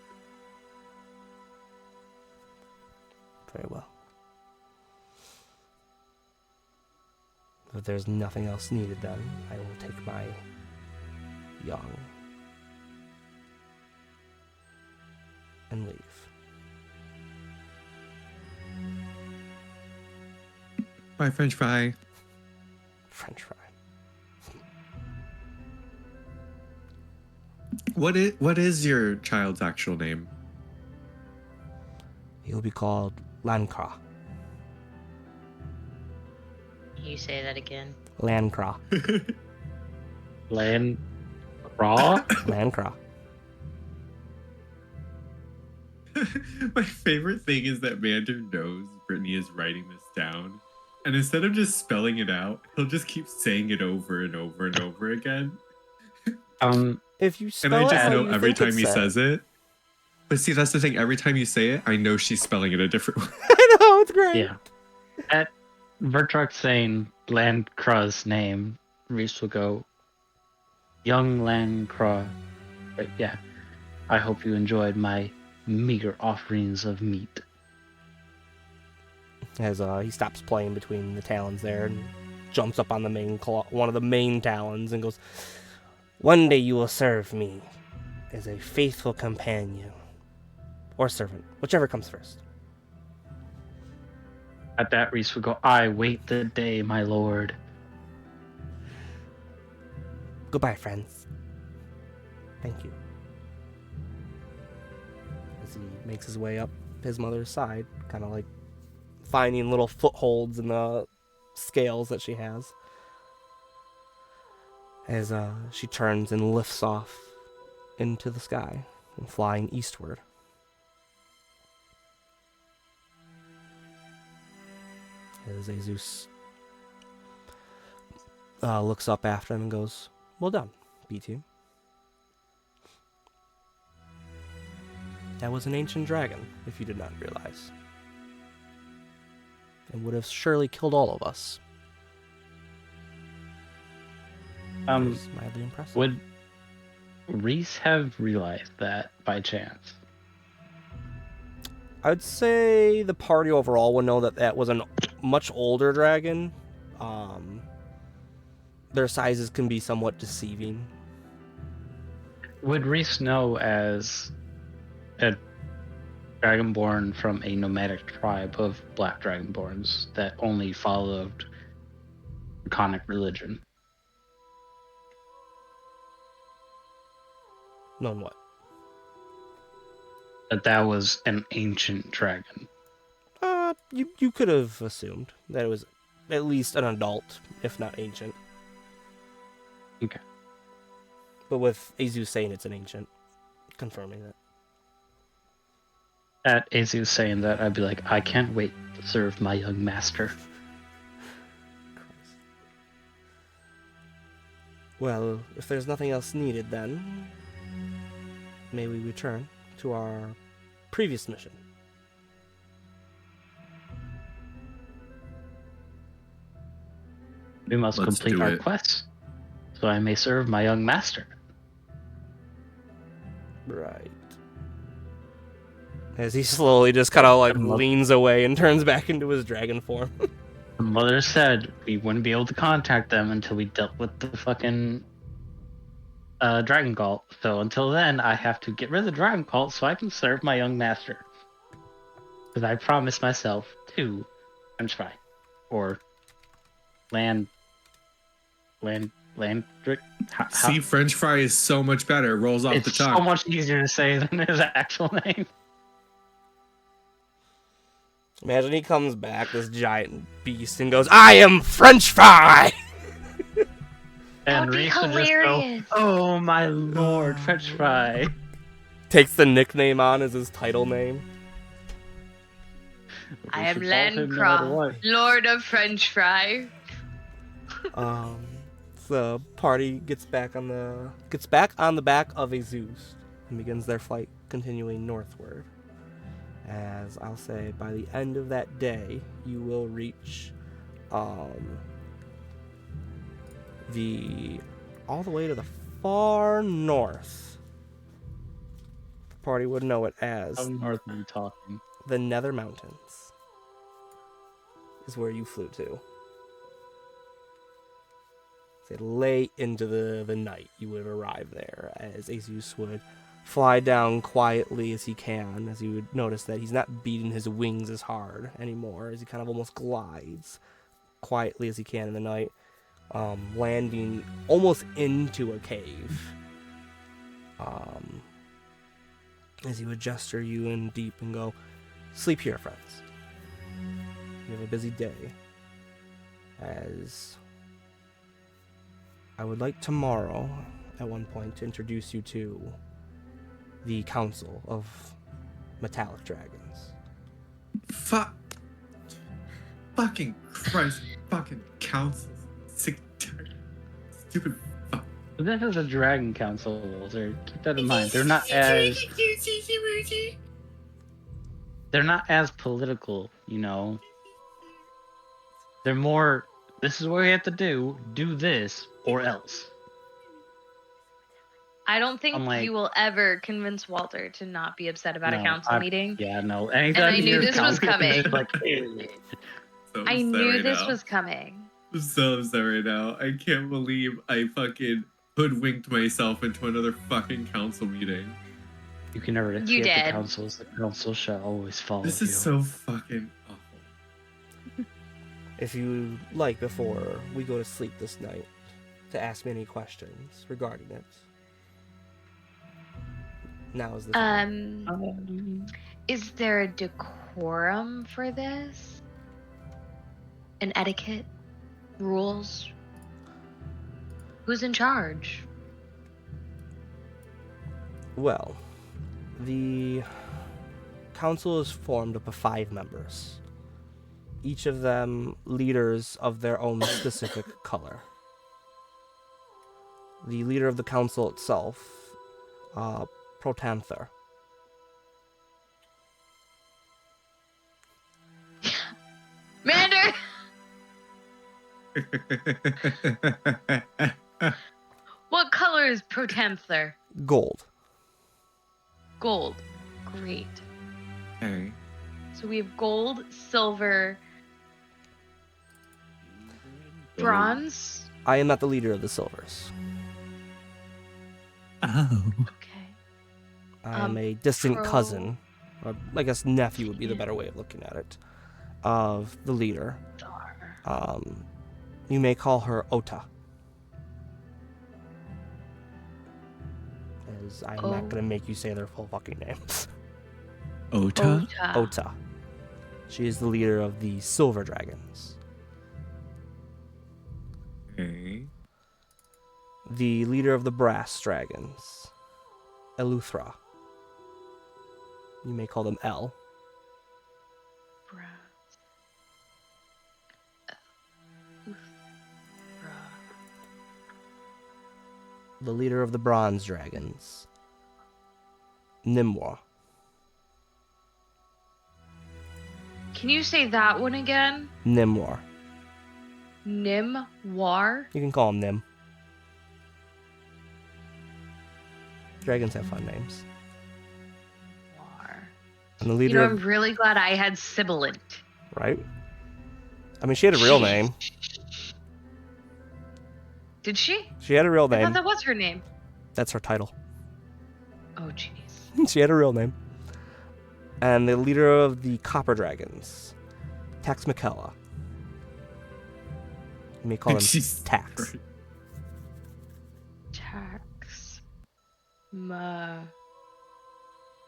Very well. If there's nothing else needed, then I will take my young and leave. Bye, French fry. French fry. What is your child's actual name? He will be called Lancra. You say that again. Lancra. Land Raw? Lancra. My favorite thing is that Mander knows Brittany is writing this down. And instead of just spelling it out, he'll just keep saying it over and over and over again. If you And spell I it just how know you every think time it's he said. says it. But see, that's the thing. Every time you say it, I know she's spelling it a different way. I know, it's great. Yeah. At Vertrux saying Landcraw's name, Reese will go, "Young Landcraw." Right, yeah. I hope you enjoyed my meager offerings of meat. As he stops playing between the talons there and jumps up on the main one of the main talons and goes, "One day you will serve me as a faithful companion or servant, whichever comes first." At that, Reese will go, "I wait the day, my lord." Goodbye, friends. Thank you. As he makes his way up his mother's side, kind of like finding little footholds in the scales that she has. As she turns and lifts off into the sky and flying eastward. As Ezust looks up after him and goes, "Well done, B-Team. That was an ancient dragon, if you did not realize. And would have surely killed all of us. It was mildly impressive." Would Reese have realized that by chance? I'd say the party overall would know that that was a much older dragon. Their sizes can be somewhat deceiving. Would Reese know as a dragonborn from a nomadic tribe of black dragonborns that only followed draconic religion? Known what? That was an ancient dragon. You could have assumed that it was at least an adult, if not ancient. Okay. But with Ezust saying it's an ancient, confirming it. At Ezust saying that, I'd be like, "I can't wait to serve my young master." Well, if there's nothing else needed, then may we return to our previous mission. We must Let's complete do our it. quest, so I may serve my young master. Right. As he slowly just kind of like I'm up. leans away and turns back into his dragon form. The mother said we wouldn't be able to contact them until we dealt with the fucking dragon cult. So until then, I have to get rid of the dragon cult so I can serve my young master. Because I promised myself to French fry or land. See, French fry is so much better. It rolls off It's the so tongue. much easier to say than his actual name. Imagine he comes back, this giant beast, and goes, "I am French fry!" That And would be Reese would just hilarious. go, "Oh my lord, French fry." Takes the nickname on as his title name. I We am should call him no matter Landcroft, what. Lord of French Fry. The party gets back on the back of Ezust and begins their flight, continuing northward. As I'll say, by the end of that day, you will reach all the way to the far north. The party would know it as How north are you talking? the Nether Mountains. Is where you flew to. Say late into the night, you would arrive there, as Ezust would fly down quietly as he can, as you would notice that he's not beating his wings as hard anymore, as he kind of almost glides quietly as he can in the night, landing almost into a cave. As he would gesture you in deep and go, "Sleep here, friends. You have a busy day." As I would like tomorrow, at one point, to introduce you to the Council of Metallic Dragons. Fucking Christ. Fucking councils. Sick, tired, stupid fuck. This is a dragon council, Walter. Keep that in mind. They're not as political, you know. They're more, this is what we have to do this or else. I don't think Unlike- you will ever convince Walter to not be upset about a No, council meeting. Yeah, no. And I knew this was coming. Like, So I upset knew right this now. was coming. I'm so upset right now. I can't believe I fucking hoodwinked myself into another fucking council meeting. you can never You escape did. the councils. The council shall always follow This you. is so fucking awful. If you like, before we go to sleep this night, to ask me any questions regarding it, now is the time. Is there a decorum for this? An etiquette? Rules? Who's in charge? Well, the council is formed up of 5 members, each of them leaders of their own specific color. The leader of the council itself, Protanther. Mander! What color is Protanther? Gold. Gold. Great. Okay. So we have gold, silver, bronze. I am not the leader of the silvers. Oh. Okay. I am a distant pro- cousin, or I guess nephew would be the better way of looking at it, of the leader. Star. You may call her Ota. As I'm not gonna make you say their full fucking names. Ota? Ota. She is the leader of the Silver Dragons. Okay. The leader of the Brass Dragons, Eleuthera. You may call them El. Bronze. The leader of the Bronze Dragons, Nimwa. Can you say that one again? Nimwa. Nim War. You can call him Nim. Dragons have fun names. War. And the You leader know, of... I'm really glad I had Sibilant. Right? I mean, she had a real name. Did she? She had a real I thought name. that was her name. That's her title. Oh, jeez. She had a real name. And the leader of the Copper Dragons, Tax McKella. You may call him She's Tax. great. Tax.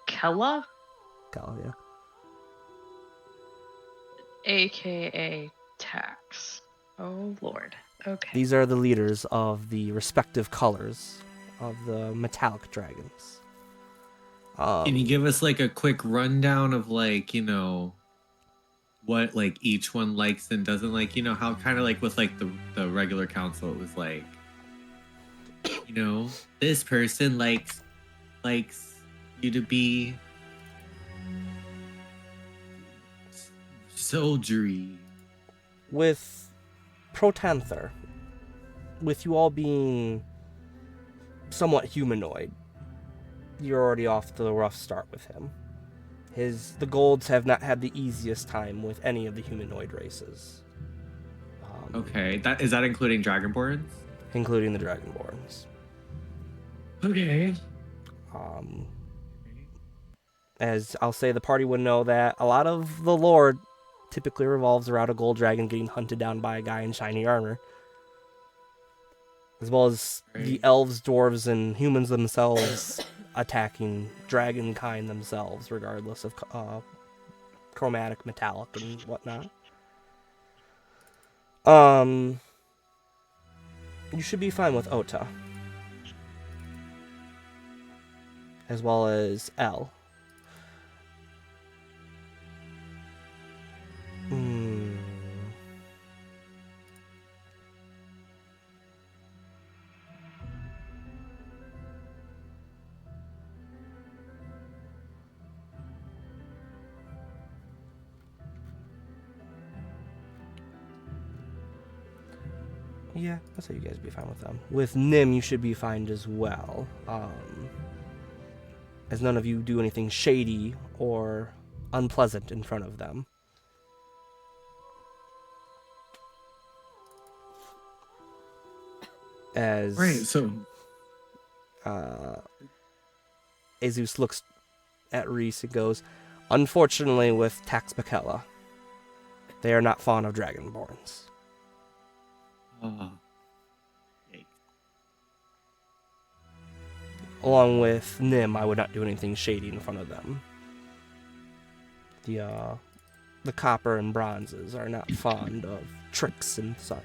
Kella? Kella, yeah. AKA Tax. Oh, Lord. Okay. These are the leaders of the respective colors of the metallic dragons. Can you give us like a quick rundown of like, you know, what like each one likes and doesn't like? You know, how kind of like with like the regular council, it was like, you know, this person likes you to be soldiery. With Protanther, with you all being somewhat humanoid, you're already off to a rough start with him. The Golds have not had the easiest time with any of the humanoid races. Okay, is that including Dragonborns? Including the Dragonborns. Okay. As I'll say, the party would know that a lot of the lore typically revolves around a gold dragon getting hunted down by a guy in shiny armor. As well as the elves, dwarves, and humans themselves attacking dragon kind themselves, regardless of chromatic, metallic, and whatnot. You should be fine with Ota. As well as L. Yeah, that's how you guys be fine with them. With Nim, you should be fine as well. As none of you do anything shady or unpleasant in front of them. As Right, so Ezust looks at Reese and goes, unfortunately with Tax McKella, they are not fond of Dragonborns. Along with Nim, I would not do anything shady in front of them. The copper and bronzes are not fond of tricks and such.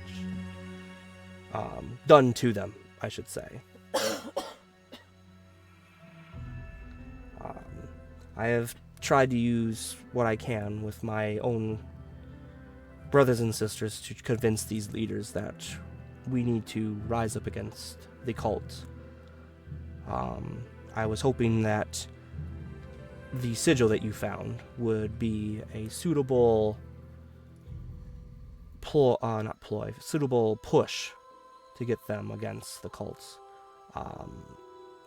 Done to them, I should say. I have tried to use what I can with my own brothers and sisters to convince these leaders that we need to rise up against the cult. I was hoping that the sigil that you found would be a suitable suitable push to get them against the cults.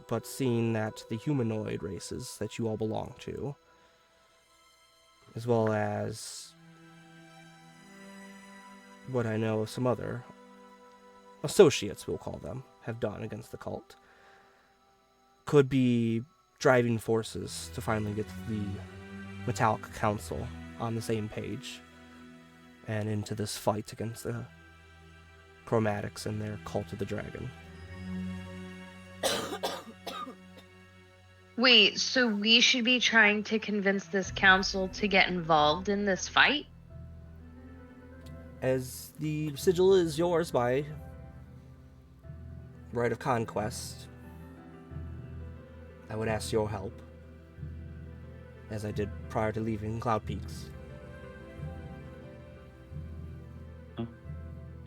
But seeing that the humanoid races that you all belong to, as well as what I know some other associates, we'll call them, have done against the cult, could be driving forces to finally get the Metallic Council on the same page and into this fight against the Chromatics and their Cult of the Dragon. Wait, so we should be trying to convince this council to get involved in this fight? As the sigil is yours by right of conquest, I would ask your help, as I did prior to leaving Cloud Peaks.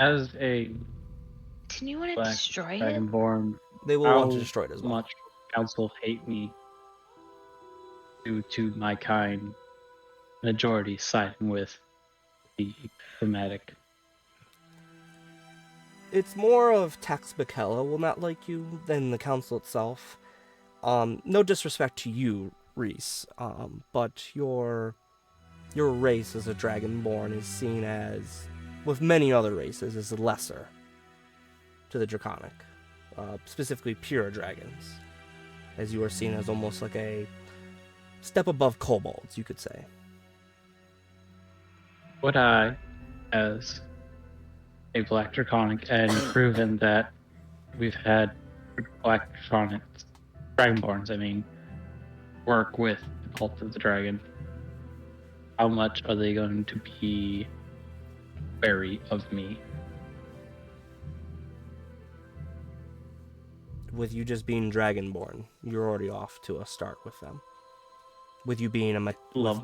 As a Didn't you want to Black destroy it? Dragonborn, They will want to destroy it as how well. much council hate me due to my kind majority siding with the thematic. it's more of Tex McKella will not like you than the council itself. No disrespect to you, Reese, but your race as a Dragonborn is seen as, with many other races, as lesser to the Draconic, specifically pure dragons, as you are seen as almost like a step above kobolds, you could say. Would I, as a Black Draconic, and proven that we've had Black Draconics, Dragonborns, I mean, work with the Cult of the Dragon, how much are they going to be wary of me? With you just being Dragonborn, you're already off to a start with them. With you being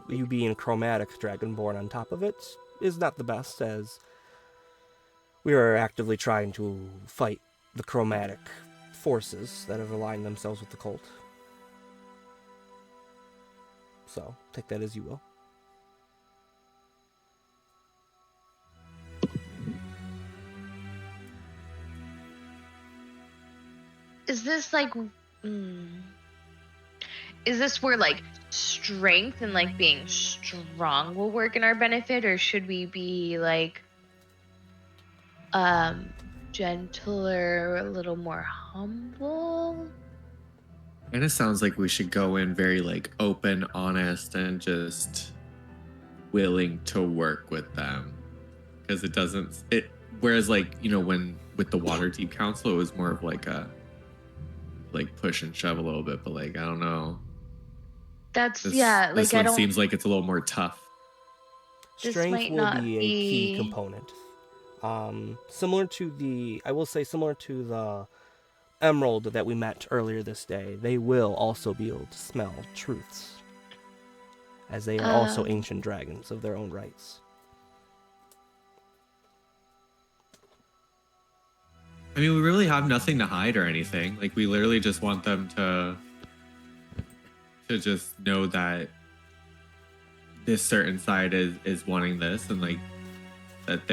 you being chromatic Dragonborn on top of it is not the best, as we are actively trying to fight the chromatic forces that have aligned themselves with the cult. So, take that as you will. Is this like, is this where like strength and like being strong will work in our benefit, or should we be like gentler, a little more humble? And it sounds like we should go in very like open, honest, and just willing to work with them, because it doesn't. Whereas like, you know, when with the Waterdeep Council, it was more of like a push and shove a little bit, but like I don't know. That's This I one don't. seems like it's a little more tough. This Strength might will not be a key be- component. Similar to the emerald that we met earlier this day, they will also be able to smell truths, as they are also ancient dragons of their own rights. I mean, we really have nothing to hide or anything. Like, we literally just want them to just know that this certain side is wanting this, and like that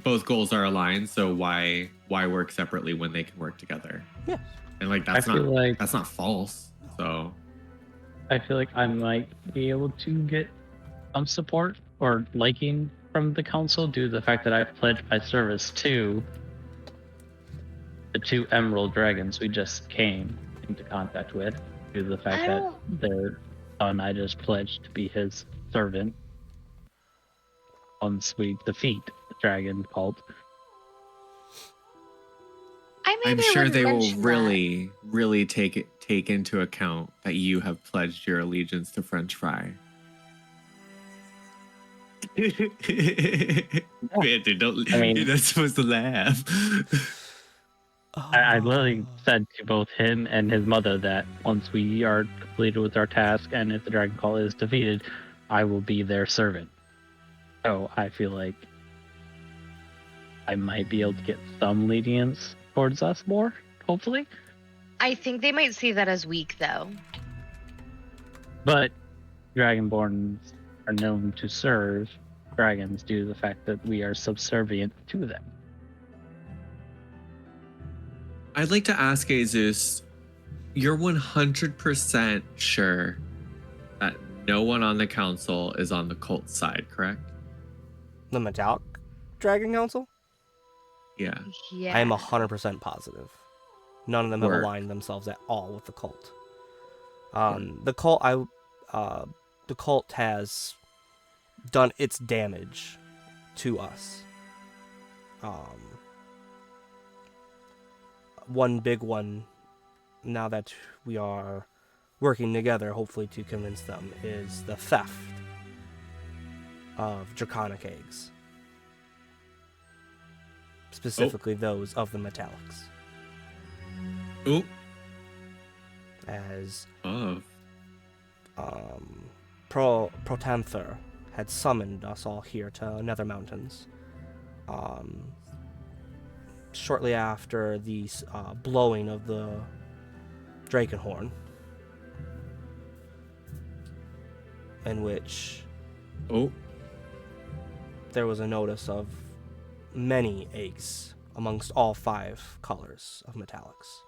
both goals are aligned. So why work separately when they can work together? Yeah. And like that's not false. So I feel like I might be able to get some support or liking from the council due to the fact that I've pledged my service to the 2 emerald dragons we just came into contact with, due to the fact that their son I just pledged to be his servant once we defeat the dragon cult. I'm sure they will really take into account that you have pledged your allegiance to French fry. Man, dude, you're not supposed to laugh. I literally said to both him and his mother that once we are completed with our task and if the dragon call is defeated, I will be their servant. So I feel like I might be able to get some lenience towards us more, hopefully. I think they might see that as weak, though. But Dragonborns are known to serve dragons due to the fact that we are subservient to them. I'd like to ask Ezust, you're 100% sure that no one on the council is on the cult side, correct? The Metallic Dragon Council? Yeah. Yeah. I am 100% positive. None of them have Work. aligned themselves at all with the cult. The cult has done its damage to us. One big one, now that we are working together, hopefully to convince them, is the theft of draconic eggs. Specifically those of the metallics. Oh. As Oh. Protanther had summoned us all here to Nether Mountains. Shortly after the blowing of the Drakenhorn, in which there was a notice of many eggs amongst all 5 colors of metallics,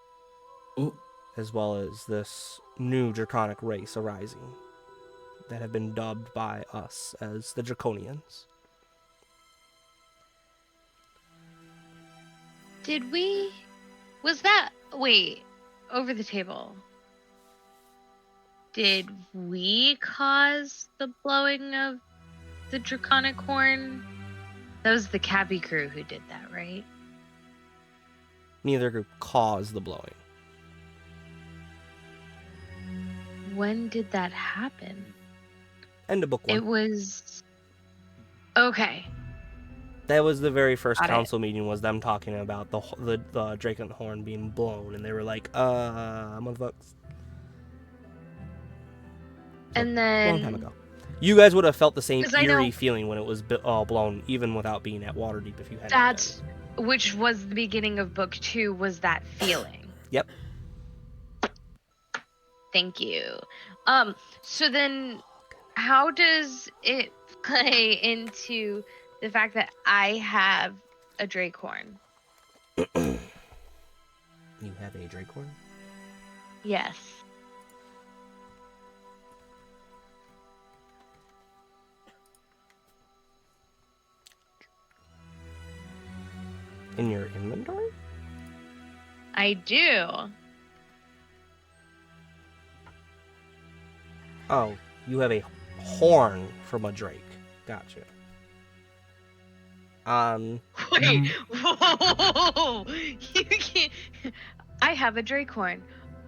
Oh, as well as this new draconic race arising that have been dubbed by us as the Draconians. Did we? Wait, over the table. Did we cause the blowing of the draconic horn? That was the Cappy crew who did that, right? Neither group caused the blowing. When did that happen? End of book 1. It was... Okay. That was the very first Got it. council meeting, was them talking about the Dragon horn being blown, and they were like, motherfuckers. And Long time then... ago. You guys would have felt the same 'Cause I know- eerie feeling when it was blown, even without being at Waterdeep if you had. That's... Which was the beginning of book 2, was that feeling. Yep. Thank you. So then, how does it play into the fact that I have a Dracehorn? You have a Dracehorn? Yes. In your inventory? I do. Oh, you have a horn from a drake. Gotcha. Wait. Whoa! You can't... I have a Dracehorn.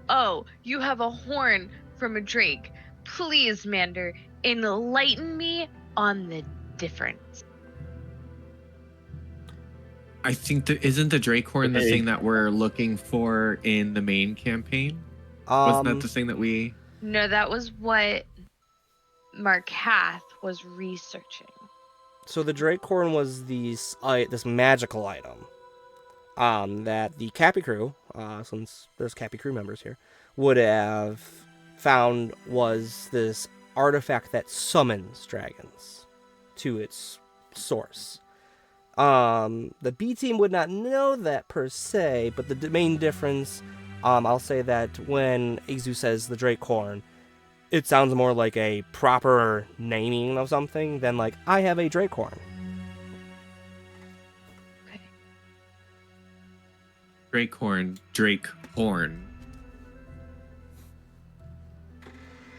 Oh, you have a horn from a drake. Please, Mander, enlighten me on the difference. I think isn't the Dracehorn the Okay. thing that we're looking for in the main campaign? Wasn't that the thing that we? No, that was what Markath was researching. So the Dracehorn was this magical item that the Cappy crew, since there's Cappy crew members here, would have found was this artifact that summons dragons to its source. The B team would not know that per se, but the main difference, I'll say that when Ezust says the Dracehorn, it sounds more like a proper naming of something than like, I have a Dracehorn. Dracehorn.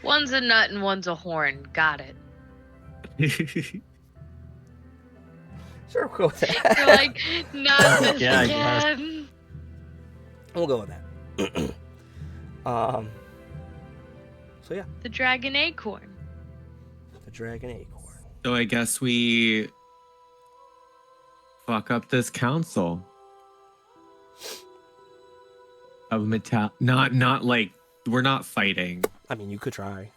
One's a nut and one's a horn. Got it. Sure, we'll go with that. You're like, not this Yeah, I guess. again. We'll go with that. So yeah, The dragon acorn. the Dragon Acorn. So I guess we fuck up this council of metal. Not like we're not fighting, I mean, you could try.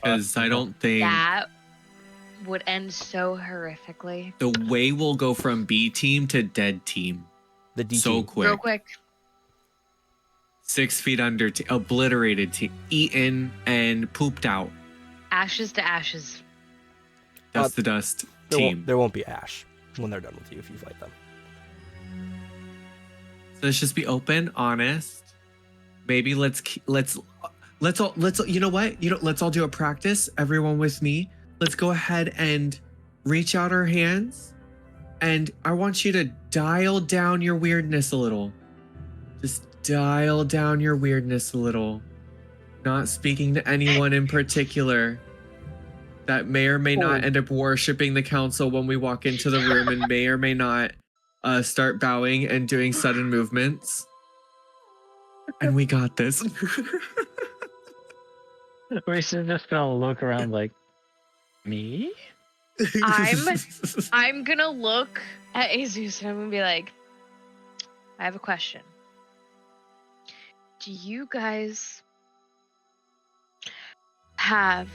because I don't think That would end so horrifically. the way we'll go from B team to dead team The D so team. quick. Real quick. 6 feet under, obliterated team, eaten and pooped out. Ashes to ashes. Dust to dust team. There won't be ash when they're done with you if you fight them. So let's just be open, honest. Maybe let's all you know what? Let's all do a practice. Everyone with me. Let's go ahead and reach out our hands, and I want you to dial down your weirdness a little. Just dial down your weirdness a little. Not speaking to anyone in particular that may or may not end up worshiping the council when we walk into the room, and may or may not start bowing and doing sudden movements. And we got this. We're just gonna look around like, me? I'm gonna look at Ezust and I'm gonna be like, I have a question. Do you guys have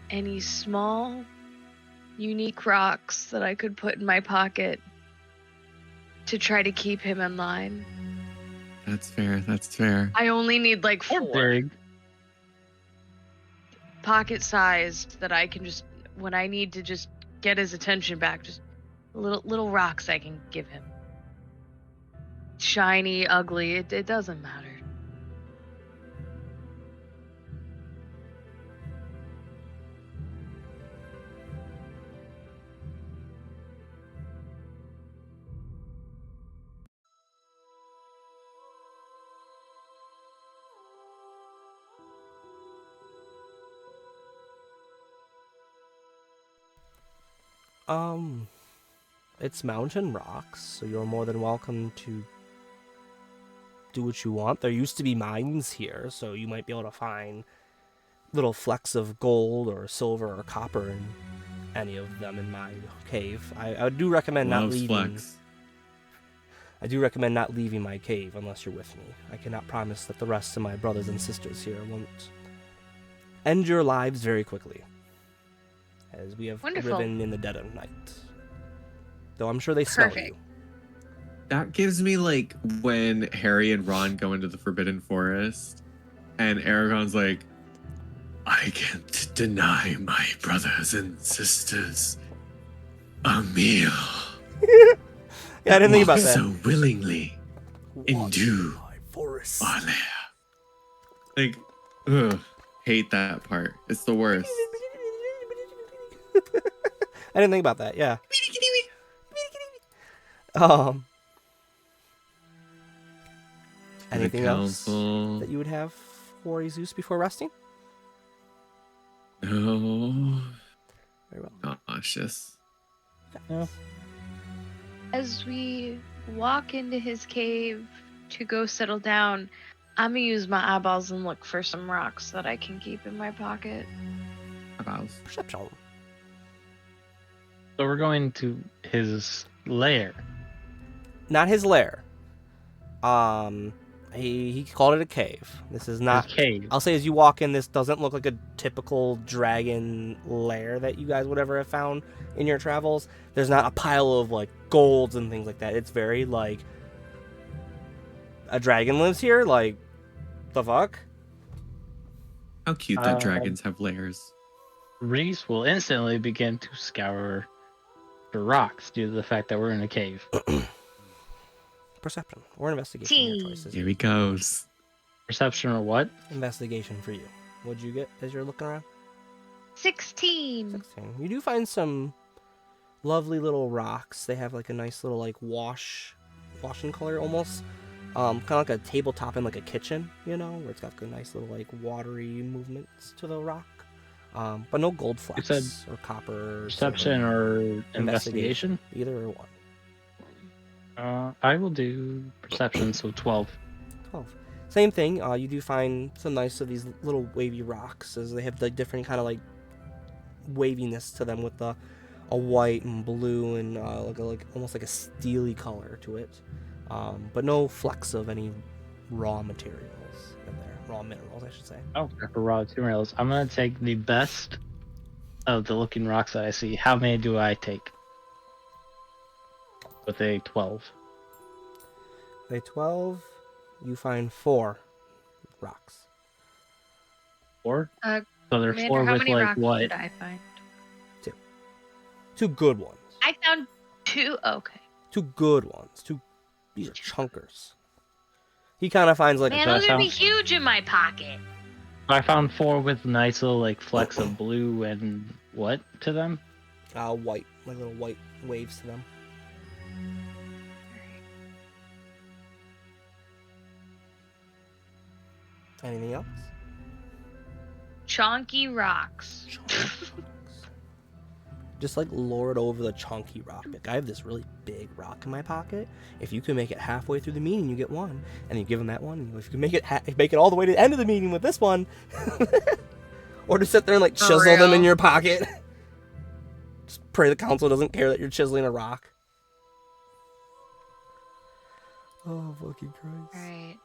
any small, unique rocks that I could put in my pocket to try to keep him in line? That's fair. That's fair. I only need like 4 Big. pocket sized that I can just, when I need to just get his attention back, just little rocks I can give him. Shiny, ugly, it doesn't matter. It's mountain rocks, so you're more than welcome to do what you want. There used to be mines here, so you might be able to find little flecks of gold or silver or copper in any of them in my cave. I do recommend not Loves leaving. flex. I do recommend not leaving my cave unless you're with me. I cannot promise that the rest of my brothers and sisters here won't end your lives very quickly, as we have Wonderful. riven in the dead of night. Though I'm sure they smell Perfect. you. That gives me like when Harry and Ron go into the Forbidden Forest and Aragorn's like, I can't deny my brothers and sisters a meal. Yeah, I didn't think about that. So willingly into my forest. our lair. Like, ugh, hate that part. It's the worst. I didn't think about that. Yeah. Anything else council. that you would have for Ezust before resting? No. Very well. Nauseous. As we walk into his cave to go settle down, I'm gonna use my eyeballs and look for some rocks that I can keep in my pocket. Perception. So we're going to his lair. Not his lair. He called it a cave. This is not. His cave. I'll say as you walk in, this doesn't look like a typical dragon lair that you guys would ever have found in your travels. There's not a pile of like golds and things like that. It's very like a dragon lives here. Like the fuck? How cute that dragons have lairs. Reese will instantly begin to scour for rocks due to the fact that we're in a cave. Perception or investigation. Your choices. Here he goes. Perception or what? Investigation for you. What'd you get as you're looking around? 16. 16. You do find some lovely little rocks. They have like a nice little like washing color almost. Kind of like a tabletop in like a kitchen, you know, where it's got good nice little like watery movements to the rock. But no gold flecks said or copper. Perception silver. or investigation? Either or one. I will do perception, so 12. 12. Same thing. You do find some nice of these little wavy rocks, as they have like different kind of like waviness to them with a white and blue and like almost like a steely color to it. But no flecks of any raw materials in there. Raw minerals, I should say. Oh, for raw materials. I'm going to take the best of the looking rocks that I see. How many do I take? With a 12. With a 12, you find 4 rocks. 4? So there's Commander, 4 how with many like rocks what? did I find? 2 good ones. I found 2. Okay. 2 good ones. These are chunkers. He kind of finds like Man, that those would be sounds- huge in my pocket. I found 4 with nice little like flecks of blue and what to them? white, like little white waves to them. Anything else? Chonky rocks. Just like lord over the chunky rock. Like, I have this really big rock in my pocket. If you can make it halfway through the meeting, you get one, and you give him that one. And if you can make it all the way to the end of the meeting with this one, or to sit there and like For chisel them in real? your pocket. Just pray the council doesn't care that you're chiseling a rock. Oh fucking Christ! Alright.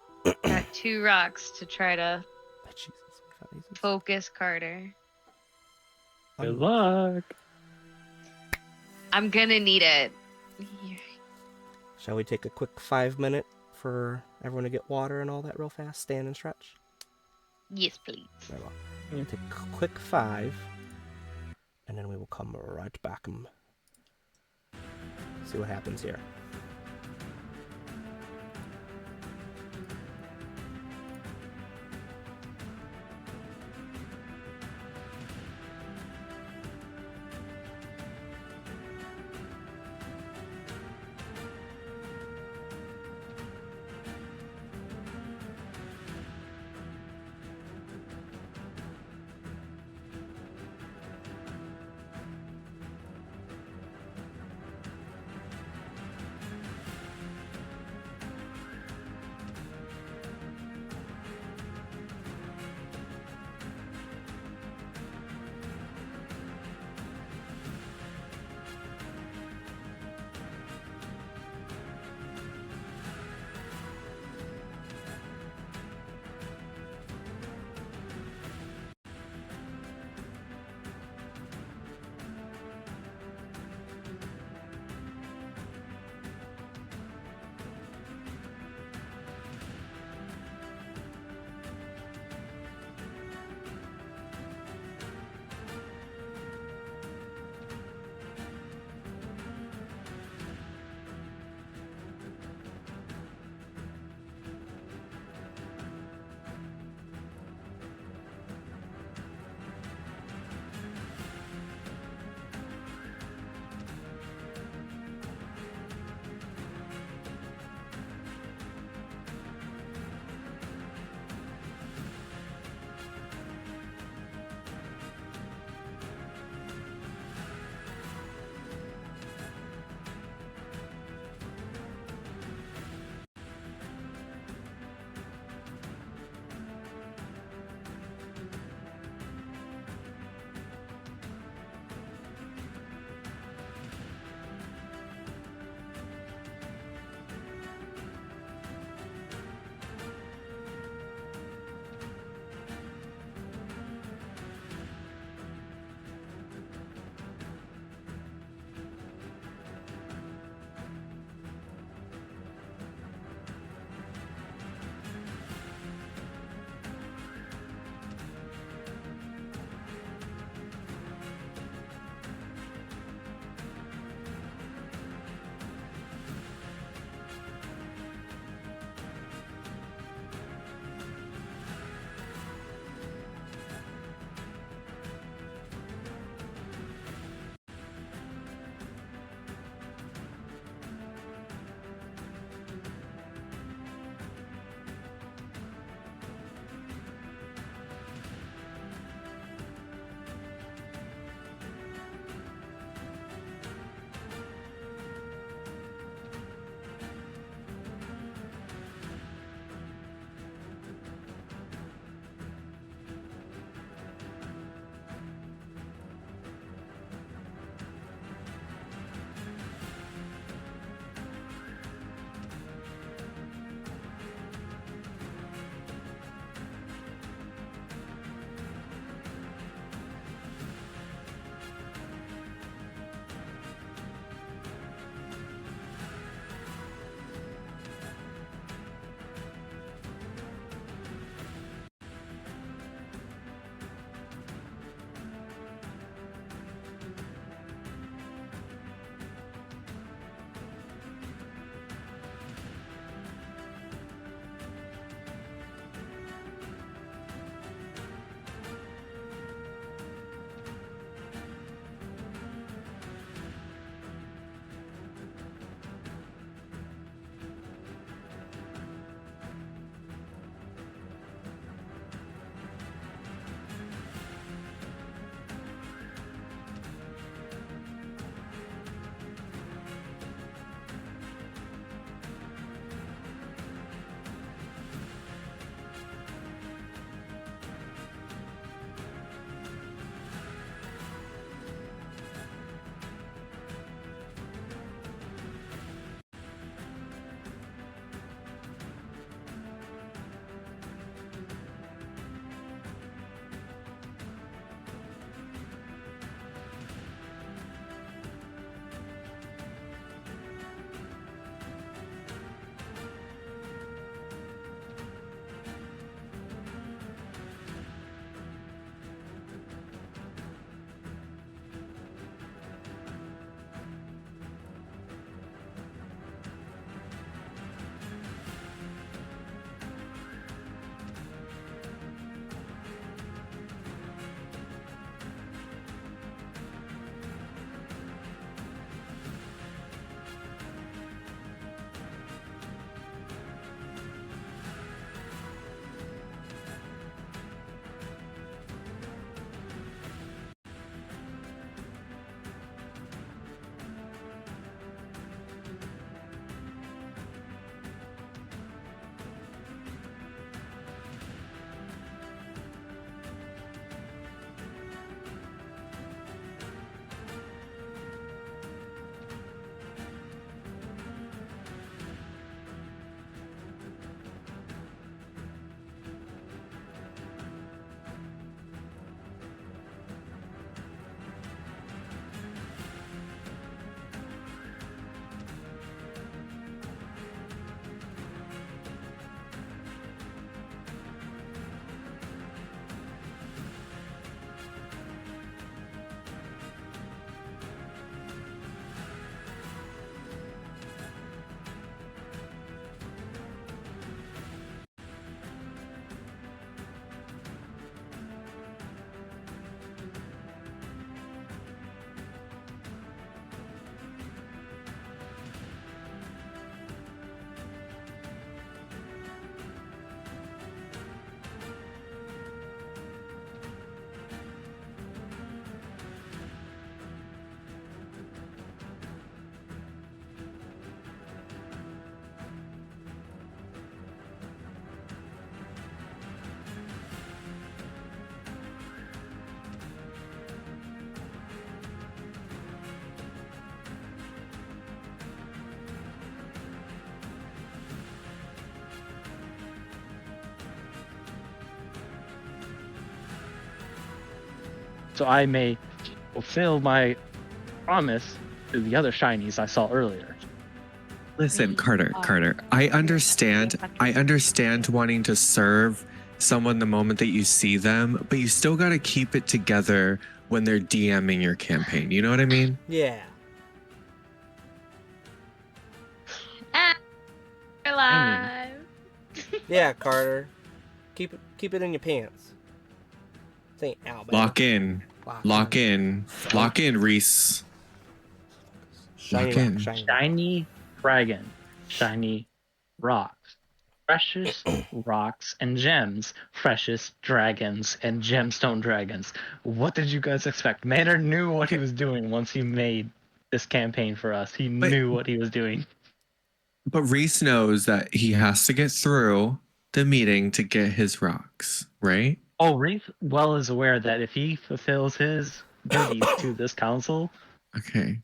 Got 2 rocks to try to Jesus, we found these. focus Carter. Good luck. I'm gonna need it. Shall we take a quick 5-minute for everyone to get water and all that real fast? Stand and stretch. Yes, please. Very well. We'll take a quick 5, and then we will come right back. See what happens here. so I may fulfill my promise to the other shinies I saw earlier. Listen, Carter, I understand wanting to serve someone the moment that you see them, but you still got to keep it together when they're DMing your campaign. You know what I mean? Yeah. We're live. Yeah, Carter. Keep it in your pants. This ain't Alabama. Lock in, Reese. Shiny Lock rock, in. Shiny dragon, shiny rocks, precious rocks and gems, precious dragons and gemstone dragons. What did you guys expect? Manor knew what he was doing once he made this campaign for us. He knew what he was doing. But Reese knows that he has to get through the meeting to get his rocks, right? Oh, Reese well is aware that if he fulfills his duties to this council, Okay.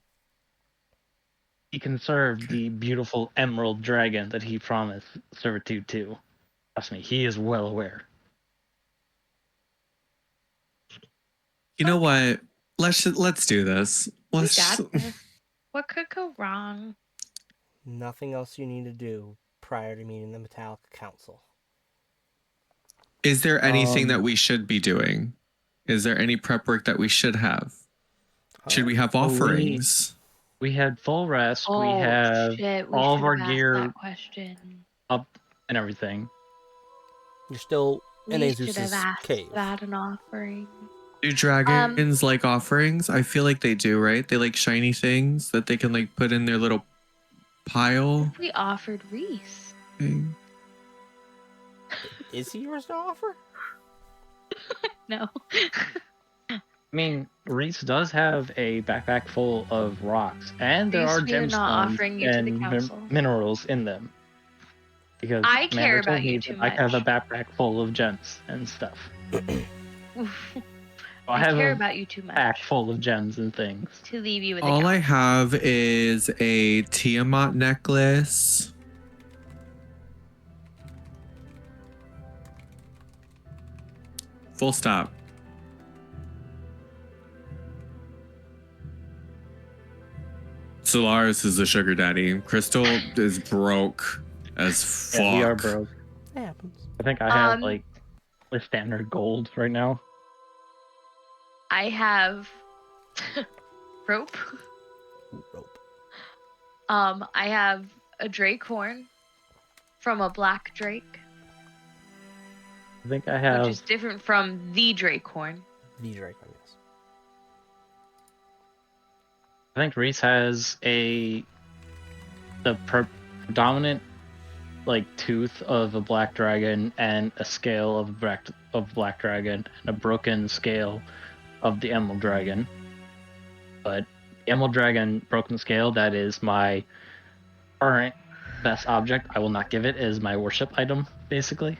he can serve the beautiful emerald dragon that he promised servitude to. Trust me, he is well aware. You know what? Let's do this. We Let's. got this. What could go wrong? Nothing else you need to do prior to meeting the Metallica Council. Is there anything that we should be doing? Is there any prep work that we should have? Should we have offerings? We had full rest. Oh, we have shit. We all of should our have asked gear that question. up and everything. You're still in We should have Ezust's asked cave. that an offering. Do dragons like offerings? I feel like they do, right? They like shiny things that they can like put in their little pile We offered Reese. thing. Is he yours to offer? No. I mean, Reese does have a backpack full of rocks, and there are Reese, we are not offering gemstones you to the and council. minerals in them. Because I care Amanda told about me you that too I have a much. backpack full of gems and stuff. I have care a about you too much pack full of gems and things. to leave you with a All I council. have is a Tiamat necklace. Full stop. Solaris is the sugar daddy. Crystal is broke as fuck. Yeah, we are broke. It happens. I think I have like the standard gold right now. I have rope. Rope. I have a drake horn from a black drake, I think I have. which is different from the drake horn. The Drake, I guess. I think Reese has the predominant like tooth of a black dragon and a scale of black dragon and a broken scale of the emerald dragon. But the emerald dragon broken scale, that is my current best object. I will not give it as my worship item, basically.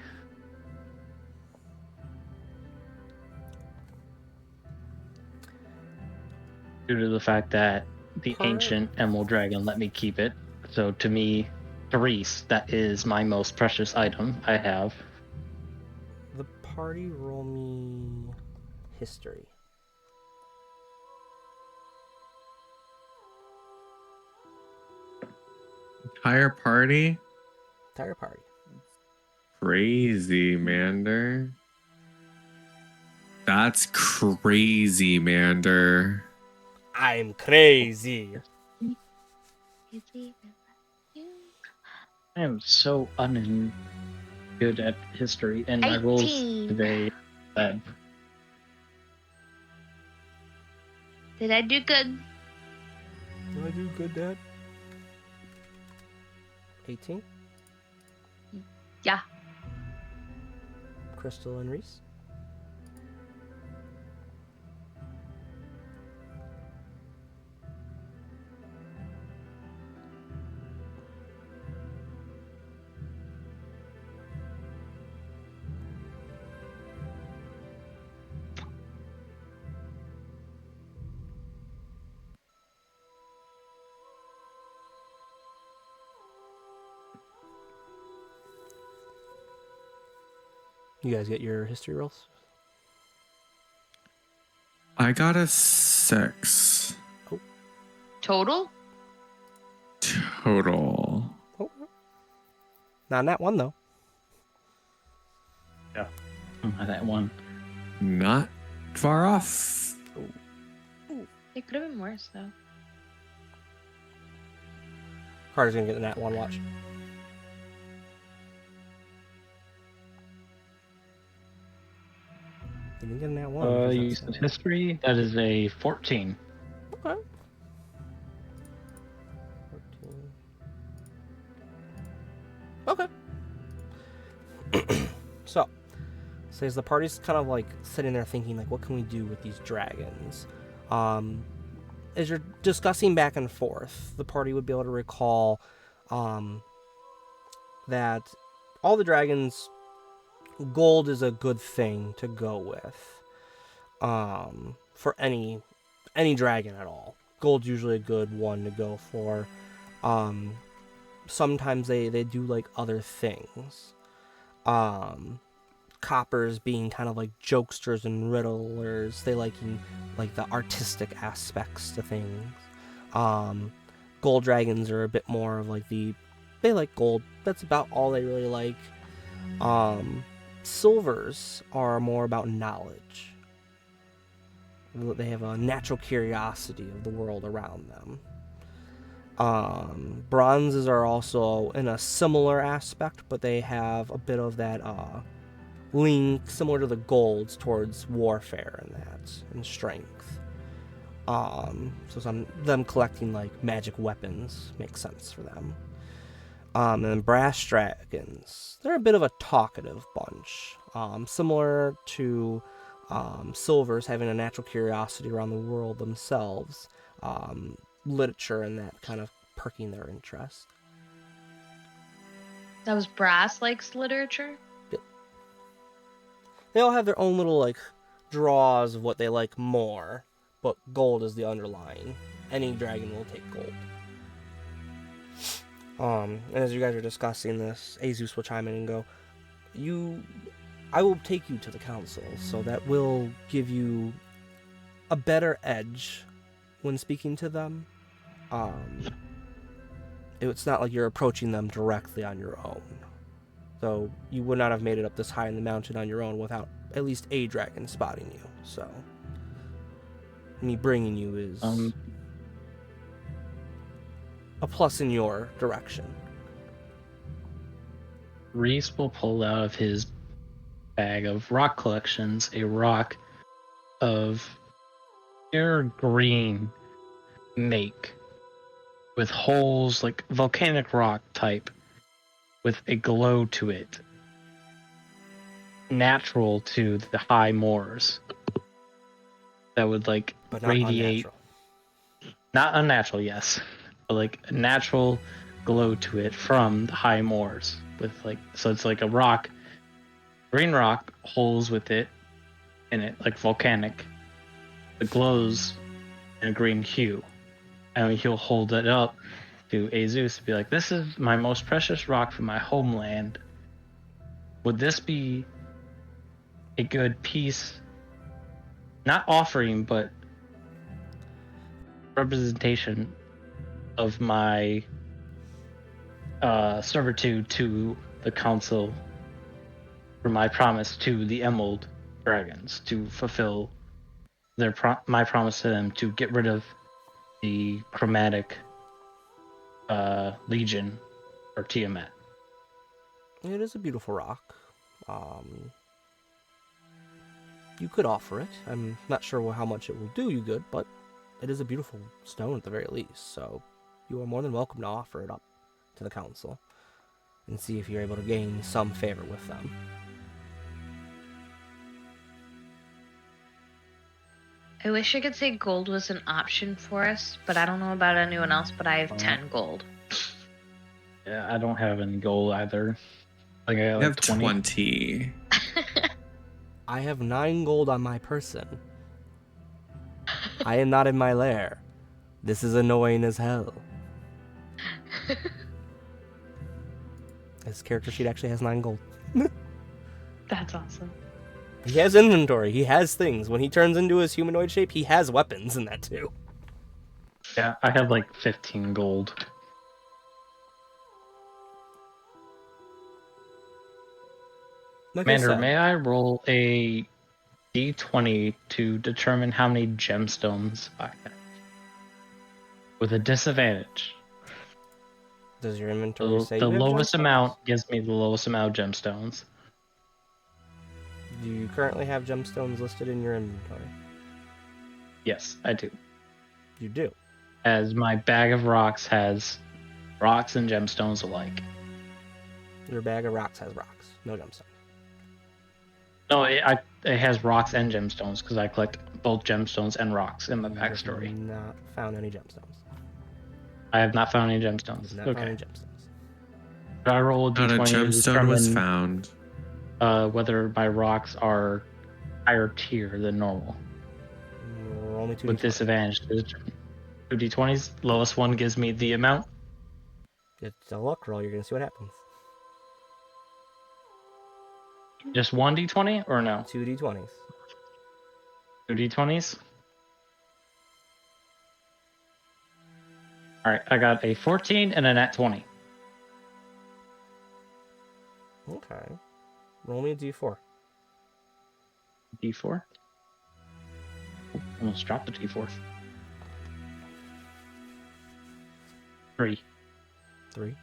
Due to the fact that the ancient emerald dragon let me keep it. So to me, Reese, that is my most precious item I have. The party roll me history. Entire party? Entire party. Crazy, Mander. That's crazy, Mander. I'm crazy. I am so good at history, and my rolls 18. today bad. Did I do good? Did I do good, Dad? 18? Yeah. Crystal and Reese? You guys get your history rolls? I got a 6 Total? total. Oh. Not in that one, though. Yeah. That one. Not far off. It could have been worse, though. Carter's gonna get in that one, watch. You didn't get in that one. You said history. That is a 14. Okay. 14. Okay. So, as the party's kind of like sitting there thinking, like, what can we do with these dragons? As you're discussing back and forth, the party would be able to recall that all the dragons, gold is a good thing to go with. For any dragon at all. Gold's usually a good one to go for. Sometimes they do like other things. Coppers being kind of like jokesters and riddlers. They like the artistic aspects to things. Gold dragons are a bit more of like they like gold. That's about all they really like. Silvers are more about knowledge. They have a natural curiosity of the world around them. Bronzes are also in a similar aspect, but they have a bit of that link similar to the golds towards warfare and strength. So them collecting like magic weapons makes sense for them. And then brass dragons, they're a bit of a talkative bunch, similar to silvers having a natural curiosity around the world themselves, literature and that kind of perking their interest. That was brass likes literature? Yep. They all have their own little like draws of what they like more, but gold is the underlying. Any dragon will take gold. And as you guys are discussing this, Ezust will chime in and go, I will take you to the council, so that will give you a better edge when speaking to them. It's not like you're approaching them directly on your own. Though you would not have made it up this high in the mountain on your own without at least a dragon spotting you, so me bringing you is a plus in your direction. Reese will pull out of his bag of rock collections a rock of pure green make with holes, like volcanic rock type, with a glow to it, natural to the high moors, that would like But not radiate. unnatural. Not unnatural, yes, but like a natural glow to it from the high moors, with like, so it's like a rock, green rock, holes with it in it, like volcanic, that glows in a green hue. And he'll hold it up to Ezust and be like, "This is my most precious rock from my homeland. Would this be a good piece, not offering, but representation of my servitude to the council for my promise to the Emerald Dragons, to fulfill my promise to them to get rid of the chromatic legion or Tiamat." It is a beautiful rock. You could offer it. I'm not sure how much it will do you good, but it is a beautiful stone at the very least, so you are more than welcome to offer it up to the council and see if you're able to gain some favor with them. I wish I could say gold was an option for us, but I don't know about anyone else, but I have 10 gold. Yeah, I don't have any gold either. Like I I got have like 20. 20. I have 9 gold on my person. I am not in my lair. This is annoying as hell. His character sheet actually has 9 gold. That's awesome. He has inventory. He has things. When he turns into his humanoid shape, he has weapons in that too. Yeah, I have like 15 gold. Like I Commander, said, may I roll a d20 to determine how many gemstones I have? With a disadvantage. does your inventory say The you have lowest gemstones? amount gives me the lowest amount of gemstones. Do you currently have gemstones listed in your inventory? Yes, I do. You do. As my bag of rocks has rocks and gemstones alike. Your bag of rocks has rocks, no gemstones. No, it has rocks and gemstones because I collect both gemstones and rocks in my You have backstory. not found any gemstones. I have not found any You gemstones. have not found Okay. any gemstones. Should I roll a Not a d20 to gemstone was determine found. whether my rocks are higher tier than normal? Only 2 With d20s. disadvantage. 2 d20s. Lowest one gives me the amount. It's a luck roll. You're gonna see what happens. Just 1 d20 or no? 2 d20s. 2 d20s. All right, I got a 14 and a nat 20. Okay. Roll me a d4. D4. Almost dropped the D4. 3. 3.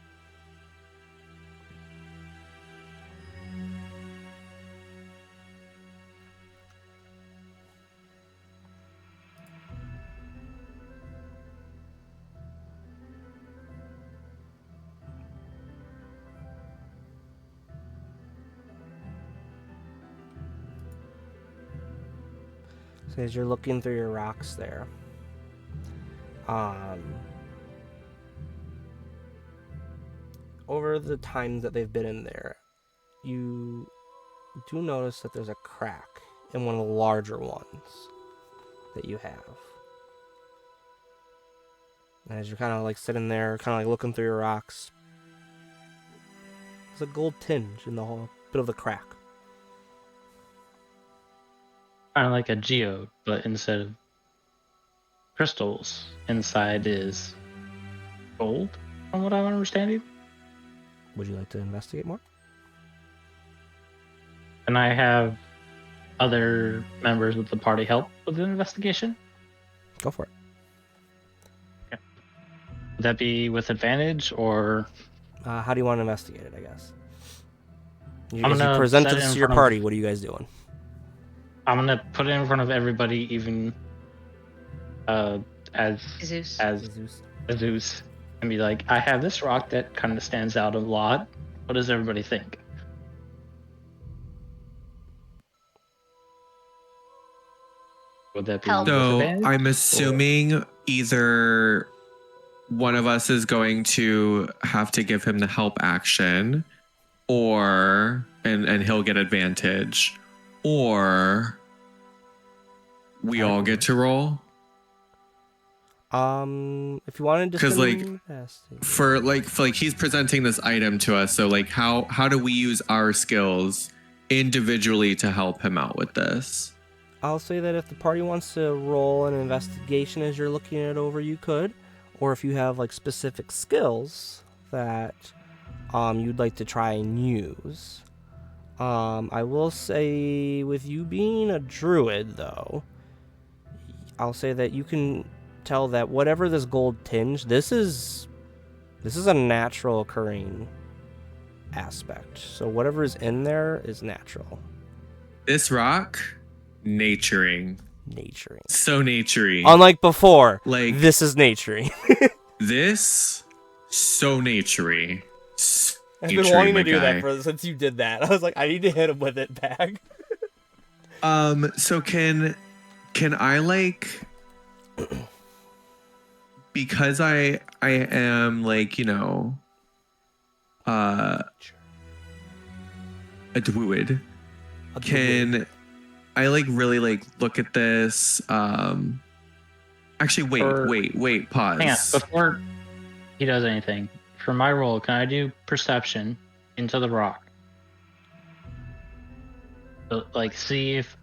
So as you're looking through your rocks there, over the times that they've been in there, you do notice that there's a crack in one of the larger ones that you have. And as you're kind of like sitting there, kind of like looking through your rocks, there's a gold tinge in the whole bit of the crack. Kind of like a geode, but instead of crystals, inside is gold, from what I'm understanding. Would you like to investigate more? And I have other members of the party help with the investigation. Go for it. Would that be with advantage or? How do you want to investigate it, I guess? You, I'm as you gonna present set it this in to your front of- party, what are you guys doing? I'm gonna put it in front of everybody, even as Zeus. Zeus. Zeus, and be like, I have this rock that kind of stands out a lot. What does everybody think? Would that be Help. So disadvantage? I'm assuming either one of us is going to have to give him the help action, or and he'll get advantage, or we all get to roll. If you wanted to, 'Cause, like, for like he's presenting this item to us, so like how do we use our skills individually to help him out with this? I'll say that if the party wants to roll an investigation as you're looking it over, you could, or if you have like specific skills that you'd like to try and use. I will say, with you being a druid, though, I'll say that you can tell that whatever this gold tinge, this is a natural occurring aspect. So whatever is in there is natural. This rock, naturing. So naturey. Unlike before, Like, this is naturing. this, so naturey. I've been wanting to do that since you did that. I was like, I need to hit him with it back. So can I, like, because I am, like, you know, a druid, can I, like, really, like, look at this? Actually, wait, pause. Hang on, before he does anything, for my roll, can I do perception into the rock? like see if,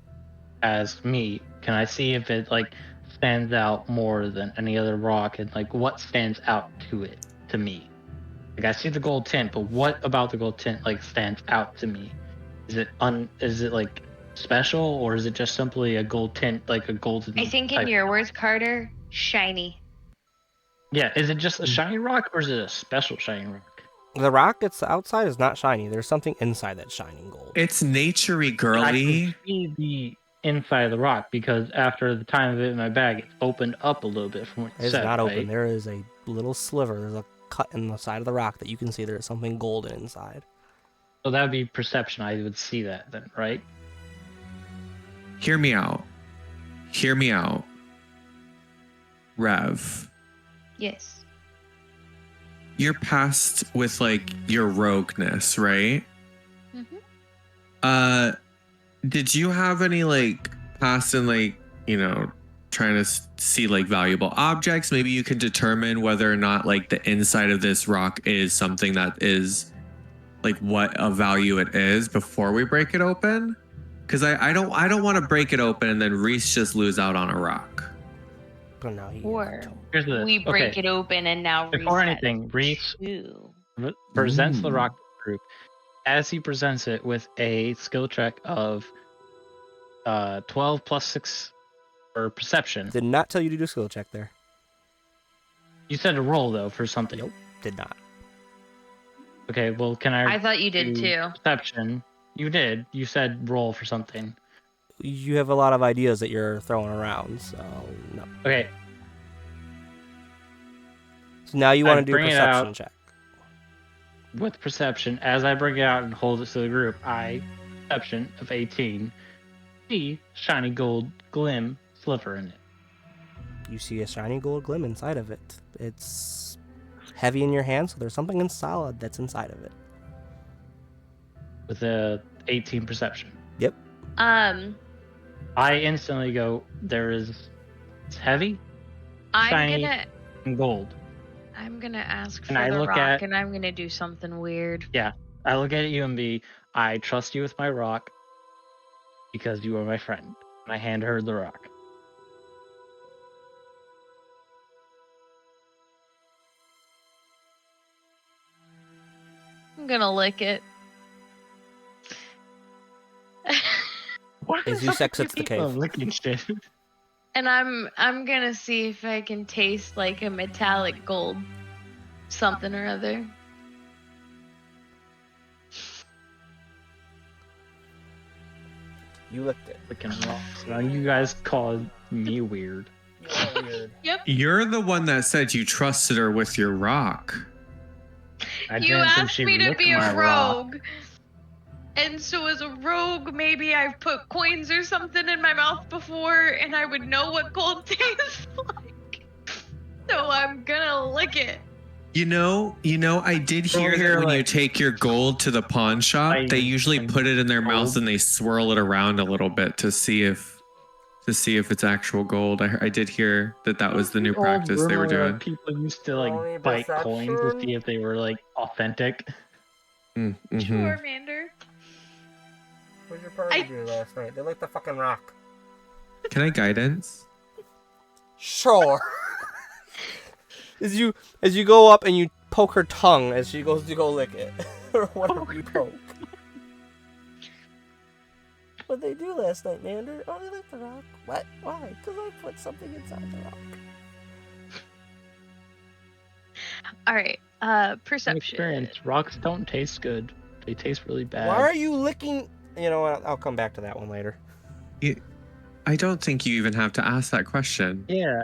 as me, can I see if it like stands out more than any other rock, and like what stands out to it to me? Like I see the gold tint, but what about the gold tint like stands out to me? Is it like special, or is it just simply a gold tint, like a golden? I think in type? your words, Carter, shiny. Yeah, is it just a shiny rock, or is it a special shiny rock? The rock it's outside is not shiny. There's something inside that's shining gold. It's naturey, I girly. can see the inside of the rock because after the time of it in my bag, it's opened up a little bit from what you It's said, not right? open. There is a little sliver. There's a cut in the side of the rock that you can see there is something golden inside. So that would be perception. I would see that then, right? Hear me out. Hear me out. Rev, Yes. you're past with like your rogueness, right? Mm-hmm. Did you have any like past in like, trying to see like valuable objects? Maybe you can determine whether or not like the inside of this rock is something that is like what a value it is before we break it open. Because I don't want to break it open and then Reese just lose out on a rock. But now he Or Here's the we break it open and now Before Reese anything, has Reese two. presents the Ooh. rock to the group as he presents it with a skill check of 12 plus 6 for perception. did not tell you to do a skill check there. You said to roll though for something. Nope, did not. Okay, well, can I? I thought you did do too. Perception. You did. You said roll for something. You have a lot of ideas that you're throwing around, so no. Okay. So now you I want to do a bring it perception out. check. With perception, as I bring it out and hold it to the group, perception of 18, see shiny gold glim sliver in it. You see a shiny gold glim inside of it. It's heavy in your hand, so there's something solid that's inside of it. With a 18 perception. Yep. I instantly go, it's heavy Shiny. and gold. I'm gonna ask for And I the look rock, at- and I'm gonna do something weird. I look at you and be, I trust you with my rock because you are my friend. And I hand her the rock. I'm gonna lick it. What As is you up with exits the people cave. licking shit? And I'm gonna see if I can taste like a metallic gold something or other. You licked it. Licking rocks. Now you guys call me weird. You're weird. You're the one that said you trusted her with your rock. I You didn't think asked she me to licked be my a rock. rogue. And so as a rogue, maybe I've put coins or something in my mouth before and I would know what gold tastes like. So I'm gonna lick it. I did hear here, that when you like- take your gold to the pawn shop, I- they usually put it in their mouths Gold. and they swirl it around a little bit to see if it's actual gold. I did hear that was the new Old practice they were rumor that doing. People used to Only like bite coins to perception? see if they were like authentic. Mm-hmm. Sure, Mander. What did your I- party do last night? They licked the fucking rock. Can I guidance? Sure. as you go up and you poke her tongue as she goes to go lick it. Or whatever you poke. What'd they do last night, Mander? Oh, they licked the rock. What? Why? Because I put something inside the rock. Alright, From perception. experience, rocks don't taste good. They taste really bad. Why are you licking? You know what? I'll come back to that one later. I don't think you even have to ask that question. Yeah.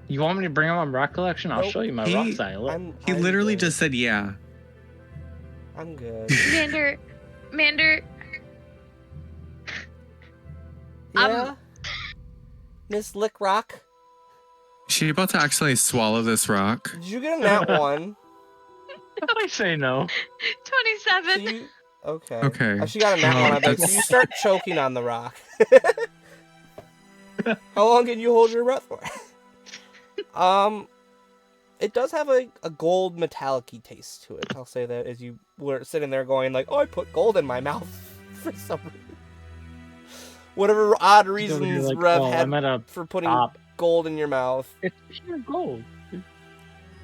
You want me to bring up my rock collection? I'll Nope. show you my He- rock side. He I'm literally good. just said yeah. I'm good. Mander, Yeah? Miss Lick Rock? She about to accidentally swallow this rock. Did you get a nat one? I say no. 27. So you... Okay. Okay. She got a nat one, I bet. So That's- you start choking on the rock. How long can you hold your breath for? It does have a gold metallic-y taste to it. I'll say that as you were sitting there going like, oh, I put gold in my mouth for some reason. Whatever odd You're reasons like, Rev oh, had I'm at a for putting shop. gold in your mouth. It's pure gold.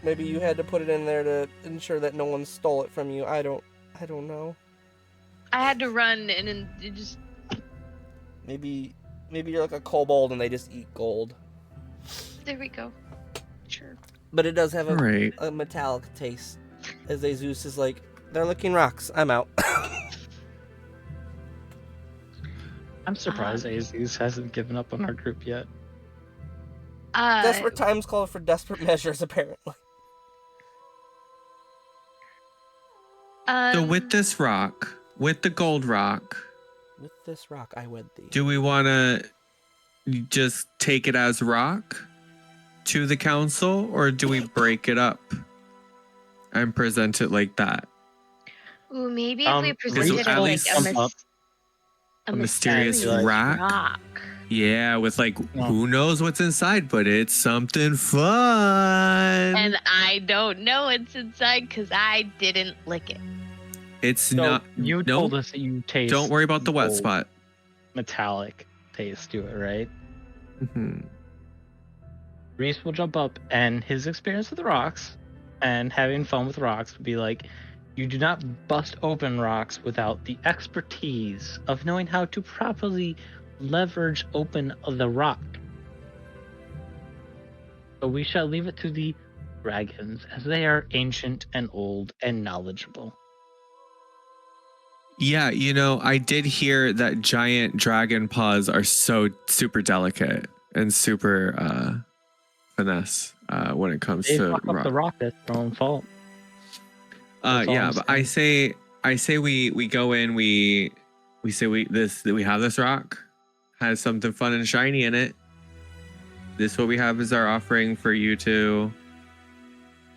Maybe you had to put it in there to ensure that no one stole it from you. I don't know. I had to run and then it just. Maybe you're like a kobold and they just eat gold. There we go. Sure. But it does have All right. a metallic taste. As Ezust is like, they're licking rocks. I'm out. I'm surprised Aziz hasn't given up on our group yet. Desperate times call for desperate measures, apparently. So with this rock, with the gold rock, With this rock I wed thee. do we want to just take it as rock to the council, or do we break it up and present it like that? Ooh, maybe if we Because presented it at like least a mysterious rock. rock. Yeah, with like, No. who knows what's inside, but it's something fun. And I don't know what's inside because I didn't lick it. It's So not. you no, told us that you taste. Don't worry about the wet gold, spot. Metallic taste to it, right? Mhm. Reese will jump up, and his experience with the rocks and having fun with rocks would be like, you do not bust open rocks without the expertise of knowing how to properly leverage open the rock. So we shall leave it to the dragons, as they are ancient and old and knowledgeable. Yeah, I did hear that giant dragon paws are so super delicate and super finesse when it comes They to fuck up the rock, that's their own fault. That's all yeah, I'm but I say we go in, we say we have this rock, has something fun and shiny in it. This what we have as our offering for you to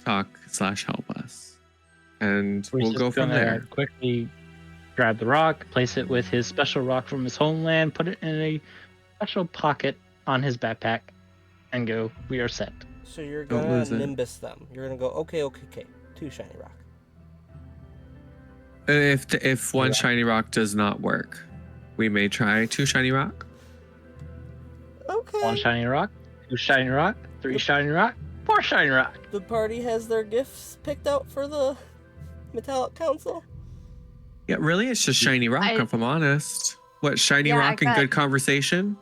talk/help us, and Reese we'll is go from gonna there. Quickly grab the rock, place it with his special rock from his homeland, put it in a special pocket on his backpack, and go. We are set. So you're Don't gonna lose it. nimbus them. You're gonna go, okay. 2 shiny rock. If one Yeah. shiny rock does not work, we may try 2 shiny rock. Okay. 1 shiny rock, 2 shiny rock, 3 shiny rock, 4 shiny rock. The party has their gifts picked out for the Metallic Council. Yeah, really, it's just shiny rock. I- If I'm honest, what shiny Yeah, I rock and got- good conversation?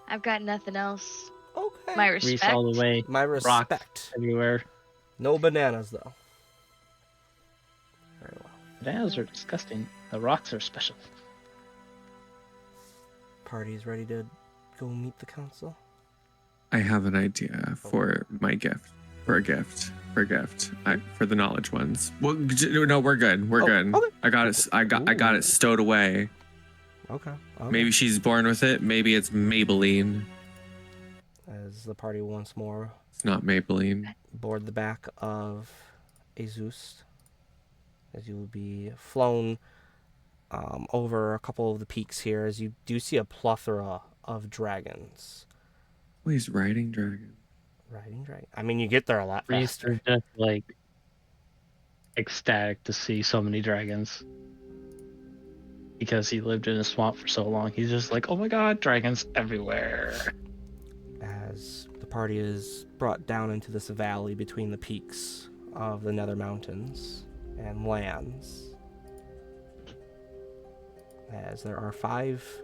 I've got nothing else. Okay. My Reese respect. all the way. My respect. Everywhere. No bananas, though. Very well. Bananas are disgusting. The rocks are special. Party's ready to go meet the council. I have an idea for my gift. For a gift. For the knowledge ones. Well, no, we're good. We're Oh, good. okay. I got it. I got it stowed away. Okay. Maybe she's born with it. Maybe it's Maybelline. As the party once more It's not Maybelline. board the back of Ezust, as you will be flown over a couple of the peaks here, as you do see a plethora of dragons. Oh, he's riding dragon. Riding dragon. I mean, you get there a lot Reese faster. is just like ecstatic to see so many dragons. Because he lived in a swamp for so long, he's just like, oh my god, dragons everywhere. As the party is brought down into this valley between the peaks of the Nether Mountains and lands, as there are 5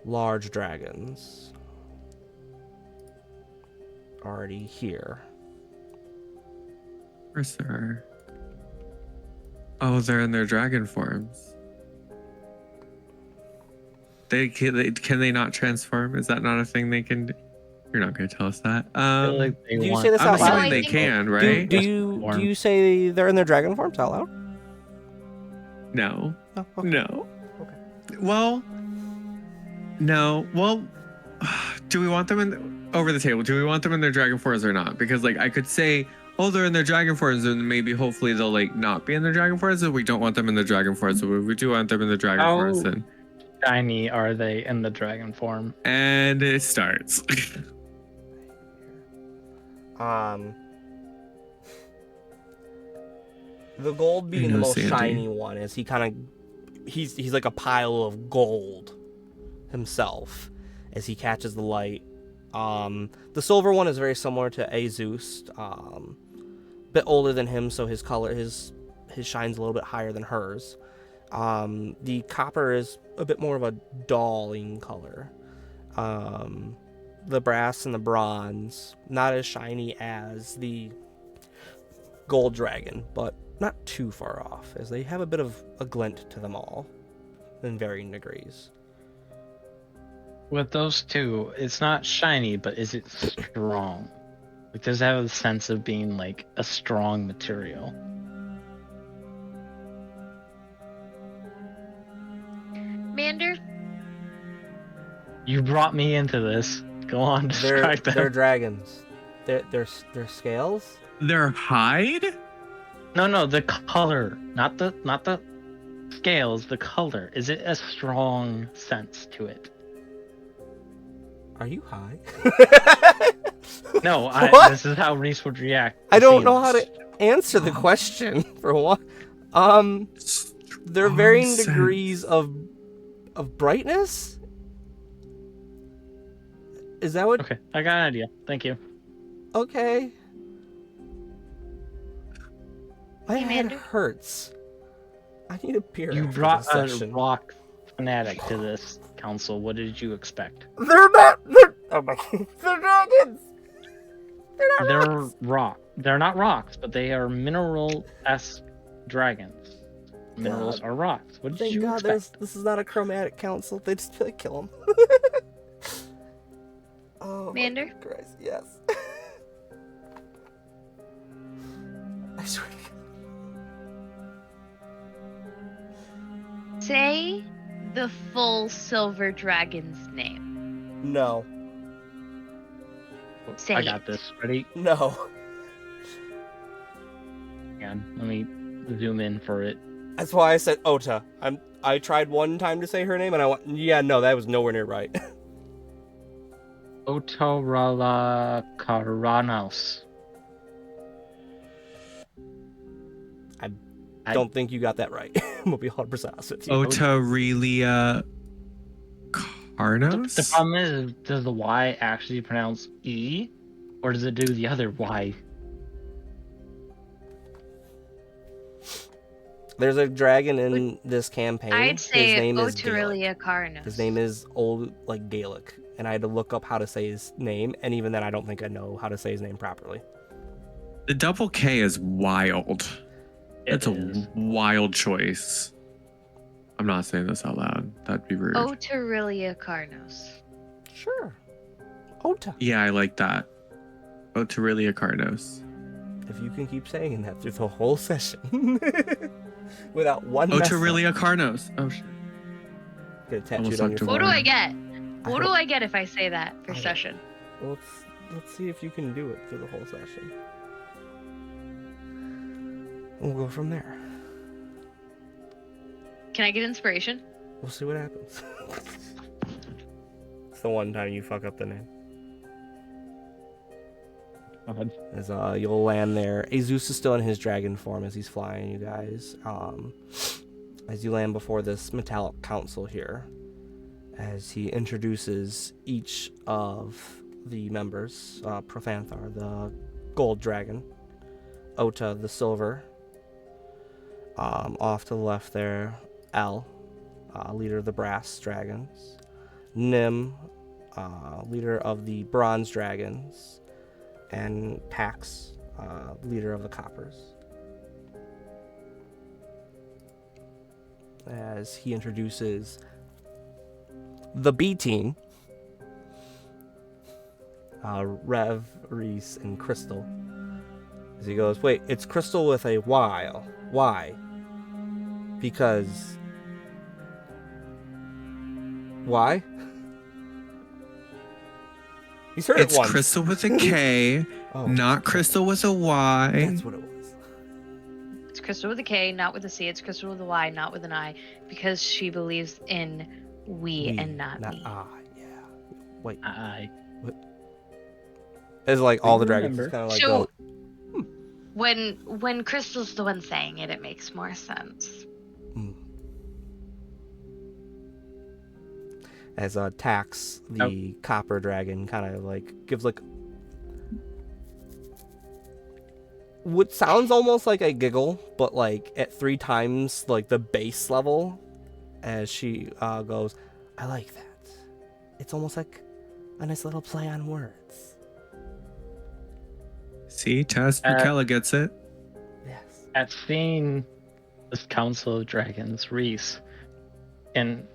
large dragons already here. Of course there are. Oh, they're in their dragon forms. Can they not transform? Is that not a thing they can do? You're not going to tell us that. I feel like they do you want- say this I'm out loud? assuming I they think- can, Do, right? do you say they're in their dragon forms out loud? No. No. Okay. No. Okay. Well, no. Well, do we want them over the table? Do we want them in their dragon forms or not? Because like I could say, oh, they're in their dragon forms, and maybe hopefully they'll like not be in their dragon forms. If we don't want them in their dragon forms, so we do want them in the dragon How forms, then. shiny are they in the dragon form? And it starts. The gold being the know, most Sandy. shiny one, is he's like a pile of gold. himself as he catches the light. The silver one is very similar to Ezust, bit older than him, so his color, his shine's a little bit higher than hers. The copper is a bit more of a dulling color. The brass and the bronze, not as shiny as the gold dragon, but not too far off, as they have a bit of a glint to them all in varying degrees. With those two, it's not shiny, but is it strong? Like, does it have a sense of being like a strong material? Mander, You brought me into this. Go on, describe them. They're dragons. They're scales. Their hide? No, the color, not the scales. The color. Is it a strong sense to it? Are you high? No, What? this is how Reese would react. I don't seeing know how this. to answer the question for one. They're varying degrees of brightness. Is that what? Okay, I got an idea. Thank you. Okay. My Hey, head Mander. hurts. I need a beer. You after brought this a session. rock fanatic to this council. What did you expect? They're not. Oh my! They're dragons. They're rock. They're not rocks, but they are mineral-esque dragons. Minerals are rocks. What did Thank you God, expect? this is not a chromatic council. They just feel like kill them. Oh, Mander? my Christ, yes. I swear to God. say the full silver dragon's name. No. Say I it. got this. Ready? No. Hang on. Let me zoom in for it. That's why I said Ota. I tried one time to say her name and I went, yeah, no, that was nowhere near right. Otorala Karanos. I don't think you got that right. I'm gonna be 100% honest with you. Otarelia The Carnos? problem is, does the Y actually pronounce E? Or does it do the other Y? There's a dragon in this campaign. I'd say His name is Gaelic. Otorilia Carnos. His name is old, like Gaelic, and I had to look up how to say his name, and even then, I don't think I know how to say his name properly. The double K is wild. That's It a is. wild choice. I'm not saying this out loud. That'd be rude. Otorilia Carnos. Sure. Ota. Yeah, I like that. Otarelia Carnos. If you can keep saying that through the whole session, without one mess up, Otarelia Carnos. Oh shit. get a Almost tattooed on your talked to What do Why? I get? What do hope- I get if I say that for I don't- session? Well, let's see if you can do it through the whole session. We'll go from there. Can I get inspiration? We'll see what happens. It's the one time you fuck up the name. As you'll land there. Ezust is still in his dragon form as he's flying, you guys. As you land before this metallic council here, as he introduces each of the members, Profanthar, the gold dragon, Ota, the silver, off to the left there, El, leader of the brass dragons, Nim, leader of the bronze dragons, and Pax, leader of the coppers. As he introduces the B team, Rev, Reese, and Crystal. As he goes, wait, it's Crystal with a Y. Why? Because... Why? He's heard It's it once. Crystal with a K, Oh, not Crystal with a Y. that's what it was. It's Crystal with a K, not with a C. It's Crystal with a Y, not with an I, because she believes in we and not me. I. Yeah. Wait. I. It's like all the Remember. dragons kind of like So- go, When Crystal's the one saying it, it makes more sense. as attacks the copper dragon, kind of like gives like what sounds almost like a giggle, but like at 3 times like the base level, as she goes, I like that. It's almost like a nice little play on words. See, Taz Mikella gets it. Yes. At seeing this Council of Dragons, Reese, and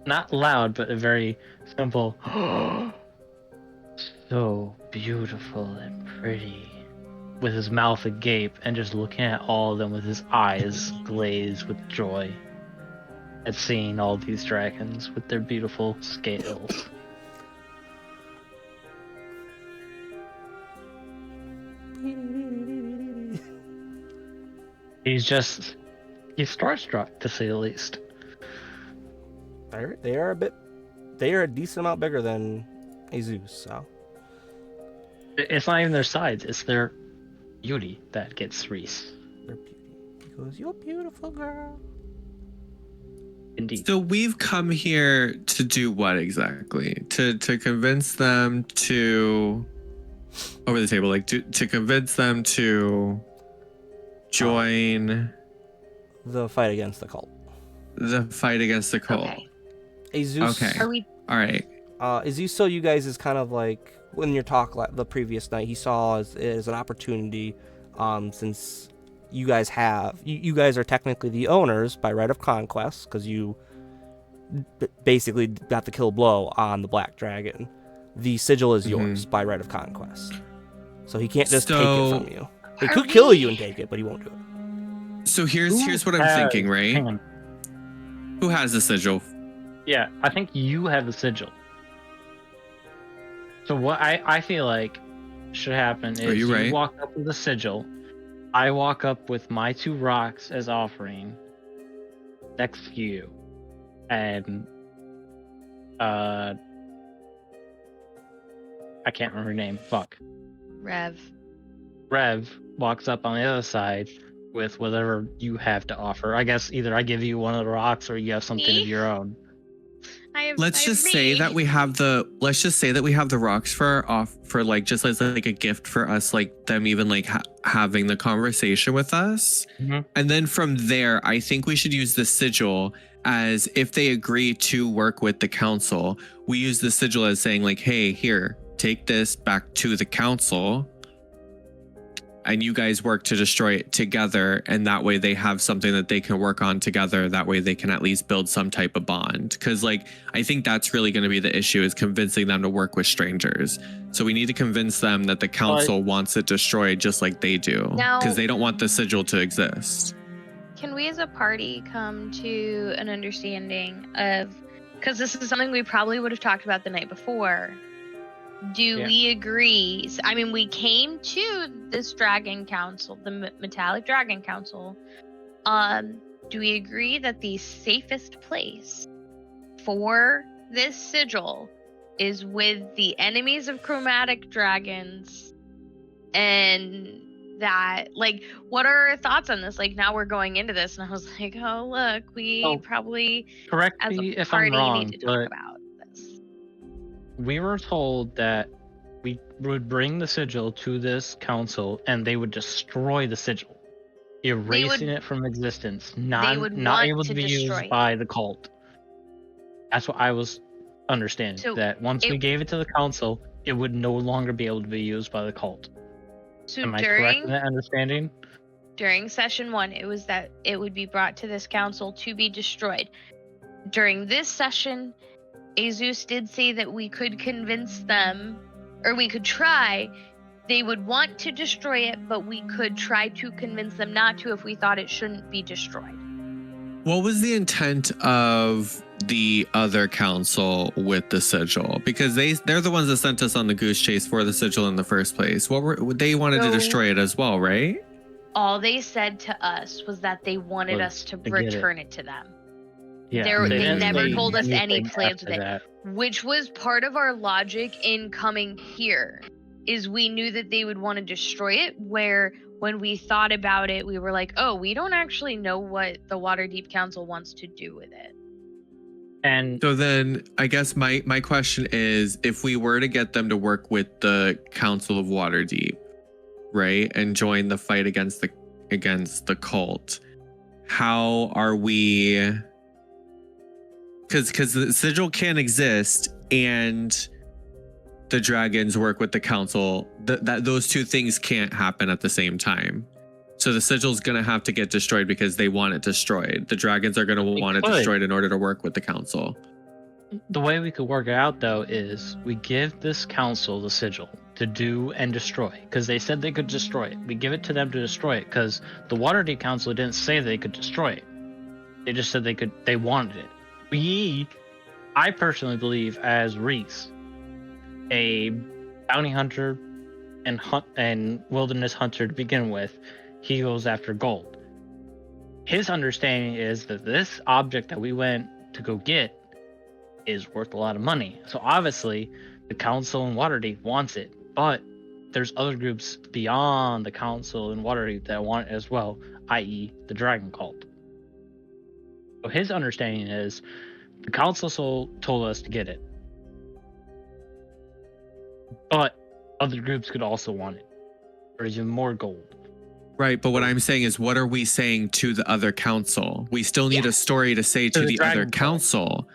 not loud, but a very simple, so beautiful and pretty, with his mouth agape and just looking at all of them with his eyes glazed with joy at seeing all these dragons with their beautiful scales. He's starstruck, to say the least. They are a decent amount bigger than Ezust, so. It's not even their size, it's their beauty that gets Reese. Their beauty. He goes, you're beautiful, girl. Indeed. So we've come here to do what exactly? To convince them to over the table, like to convince them to join the fight against the cult. The fight against the cult. Okay. Ezust. Okay. Are we? All right. Ezust saw you guys as kind of like when your talk the previous night. He saw as an opportunity, since you guys you guys are technically the owners by right of conquest because you basically got the kill blow on the black dragon. The sigil is yours by right of conquest, so he can't just take it from you. He could kill you and take it, but he won't do it. So here's what I'm thinking, right? Hang on. Who has the sigil? Yeah, I think you have the sigil. So what I feel like should happen is you right? walk up with the sigil. I walk up with my 2 rocks as offering next to you. And I can't remember her name. Fuck. Rev. Rev walks up on the other side with whatever you have to offer. I guess either I give you one of the rocks or you have something Me? of your own. Let's just say that we have the rocks for like just as like a gift for us, like them even like having the conversation with us. And then from there, I think we should use the sigil as if they agree to work with the council, we use the sigil as saying like, hey, here, take this back to the council and you guys work to destroy it together. And that way they have something that they can work on together. That way they can at least build some type of bond. Cause like, I think that's really going to be the issue is convincing them to work with strangers. So we need to convince them that the council wants it destroyed just like they do. Cause they don't want the sigil to exist. Can we as a party come to an understanding of, because this is something we probably would have talked about the night before, do we agree? I mean, we came to this dragon council, the metallic dragon council. Do we agree that the safest place for this sigil is with the enemies of chromatic dragons? And that, like, what are our thoughts on this? Like, now we're going into this, and I was like, oh, look, we probably, correct as me a if I'm party, wrong, need to talk about this. We were told that we would bring the sigil to this council and they would destroy the sigil, erasing it from existence, not able to be used by the cult. That's what I was understanding, so that once we gave it to the council, it would no longer be able to be used by the cult. So am I correct in that understanding? During session 1, it was that it would be brought to this council to be destroyed. During this session, Ezust did say that we could convince them, or we could try. They would want to destroy it, but we could try to convince them not to if we thought it shouldn't be destroyed. What was the intent of the other council with the sigil? Because they're the ones that sent us on the goose chase for the sigil in the first place. They wanted to destroy it as well, right? All they said to us was that they wanted us to return it to them. Yeah, they never told us any plans with it, which was part of our logic in coming here. Is we knew that they would want to destroy it, where when we thought about it, we were like, oh, we don't actually know what the Waterdeep Council wants to do with it. And So then I guess my question is, if we were to get them to work with the Council of Waterdeep, right, and join the fight against the cult, how are we, because the sigil can't exist and the dragons work with the council, that those two things can't happen at the same time. So the sigil's gonna have to get destroyed because they want it destroyed. The dragons are gonna want it destroyed in order to work with the council. the way we could work it out, though, is we give this council the sigil to do and destroy, because they said they could destroy it. We give it to them to destroy it, because the Waterdeep Council didn't say they could destroy it. They just said they wanted it. I personally believe, as Reese, a bounty hunter and wilderness hunter to begin with, he goes after gold. His understanding is that this object that we went to go get is worth a lot of money. So obviously, the council and Waterdeep wants it, but there's other groups beyond the council and Waterdeep that want it as well, i.e., the dragon cult. So his understanding is the council told us to get it, but other groups could also want it, or even more gold. Right, but what I'm saying is, what are we saying to the other council? We still need a story to say to the other council.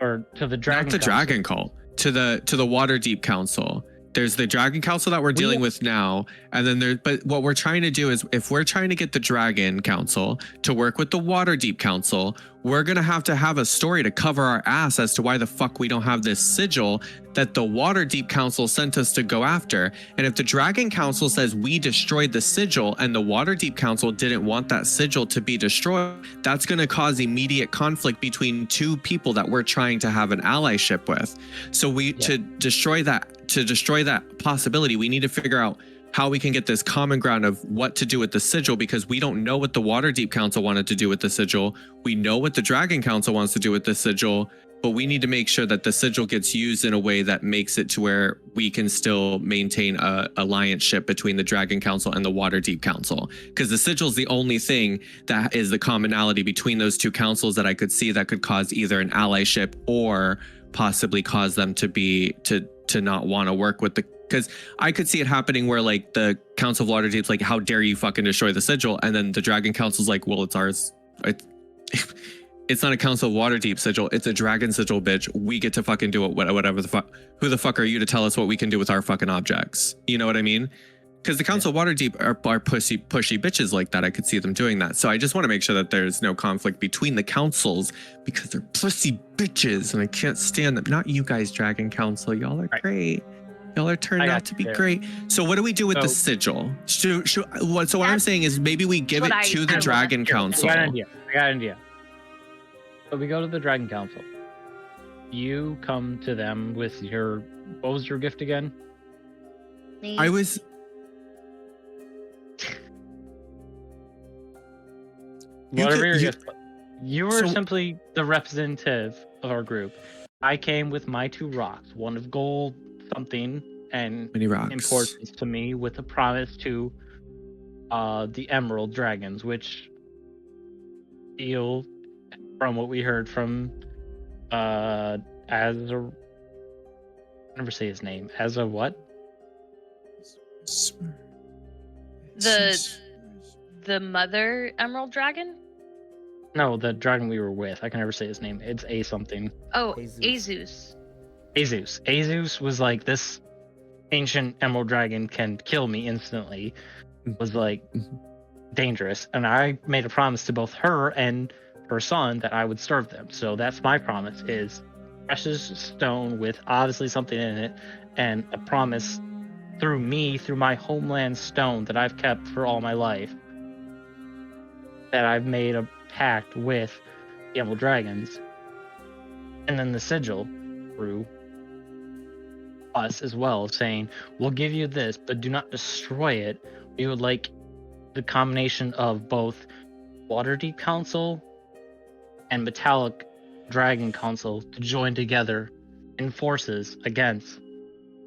Or to the dragon Not the council. dragon cult, to the Waterdeep Council. There's the dragon council that we're dealing with now, and then but what we're trying to do is, if we're trying to get the dragon council to work with the Waterdeep Council, we're gonna have a story to cover our ass as to why the fuck we don't have this sigil that the Waterdeep Council sent us to go after. And if the dragon council says we destroyed the sigil and the Waterdeep Council didn't want that sigil to be destroyed, that's gonna cause immediate conflict between two people that we're trying to have an allyship with. So to destroy that possibility, we need to figure out how we can get this common ground of what to do with the sigil, because we don't know what the Waterdeep Council wanted to do with the sigil. We know what the Dragon Council wants to do with the sigil, but we need to make sure that the sigil gets used in a way that makes it to where we can still maintain a alliance-ship between the Dragon Council and the Waterdeep Council. Because the sigil is the only thing that is the commonality between those two councils that I could see that could cause either an allyship or possibly cause them to not want to work with the, because I could see it happening where like the Council of Waterdeep's like, how dare you fucking destroy the sigil, and then the Dragon Council's like, well, it's ours. It's not a Council of Waterdeep sigil, it's a dragon sigil, bitch. We get to fucking do it, whatever the fuck. Who the fuck are you to tell us what we can do with our fucking objects? You know what I mean? Because the Council of Waterdeep are pushy bitches like that. I could see them doing that. So I just want to make sure that there's no conflict between the councils, because they're pussy bitches and I can't stand them. Not you guys, Dragon Council. Y'all are great. Y'all are turned out to be great. So what do we do with the sigil? So what I'm saying is, maybe we give it to the Dragon Council. I got an idea. So we go to the Dragon Council. You come to them with what was your gift again? I was... You were simply the representative of our group. I came with my 2 rocks, one of gold something and many rocks. Importance to me, with a promise to the Emerald Dragons, which feel, from what we heard from I never say his name. As a what? The mother Emerald Dragon? No, the dragon we were with. I can never say his name. It's A something. Oh, Ezust. Ezust was like, this ancient emerald dragon can kill me instantly. Was like dangerous. And I made a promise to both her and her son that I would serve them. So that's my promise, is precious stone with obviously something in it, and a promise through my homeland stone that I've kept for all my life, that I've made a pact with the Emerald Dragons. And then the sigil through us as well, saying, we'll give you this, but do not destroy it. We would like the combination of both Waterdeep Council and Metallic Dragon Council to join together in forces against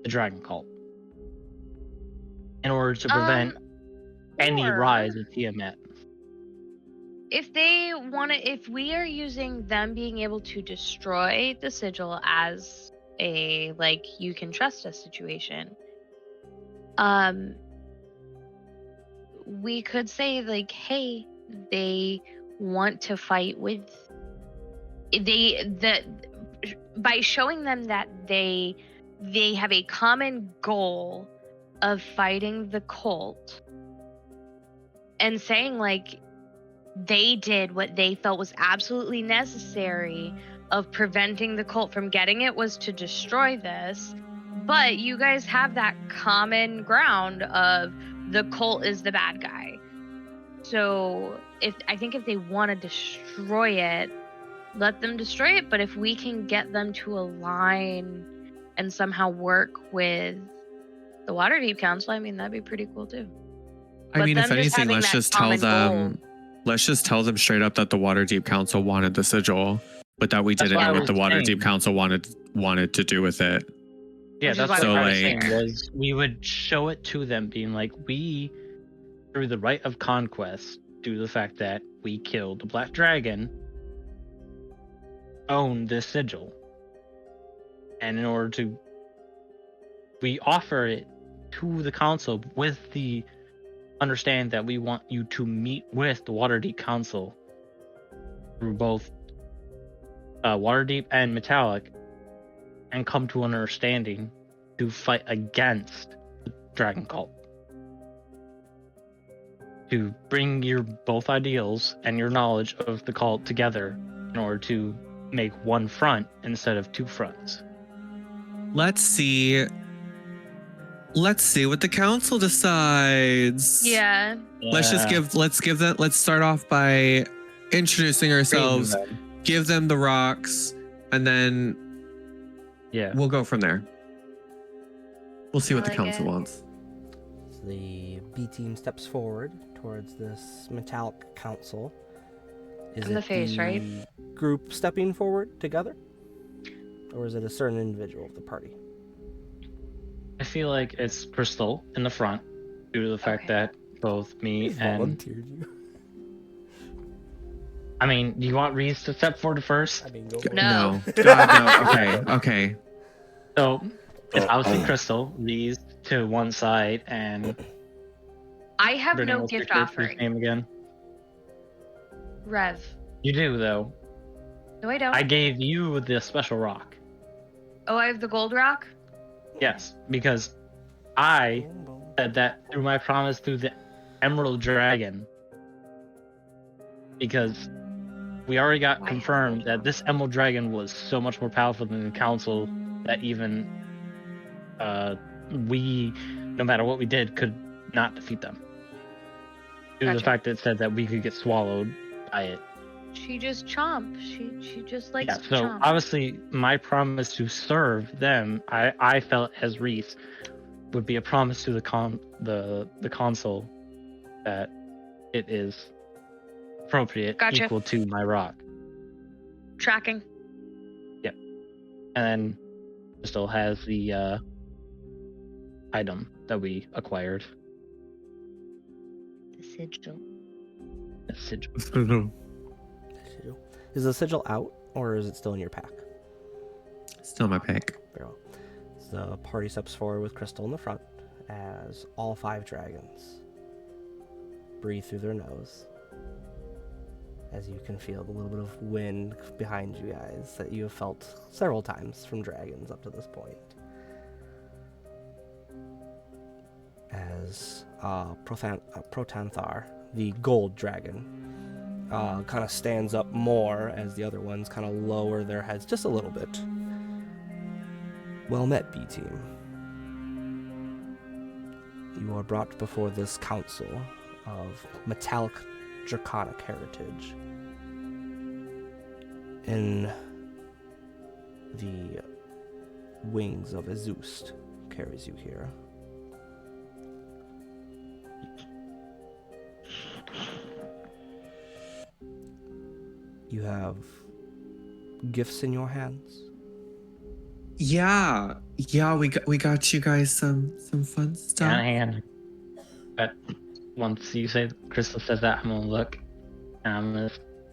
the Dragon Cult, in order to prevent any rise of Tiamat. if they want to, if we are using them being able to destroy the sigil as a like you can trust us situation, we could say like, hey, they want to fight with by showing them that they have a common goal of fighting the cult, and saying like they did what they felt was absolutely necessary of preventing the cult from getting it was to destroy this, but you guys have that common ground of the cult is the bad guy. So I think if they want to destroy it, let them destroy it, but if we can get them to align and somehow work with the Waterdeep Council, I mean, that'd be pretty cool too. I But mean, if them just anything, having let's that just tell common them. goal. Let's just tell them straight up that the Waterdeep Council wanted the sigil, but that we That's didn't what know I what the was Waterdeep saying. Council wanted to do with it. Yeah, Which is that's why what we I brought was it saying here. was we would show it to them being like, we, through the right of conquest, due to the fact that we killed the Black Dragon, own this sigil. And in order to, we offer it to the council with the understand that we want you to meet with the Waterdeep Council through both Waterdeep and Metallic, and come to an understanding to fight against the Dragon Cult. To bring your both ideals and your knowledge of the cult together in order to make one front instead of two fronts. Let's see what the council decides. Yeah. Let's start off by introducing ourselves, give them the rocks, and then we'll go from there. We'll see what the council wants. The B team steps forward towards this metallic council. Is I'm the face, right? Group stepping forward together? Or is it a certain individual of the party? I feel like it's Crystal in the front due to the fact that both me and... volunteered you. I mean, do you want Reese to step forward first? I mean, go No. God, no. Okay. So, it's obviously Crystal, Reese to one side, and... I have Brittany, no what's your gift character's offering. name again? Rev. You do, though. No, I don't. I gave you the special rock. Oh, I have the gold rock? Yes, because I said that through my promise through the Emerald Dragon. Because we already got confirmed that this Emerald Dragon was so much more powerful than the council that even we, no matter what we did, could not defeat them. Due to the fact that it said that we could get swallowed by it. She just chomp. She just likes to So chomp. obviously my promise to serve them, I felt as Reese would be a promise to the console that it is appropriate, equal to my rock. Tracking. Yep. And then Crystal has the item that we acquired. The sigil. The sigil. Is the sigil out, or is it still in your pack? Still in my pack. Very well. The party steps forward with Crystal in the front as all 5 dragons breathe through their nose. As you can feel the little bit of wind behind you guys that you have felt several times from dragons up to this point. As Protanthar, the gold dragon, kind of stands up more as the other ones kind of lower their heads just a little bit. Well met, B-Team. You are brought before this council of metallic draconic heritage. In the wings of Ezust carries you here. You have gifts in your hands. Yeah, we got you guys some fun stuff. And but once you say Crystal says that, I'm gonna look. And I'm gonna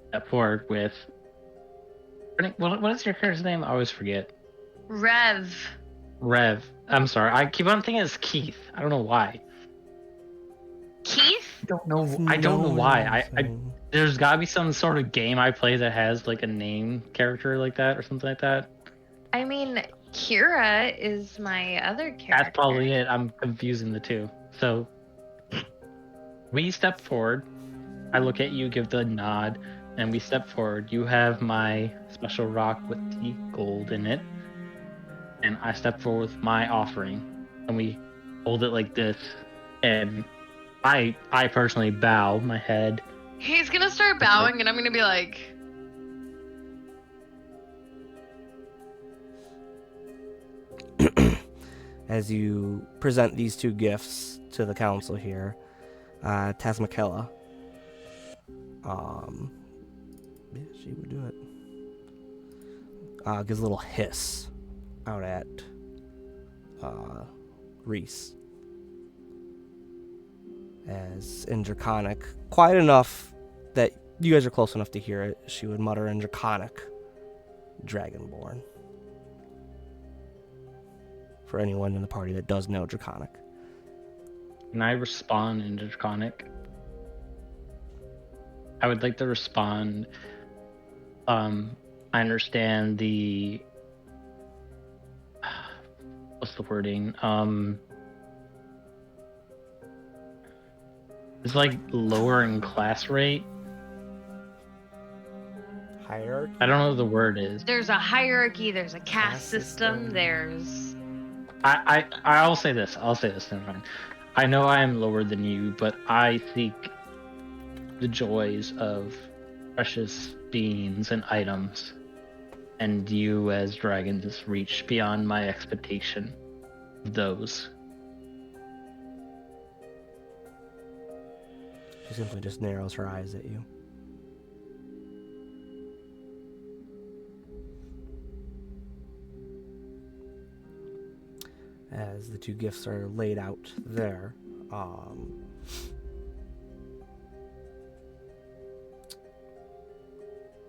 step forward with. What is your character's name? I always forget. Rev. Rev. I'm sorry. I keep on thinking it's Keith. I don't know why. Keith? I don't know why. No. There's gotta be some sort of game I play that has like a name character like that or something like that. I mean, Kira is my other character. That's probably it. I'm confusing the two. So we step forward. I look at you, give the nod, and we step forward. You have my special rock with the gold in it. And I step forward with my offering. And we hold it like this. And I personally bow my head. He's gonna start bowing, and I'm gonna be like, As you present these two gifts to the council here, Tasmakella, yeah, she would do it. Gives a little hiss out at Reese. As in Draconic, quiet enough that you guys are close enough to hear it, she would mutter in Draconic, Dragonborn. For anyone in the party that does know Draconic. Can I respond in Draconic? I would like to respond. I understand the. What's the wording? It's like lowering class rate. Hierarchy? I don't know what the word is. there's a hierarchy, there's a caste Caste system, system. there's. I'll say this. Never mind. I know I am lower than you, but I seek the joys of precious beings and items, and you, as dragons, reach beyond my expectation of those. She simply just narrows her eyes at you. As the two gifts are laid out there,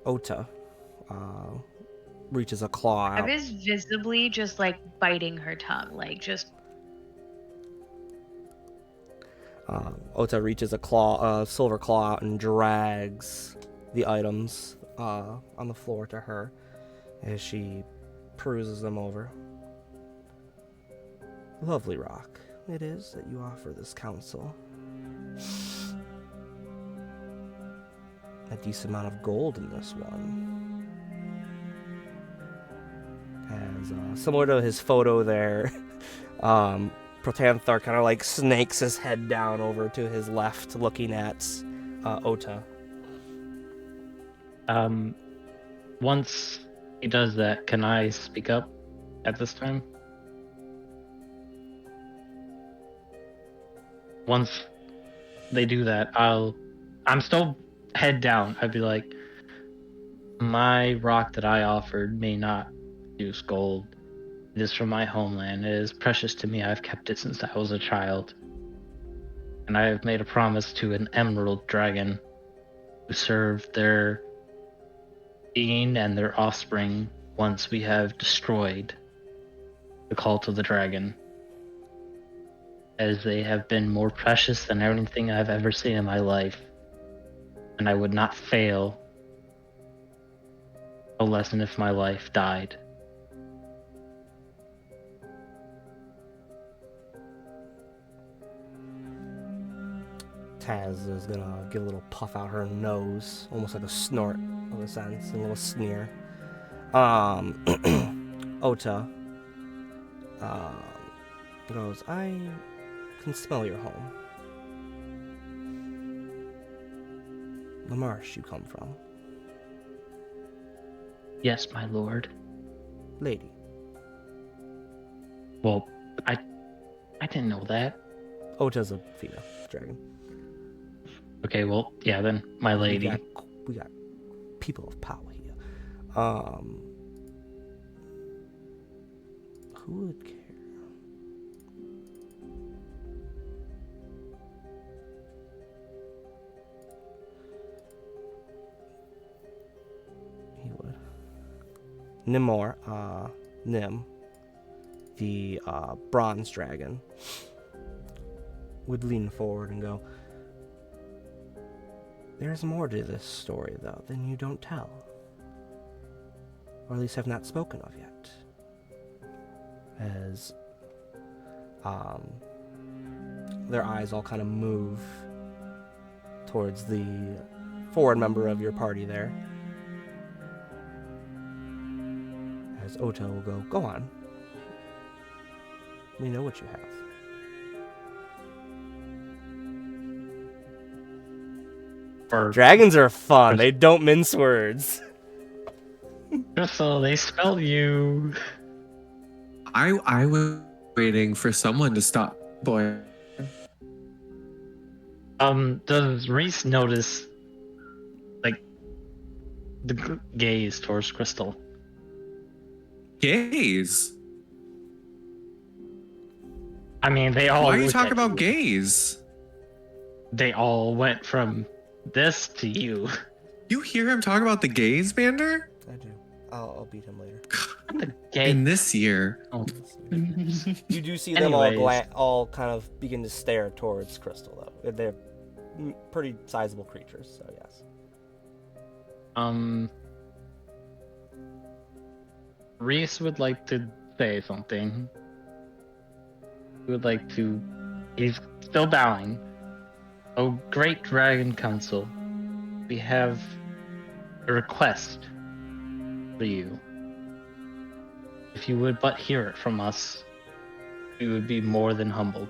Ota reaches a claw I out. was visibly just like biting her tongue, like just. Ota reaches a silver claw out and drags the items on the floor to her as she peruses them over. Lovely rock it is that you offer this council. A decent amount of gold in this one. As similar to his photo there, Protanther kind of like snakes his head down over to his left, looking at Ota. Once he does that, can I speak up at this time? Once they do that, I'm still head down. I'd be like, my rock that I offered may not use gold. It is from my homeland. It is precious to me. I've kept it since I was a child. And I have made a promise to an emerald dragon to serve their being and their offspring once we have destroyed the cult of the dragon, as they have been more precious than anything I've ever seen in my life, and I would not fail a lesson if my life died. Taz is gonna give a little puff out her nose, almost like a snort of a sense, a little sneer. Ota goes, I can smell your home. The marsh you come from. Yes, my lord. Lady. Well, I didn't know that. Ota's a female dragon. Okay, well, yeah, then my lady. We got people of power here. Who would care? Nim, the bronze dragon, would lean forward and go, "There's more to this story, though, than you don't tell. Or at least have not spoken of yet." As their eyes all kind of move towards the forward member of your party there. As Ota will go on. We know what you have. Dragons are fun. They don't mince words. Crystal, they smell you. I was waiting for someone to stop. Boy. Does Reese notice, like, the gaze towards Crystal? Gaze? I mean, they all. Why are you look talking at about you. gaze? They all went from this to you. You hear him talk about the gaze, Bander? I do. I'll beat him later. The gay. In this year. Oh. You do see them Anyways. all kind of begin to stare towards Crystal, though. They're pretty sizable creatures, so yes. Reese would like to say something. He would like to. He's still bowing. Oh, great Dragon Council, we have a request for you. If you would but hear it from us, we would be more than humbled.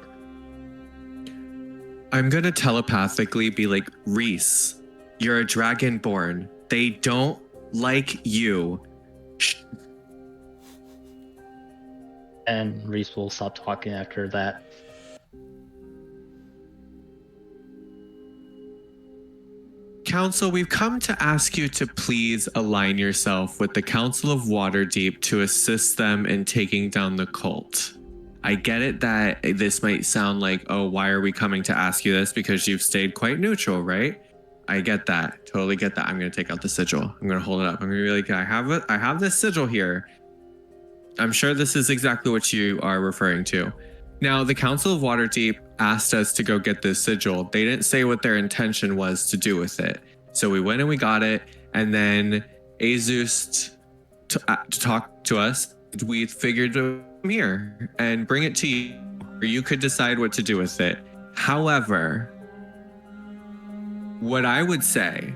I'm gonna telepathically be like, Reese, you're a dragonborn. They don't like you. And Reese will stop talking after that. Council, we've come to ask you to please align yourself with the Council of Waterdeep to assist them in taking down the cult. I get it that this might sound like, oh, why are we coming to ask you this? Because you've stayed quite neutral, right? I get that. Totally get that. I'm going to take out the sigil. I'm going to hold it up. I'm going to be like, I have this sigil here. I'm sure this is exactly what you are referring to. Now, the Council of Waterdeep asked us to go get this sigil. They didn't say what their intention was to do with it. So we went and we got it. And then Ezust to talk to us. We figured to come here and bring it to you, or you could decide what to do with it. However, what I would say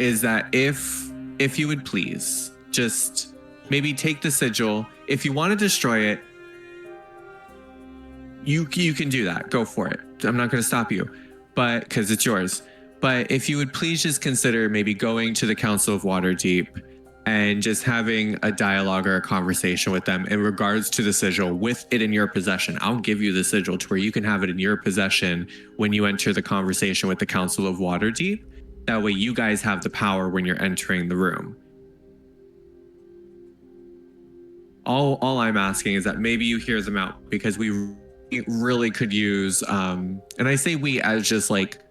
is that if you would please just maybe take the sigil. If you want to destroy it, you can do that. Go for it. I'm not going to stop you, but because it's yours. But if you would please just consider maybe going to the Council of Waterdeep and just having a dialogue or a conversation with them in regards to the sigil with it in your possession. I'll give you the sigil to where you can have it in your possession when you enter the conversation with the Council of Waterdeep. That way you guys have the power when you're entering the room. All I'm asking is that maybe you hear them out, because we really could use, and I say we as just like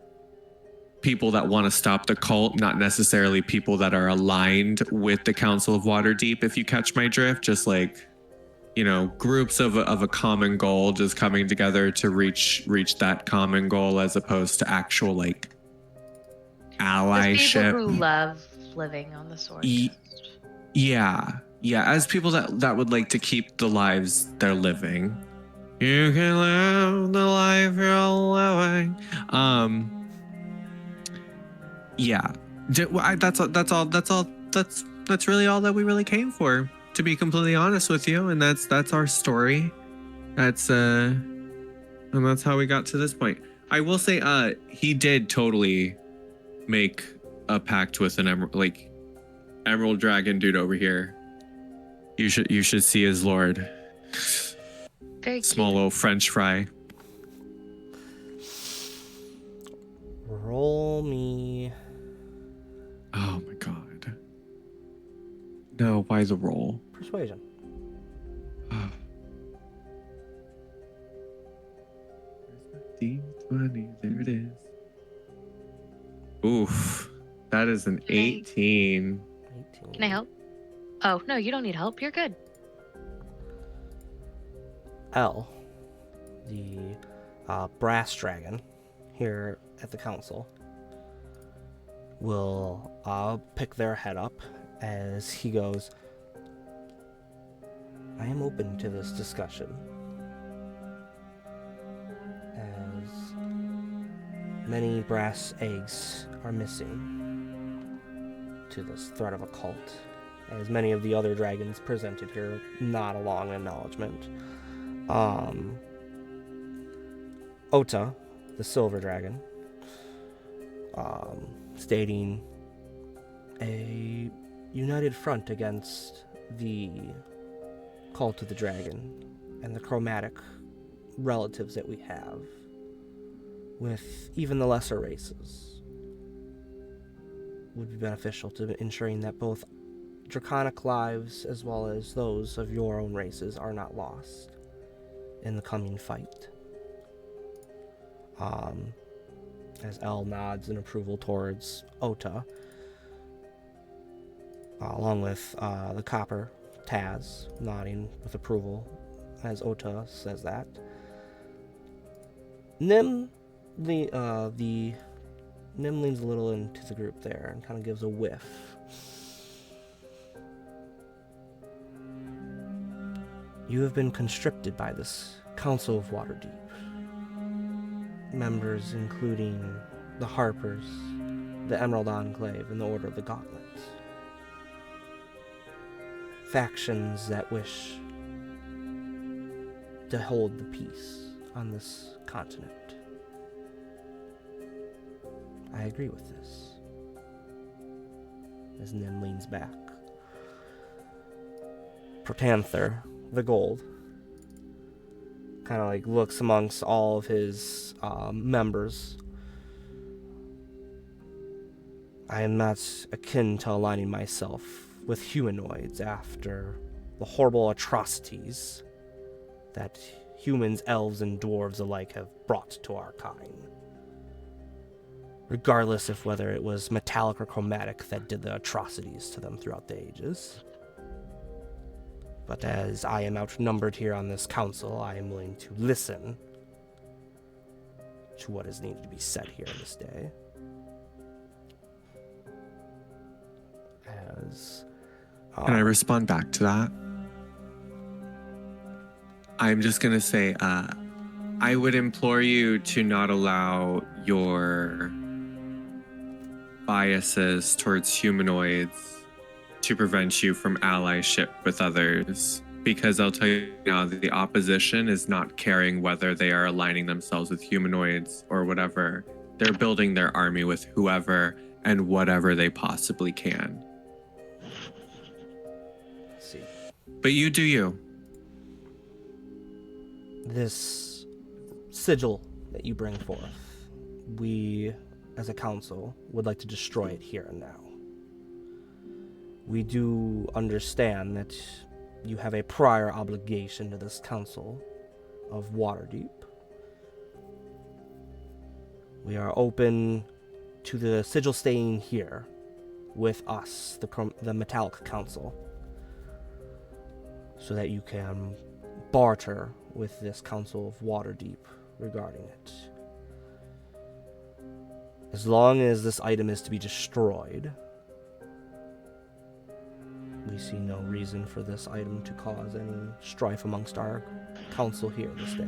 people that want to stop the cult, not necessarily people that are aligned with the Council of Waterdeep, if you catch my drift. Just like, you know, groups of a common goal just coming together to reach that common goal, as opposed to actual like Just people allyship. who love living on the sword. Yeah, as people that would like to keep the lives they're living. You can live the life you're living. Yeah, that's really all that we really came for, to be completely honest with you. And that's our story. And that's how we got to this point. I will say, he did totally make a pact with an emerald dragon dude over here. You should see his lord. Very Small little French fry. Roll me. Oh my god. No, why the roll? Persuasion. D20, there it is. Oof. That is an 18. Can I help? Oh, no, you don't need help. You're good. L, the brass dragon here at the council, will pick their head up as he goes, I am open to this discussion, as many brass eggs are missing to this threat of a cult, as many of the other dragons presented here nod along in acknowledgement. Ota, the silver dragon, stating a united front against the cult of the dragon and the chromatic relatives that we have with even the lesser races would be beneficial to ensuring that both draconic lives as well as those of your own races are not lost in the coming fight. As L nods in approval towards Ota, along with the copper Taz nodding with approval as Ota says that. Nim leans a little into the group there and kind of gives a whiff. You have been conscripted by this Council of Waterdeep. Members including the Harpers, the Emerald Enclave, and the Order of the Gauntlet. Factions that wish to hold the peace on this continent. I agree with this. As Nim leans back. Protanther, the gold, kind of like looks amongst all of his members. I am not akin to aligning myself with humanoids after the horrible atrocities that humans, elves, and dwarves alike have brought to our kind. Regardless of whether it was metallic or chromatic that did the atrocities to them throughout the ages. But as I am outnumbered here on this council, I am willing to listen to what is needed to be said here this day. Can I respond back to that? I'm just going to say, I would implore you to not allow your biases towards humanoids to prevent you from allyship with others. Because I'll tell you now, the opposition is not caring whether they are aligning themselves with humanoids or whatever. They're building their army with whoever and whatever they possibly can. See. But you do you. This sigil that you bring forth, we, as a council, would like to destroy it here and now. We do understand that you have a prior obligation to this council of Waterdeep. We are open to the sigil staying here with us, the Metallic Council, so that you can barter with this Council of Waterdeep regarding it. As long as this item is to be destroyed, we see no reason for this item to cause any strife amongst our council here this day,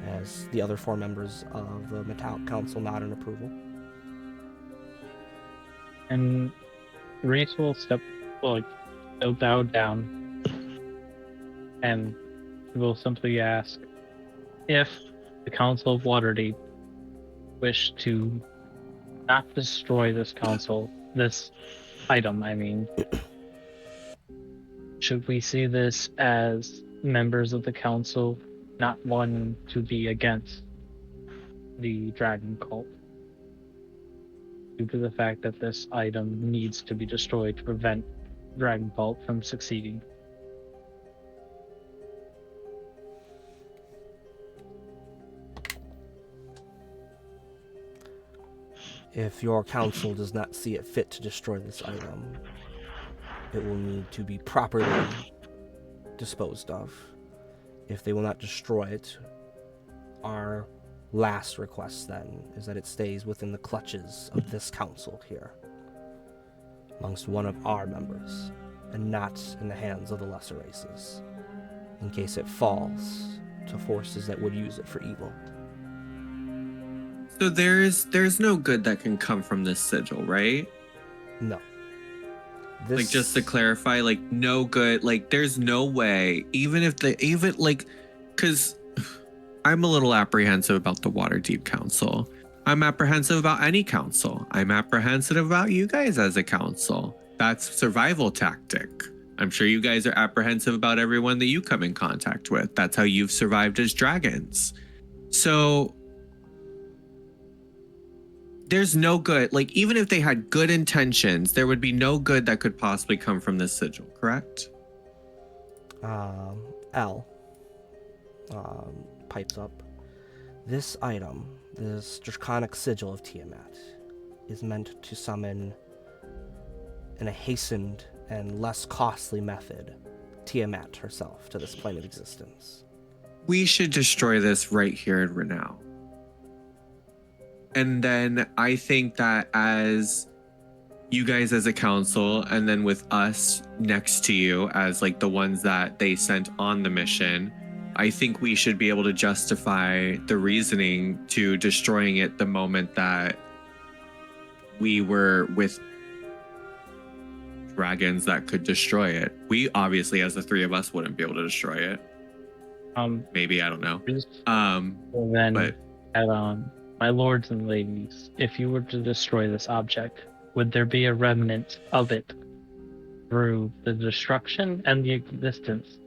as the other 4 members of the Metallic Council nod in approval. And Reese will they'll bow down and will simply ask if the Council of Waterdeep wish to not destroy this item, I mean. Should we see this as members of the council not wanting to be against the dragon cult due to the fact that this item needs to be destroyed to prevent dragon cult from succeeding? If your council does not see it fit to destroy this item, it will need to be properly disposed of. If they will not destroy it, our last request then is that it stays within the clutches of this council here, amongst one of our members, and not in the hands of the lesser races, in case it falls to forces that would use it for evil. So there's no good that can come from this sigil, right? No. Like, just to clarify, like, no good, like, there's no way, because I'm a little apprehensive about the Waterdeep Council. I'm apprehensive about any council. I'm apprehensive about you guys as a council. That's survival tactic. I'm sure you guys are apprehensive about everyone that you come in contact with. That's how you've survived as dragons. So there's no good, like, even if they had good intentions, there would be no good that could possibly come from this sigil, correct? L pipes up. This item, this draconic sigil of Tiamat, is meant to summon, in a hastened and less costly method, Tiamat herself to this plane of existence. We should destroy this right here and now. And then I think that as you guys as a council, and then with us next to you as like the ones that they sent on the mission, I think we should be able to justify the reasoning to destroying it the moment that we were with dragons that could destroy it. We obviously, as the three of us, wouldn't be able to destroy it. Maybe, I don't know. Well, then, but add on, my lords and ladies, if you were to destroy this object, would there be a remnant of it through the destruction and the existence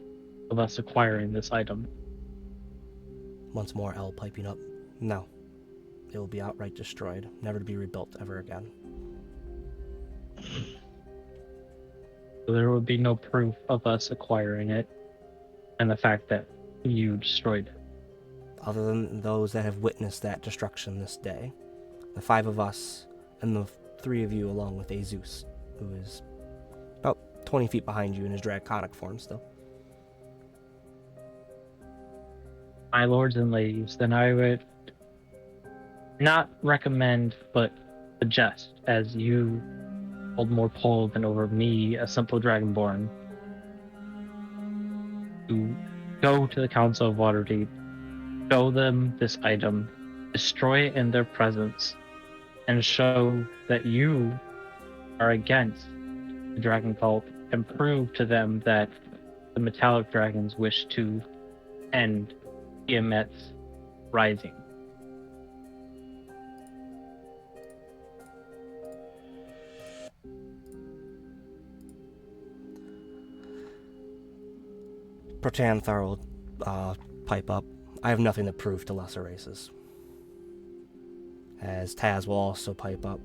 of us acquiring this item? Once more, L piping up. No. It will be outright destroyed, never to be rebuilt ever again. So there would be no proof of us acquiring it, and the fact that you destroyed it. Other than those that have witnessed that destruction this day, the 5 of us and the 3 of you along with Ezust, who is about 20 feet behind you in his draconic form still. My lords and ladies, then I would not recommend, but suggest, as you hold more pull than over me, a simple dragonborn, to go to the Council of Waterdeep, show them this item, destroy it in their presence, and show that you are against the dragon cult, and prove to them that the metallic dragons wish to end Tiamat's rising. Protanthar will pipe up. I have nothing to prove to lesser races. As Taz will also pipe up.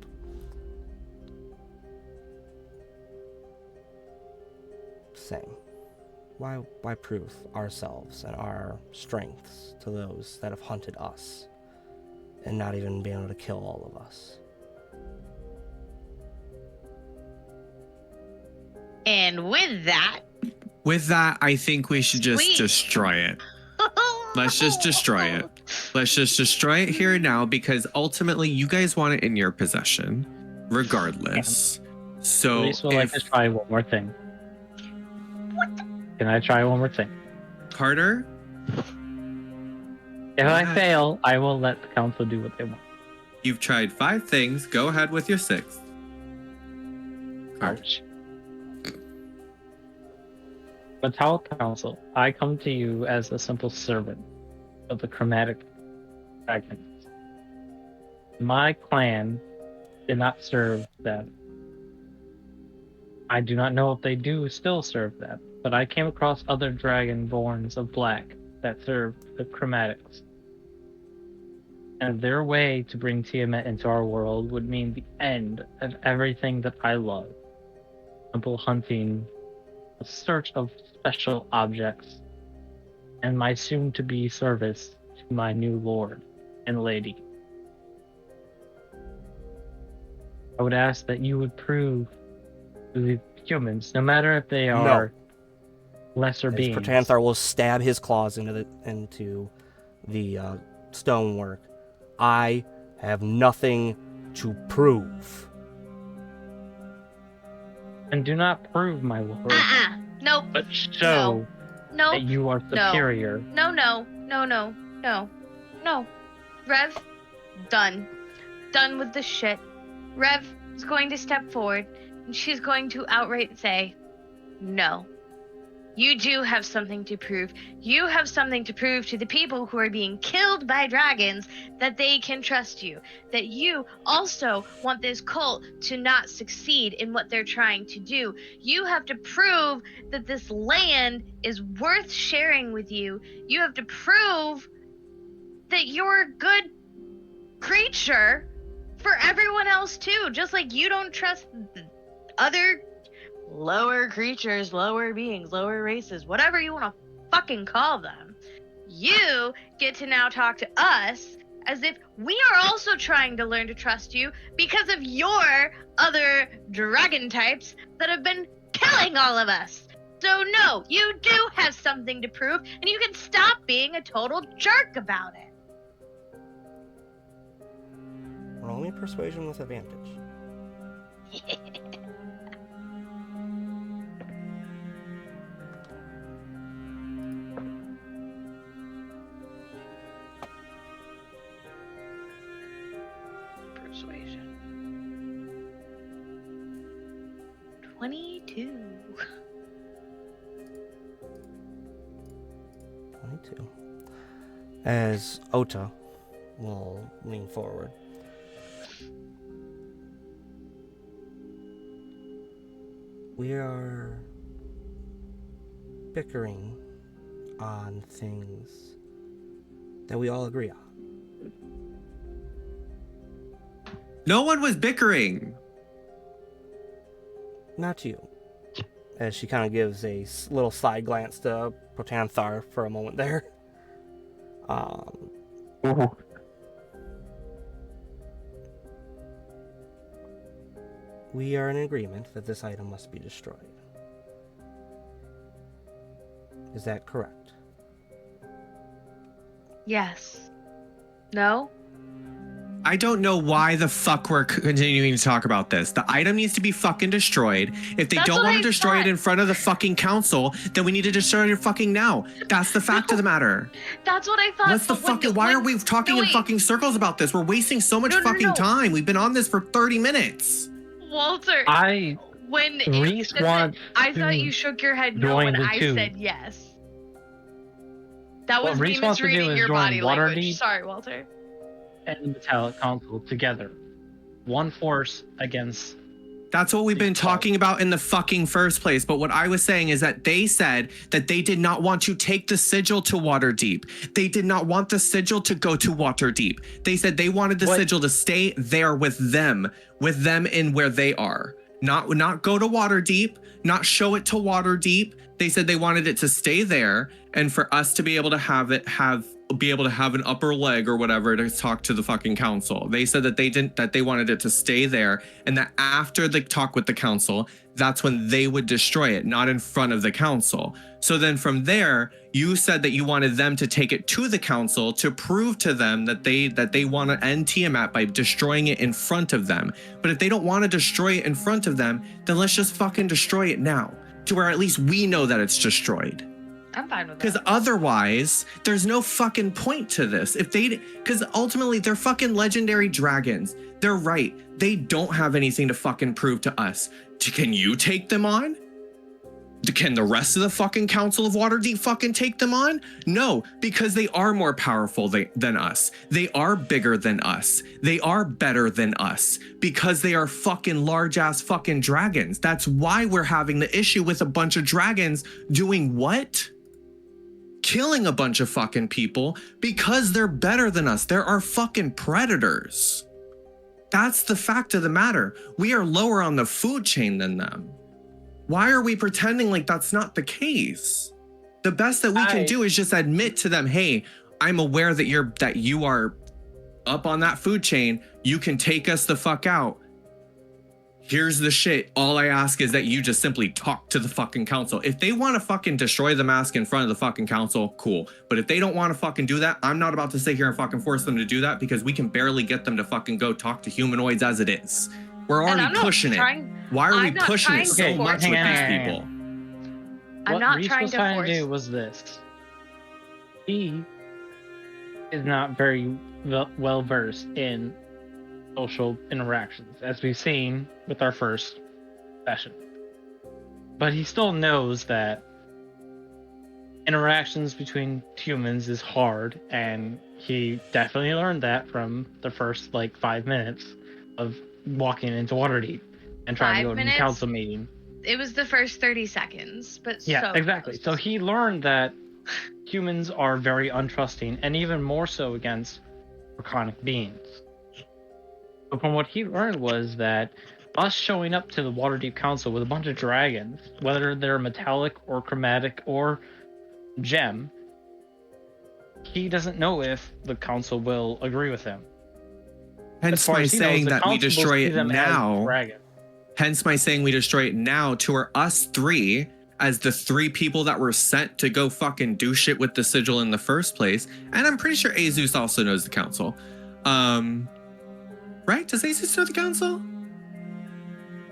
Same. Why prove ourselves and our strengths to those that have hunted us and not even be able to kill all of us? And with that, I think we should just destroy it. Let's just destroy it. Let's just destroy it here and now, because ultimately you guys want it in your possession, regardless. So At least we'll like to try one more thing. Can I try one more thing? Carter? If I fail, I will let the council do what they want. You've tried 5 things. Go ahead with your 6th. Ouch. Metallic Council, I come to you as a simple servant of the chromatic dragons. My clan did not serve them. I do not know if they do still serve them, but I came across other dragonborns of black that serve the chromatics. And their way to bring Tiamat into our world would mean the end of everything that I love. Simple hunting, a search of special objects, and my soon-to-be service to my new lord and lady. I would ask that you would prove the humans, no matter if they are lesser beings. Protanthar will stab his claws into the stonework. I have nothing to prove. And do not prove, my lord, Nope. but show No. that you are superior. No. Rev, done. Done with the shit. Rev is going to step forward, and she's going to outright say, no. You do have something to prove. You have something to prove to the people who are being killed by dragons that they can trust you. That you also want this cult to not succeed in what they're trying to do. You have to prove that this land is worth sharing with you. You have to prove that you're a good creature for everyone else too. Just like you don't trust other lower creatures, lower beings, lower races, whatever you want to fucking call them. You get to now talk to us as if we are also trying to learn to trust you because of your other dragon types that have been killing all of us. So no, you do have something to prove, and you can stop being a total jerk about it. Roll me persuasion with advantage. Persuasion. 22. 22. As Ota will lean forward. We are bickering on things that we all agree on. No one was bickering. Not you. As she kind of gives a little side glance to Protanthar for a moment there. We are in agreement that this item must be destroyed. Is that correct? Yes. No? I don't know why the fuck we're continuing to talk about this. The item needs to be fucking destroyed. If they That's don't what want I to destroy thought. it in front of the fucking council, then we need to destroy it fucking now. That's the fact of the matter. That's what I thought. What's the but when- fucking? Why are we when- talking no, in wait. fucking circles about this? We're wasting so much fucking time. We've been on this for 30 minutes. Walter, when Reese wants I thought to you shook your head no join when the I two. said yes. That What was me Reese wants to do misreading is your join body language. Waterdeep. Sorry, Walter. And the Metallic Council together. One force against... That's what we've been talking about in the fucking first place. But what I was saying is that they said that they did not want to take the sigil to Waterdeep. They did not want the sigil to go to Waterdeep. They said they wanted the sigil to stay there with them in where they are. Not go to Waterdeep, not show it to Waterdeep. They said they wanted it to stay there and for us to be able to have an upper leg or whatever to talk to the fucking council. They said that they wanted it to stay there and that after the talk with the council, that's when they would destroy it, not in front of the council. So then from there, you said that you wanted them to take it to the council to prove to them that they want to end Tiamat by destroying it in front of them. But if they don't want to destroy it in front of them, then let's just fucking destroy it now, to where at least we know that it's destroyed. I'm fine with that. Because otherwise, there's no fucking point to this. Because ultimately, they're fucking legendary dragons. They're right. They don't have anything to fucking prove to us. Can you take them on? Can the rest of the fucking Council of Waterdeep fucking take them on? No, because they are more powerful than us. They are bigger than us. They are better than us because they are fucking large ass fucking dragons. That's why we're having the issue with a bunch of dragons doing what? Killing a bunch of fucking people because they're better than us. They're our fucking predators. That's the fact of the matter. We are lower on the food chain than them. Why are we pretending like that's not the case? The best that we can do is just admit to them, hey, I'm aware that you are up on that food chain. You can take us the fuck out. here's the shit. All I ask is that you just simply talk to the fucking council. If they want to fucking destroy the mask in front of the fucking council, cool. But if they don't want to fucking do that, I'm not about to sit here and fucking force them to do that, because we can barely get them to fucking go talk to humanoids as it is. We're already pushing it. Why are we pushing it so much with these people? I'm not trying was to trying force. to do was this. He is not very well versed in social interactions, as we've seen with our first session. But he still knows that interactions between humans is hard, and he definitely learned that from the first 5 minutes of walking into Waterdeep and trying to go to the council meeting. It was the first 30 seconds, but yeah, so exactly. close. So he learned that humans are very untrusting, and even more so against draconic beings. But from what he learned was that us showing up to the Waterdeep Council with a bunch of dragons, whether they're metallic or chromatic or gem, he doesn't know if the council will agree with him. Hence my saying that we destroy it now. Hence my saying we destroy it now to us three as the three people that were sent to go fucking do shit with the sigil in the first place. And I'm pretty sure Ezust also knows the council. Right? Does Ezust know the council?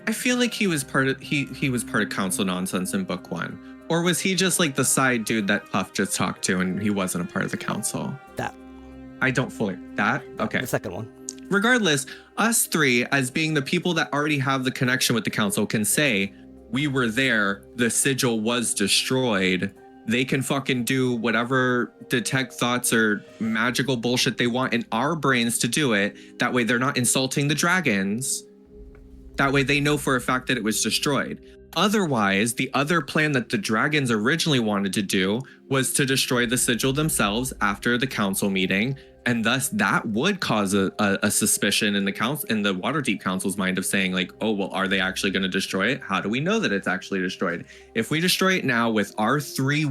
I feel like he was part of he was part of council nonsense in book 1. Or was he just like the side dude that Puff just talked to and he wasn't a part of the council? That. I don't fully. That? Okay. The second one. Regardless, us three, as being the people that already have the connection with the council, can say, we were there, the sigil was destroyed. They can fucking do whatever detect thoughts or magical bullshit they want in our brains to do it. That way they're not insulting the dragons. That way they know for a fact that it was destroyed. Otherwise, the other plan that the dragons originally wanted to do was to destroy the sigil themselves after the council meeting. And thus that would cause a suspicion in the council, in the Waterdeep Council's mind, of saying like, oh, well, are they actually going to destroy it? How do we know that it's actually destroyed? If we destroy it now with our three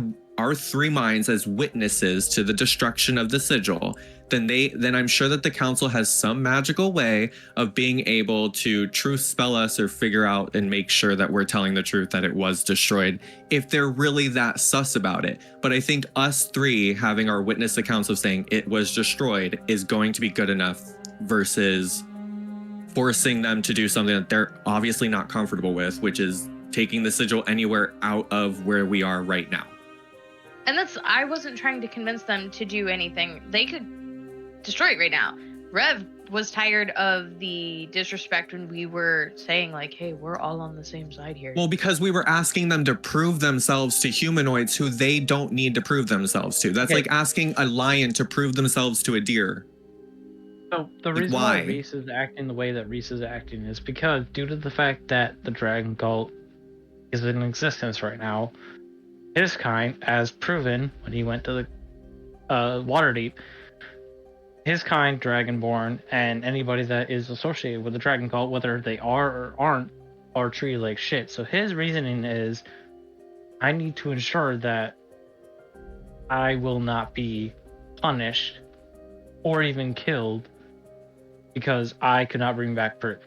minds as witnesses to the destruction of the sigil, then I'm sure that the council has some magical way of being able to truth spell us or figure out and make sure that we're telling the truth that it was destroyed, if they're really that sus about it. But I think us three having our witness accounts of saying it was destroyed is going to be good enough versus forcing them to do something that they're obviously not comfortable with, which is taking the sigil anywhere out of where we are right now. And I wasn't trying to convince them to do anything. They could destroy it right now. Rev was tired of the disrespect when we were saying like, hey, we're all on the same side here. Well, because we were asking them to prove themselves to humanoids who they don't need to prove themselves to. That's like asking a lion to prove themselves to a deer. So the reason why Reese is acting the way that Reese is acting is because due to the fact that the dragon cult is in existence right now, his kind, as proven when he went to the Waterdeep, his kind, Dragonborn, and anybody that is associated with the dragon cult, whether they are or aren't, are treated like shit. So his reasoning is, I need to ensure that I will not be punished or even killed because I could not bring back proof.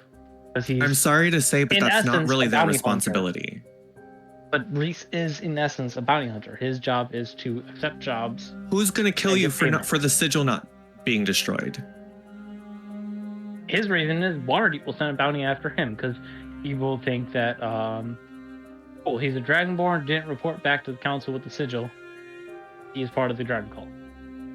I'm sorry to say, but that's not really their responsibility. But Reese is, in essence, a bounty hunter. His job is to accept jobs. Who's going to kill you for the sigil not being destroyed? His reason is Waterdeep will send a bounty after him because he will think that, he's a Dragonborn, didn't report back to the council with the sigil. He is part of the Dragon Cult.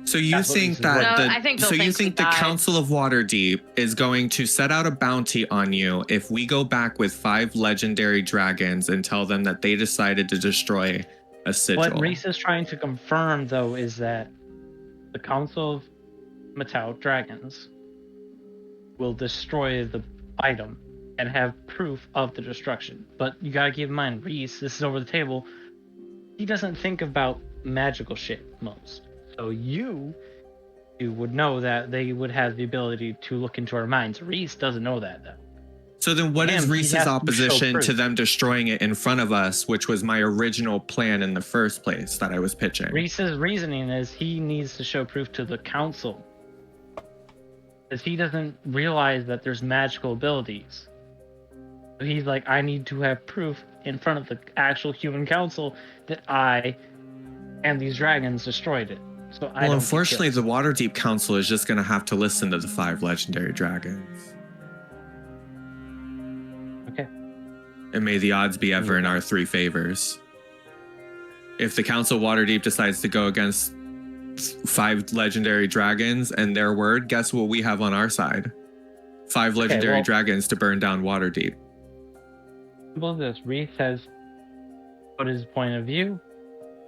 So you think that the Council of Waterdeep is going to set out a bounty on you if we go back with 5 legendary dragons and tell them that they decided to destroy a sigil? What Reese is trying to confirm, though, is that the Council of Metallic Dragons will destroy the item and have proof of the destruction. But you gotta keep in mind, Reese, this is over the table, he doesn't think about magical shit most. So you would know that they would have the ability to look into our minds. Reese doesn't know that, though. So then what is Reese's opposition to them destroying it in front of us, which was my original plan in the first place that I was pitching? Reese's reasoning is he needs to show proof to the council. Because he doesn't realize that there's magical abilities. He's like, I need to have proof in front of the actual human council that I and these dragons destroyed it. So I Well, don't unfortunately, get the killed. Waterdeep Council is just going to have to listen to the 5 legendary dragons. Okay. And may the odds be ever in our 3 favors. If the Council of Waterdeep decides to go against 5 legendary dragons and their word, guess what we have on our side? 5 legendary dragons to burn down Waterdeep. Well, this Reese has put his point of view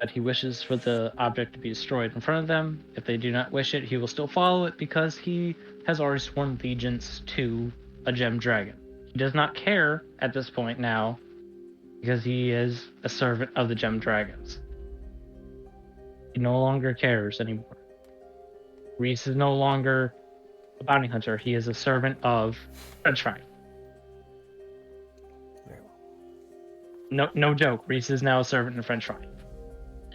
that he wishes for the object to be destroyed in front of them. If they do not wish it, he will still follow it because he has already sworn allegiance to a gem dragon. He does not care at this point now because he is a servant of the gem dragons. He no longer cares anymore. Reese is no longer a bounty hunter. He is a servant of French fry. Very well. No joke. Reese is now a servant in French fry.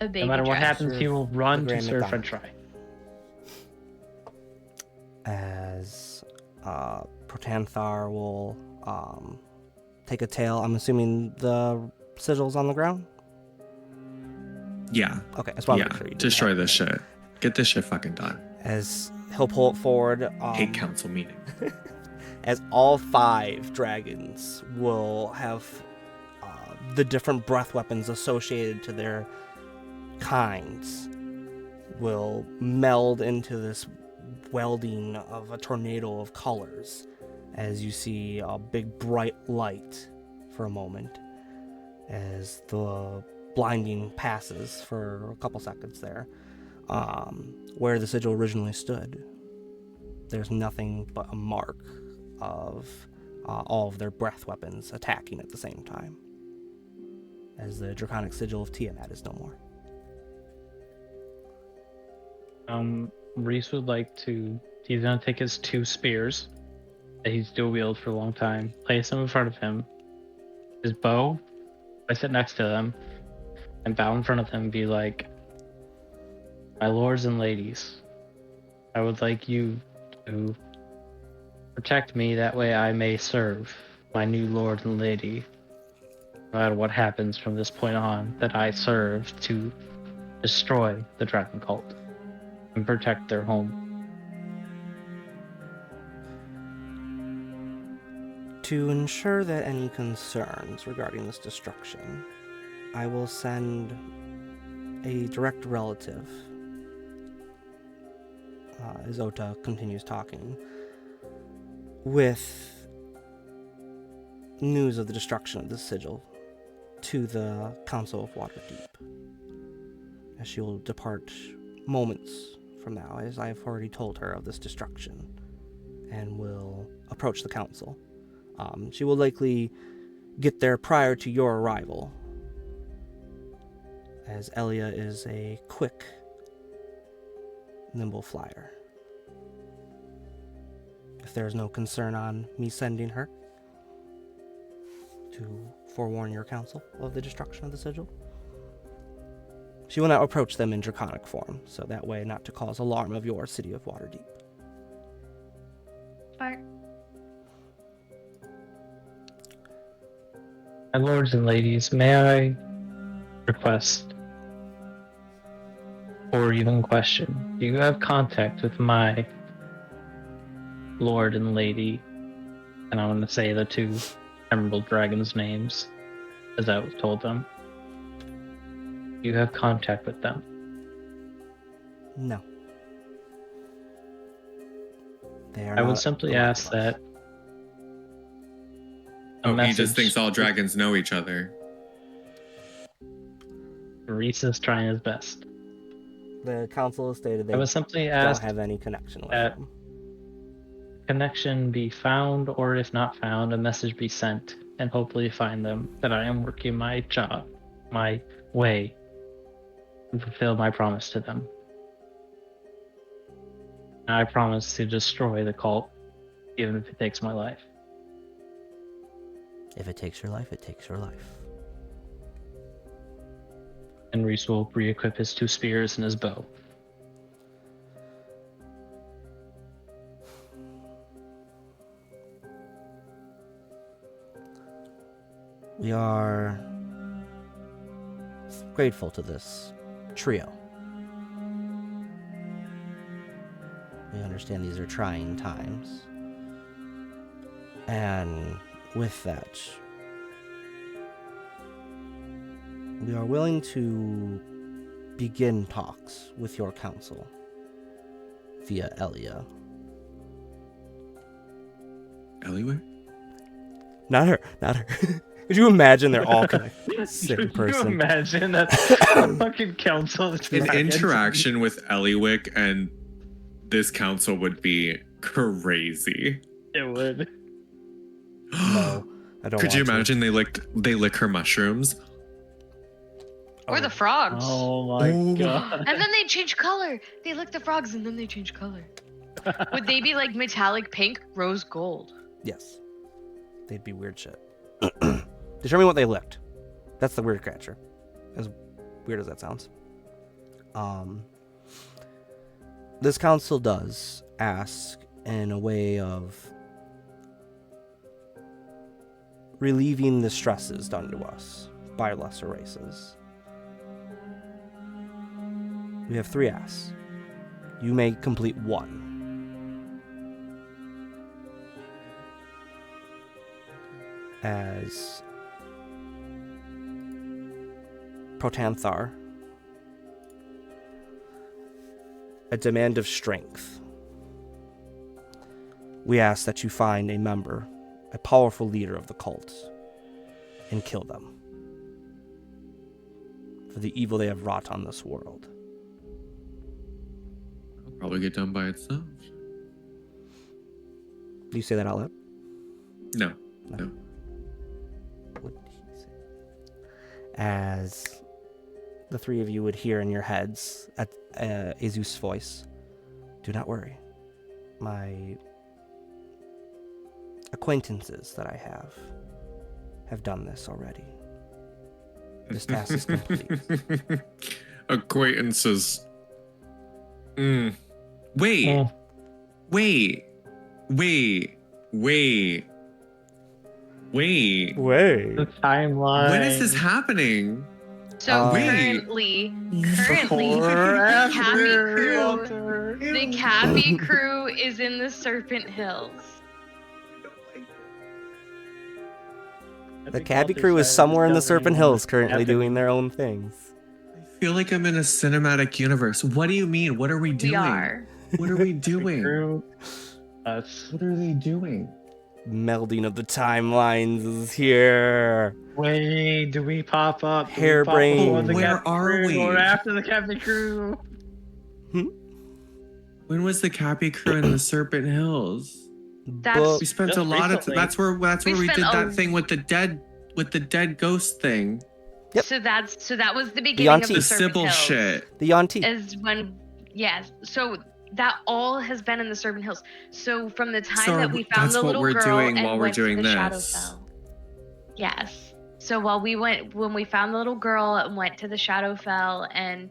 A baby No matter what dragon. happens, he will run The to Grand serve McDonald's. French fry. As Protanthar will take a tail. I'm assuming the sigil's on the ground? Yeah. Okay, I just want to Yeah. make sure you didn't Destroy have this it. shit. Get this shit fucking done. As he'll pull it forward. Hate council meeting. As all 5 dragons will have the different breath weapons associated to their kinds will meld into this welding of a tornado of colors as you see a big bright light for a moment as the blinding passes for a couple seconds there. Where the sigil originally stood, there's nothing but a mark of all of their breath weapons attacking at the same time, as the draconic sigil of Tiamat is no more. Reese would like to. He's gonna take his 2 spears that he's dual wielded for a long time, place them in front of him, his bow, place it next to them, and bow in front of them and be like, "My lords and ladies, I would like you to protect me, that way I may serve my new lord and lady, no matter what happens from this point on, that I serve to destroy the dragon cult and protect their home." To ensure that any concerns regarding this destruction, I will send a direct relative, as Ota continues talking, with news of the destruction of the sigil to the Council of Waterdeep, as she will depart moments from now, as I have already told her of this destruction, and will approach the council. She will likely get there prior to your arrival, as Elia is a quick, nimble flyer. If there is no concern on me sending her to forewarn your council of the destruction of the sigil, she will not approach them in draconic form, so that way not to cause alarm of your city of Waterdeep. Bart. My lords and ladies, may I request, or even question, do you have contact with my lord and lady? And I want to say the 2 emerald dragons' names, as I was told them. Do you have contact with them? No. They are I would not simply the like ask of us. that Oh, he just thinks all dragons know each other. Reese is trying his best. The council has stated they I would simply don't ask have any connection with that them. connection be found, or if not found, a message be sent, and hopefully find them, that I am working my job, my way, to fulfill my promise to them. And I promise to destroy the cult, even if it takes my life. If it takes your life, it takes your life. And Reese will re-equip his 2 spears and his bow. We are grateful to this trio. We understand these are trying times. And with that, we are willing to begin talks with your council via Elia. Alleyway? Not her. Could you imagine they're all connected? Same Could you person. imagine that the fucking council is An dragons? interaction with Eliwick and this council would be crazy. It would. No, I don't Could you want to. imagine they lick her mushrooms? Or the frogs. Oh my Oh. god. And then they change color. They lick the frogs and then they change color. Would they be like metallic pink, rose gold? Yes. They'd be weird shit. Determine what they licked. That's the weird creature. As weird as that sounds. This council does ask in a way of relieving the stresses done to us by lesser races. We have 3 asks. You may complete 1. As Protanthar, a demand of strength. We ask that you find a member, a powerful leader of the cult, and kill them for the evil they have wrought on this world. It'll probably get done by itself. Do you say that out loud? No. What did he say? As the 3 of you would hear in your heads at Ezust's voice, do not worry. My acquaintances that I have done this already. This task is complete. Acquaintances. Wait. Oh. Wait. The timeline. When is this happening? So Wait. currently, Before, after, the Cappy crew is in the Serpent Hills. The Cabby crew is somewhere in the Serpent Hills currently doing their own things. I feel like I'm in a cinematic universe. What do you mean? What are we doing? We are. What are we doing? Crew. Us. What are they doing? Melding of the timelines is here. Wait, do we pop up? Do we Harebrained. pop up on the Where Captain are crew we? Or after the Captain crew? When was the Cappy crew in the Serpent Hills? That's We spent Just a lot recently. of. That's where We we spent did a- that thing with the dead ghost thing. Yep. so that was the beginning of auntie. the The Serpent Sybil Hills. shit. The Yonti. Is when so that all has been in the Serpent Hills. So from the time So that we found that's the what little we're girl doing and while we're went to doing the this. Shadowfell. Yes. So when we found the little girl and went to the Shadowfell and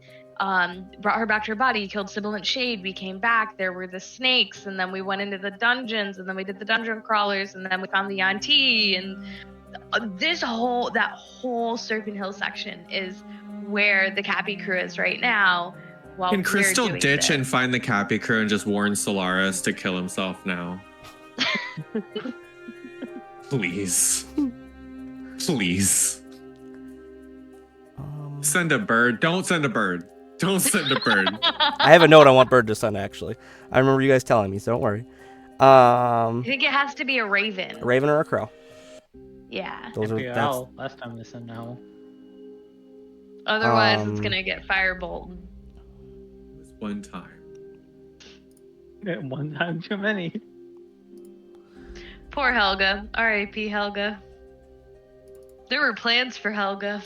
brought her back to her body, killed Sibilant Shade, we came back, there were the snakes, and then we went into the dungeons, and then we did the dungeon crawlers, and then we found the Yanti, and that whole Serpent Hill section is where the Cappy crew is right now. While Can we're Crystal doing ditch this. and find the Cappy crew and just warn Solaris to kill himself now? Please. Please. Send a bird. Don't send a bird. Don't send a bird. I have a note I want Bird to send, actually. I remember you guys telling me, so don't worry. I think it has to be a raven. A raven or a crow. Yeah. Those are Yeah, that's last time they said no. Otherwise, it's Um, gonna get firebolt. One time. One time too many. Poor Helga. R.I.P. Helga. There were plans for Helga.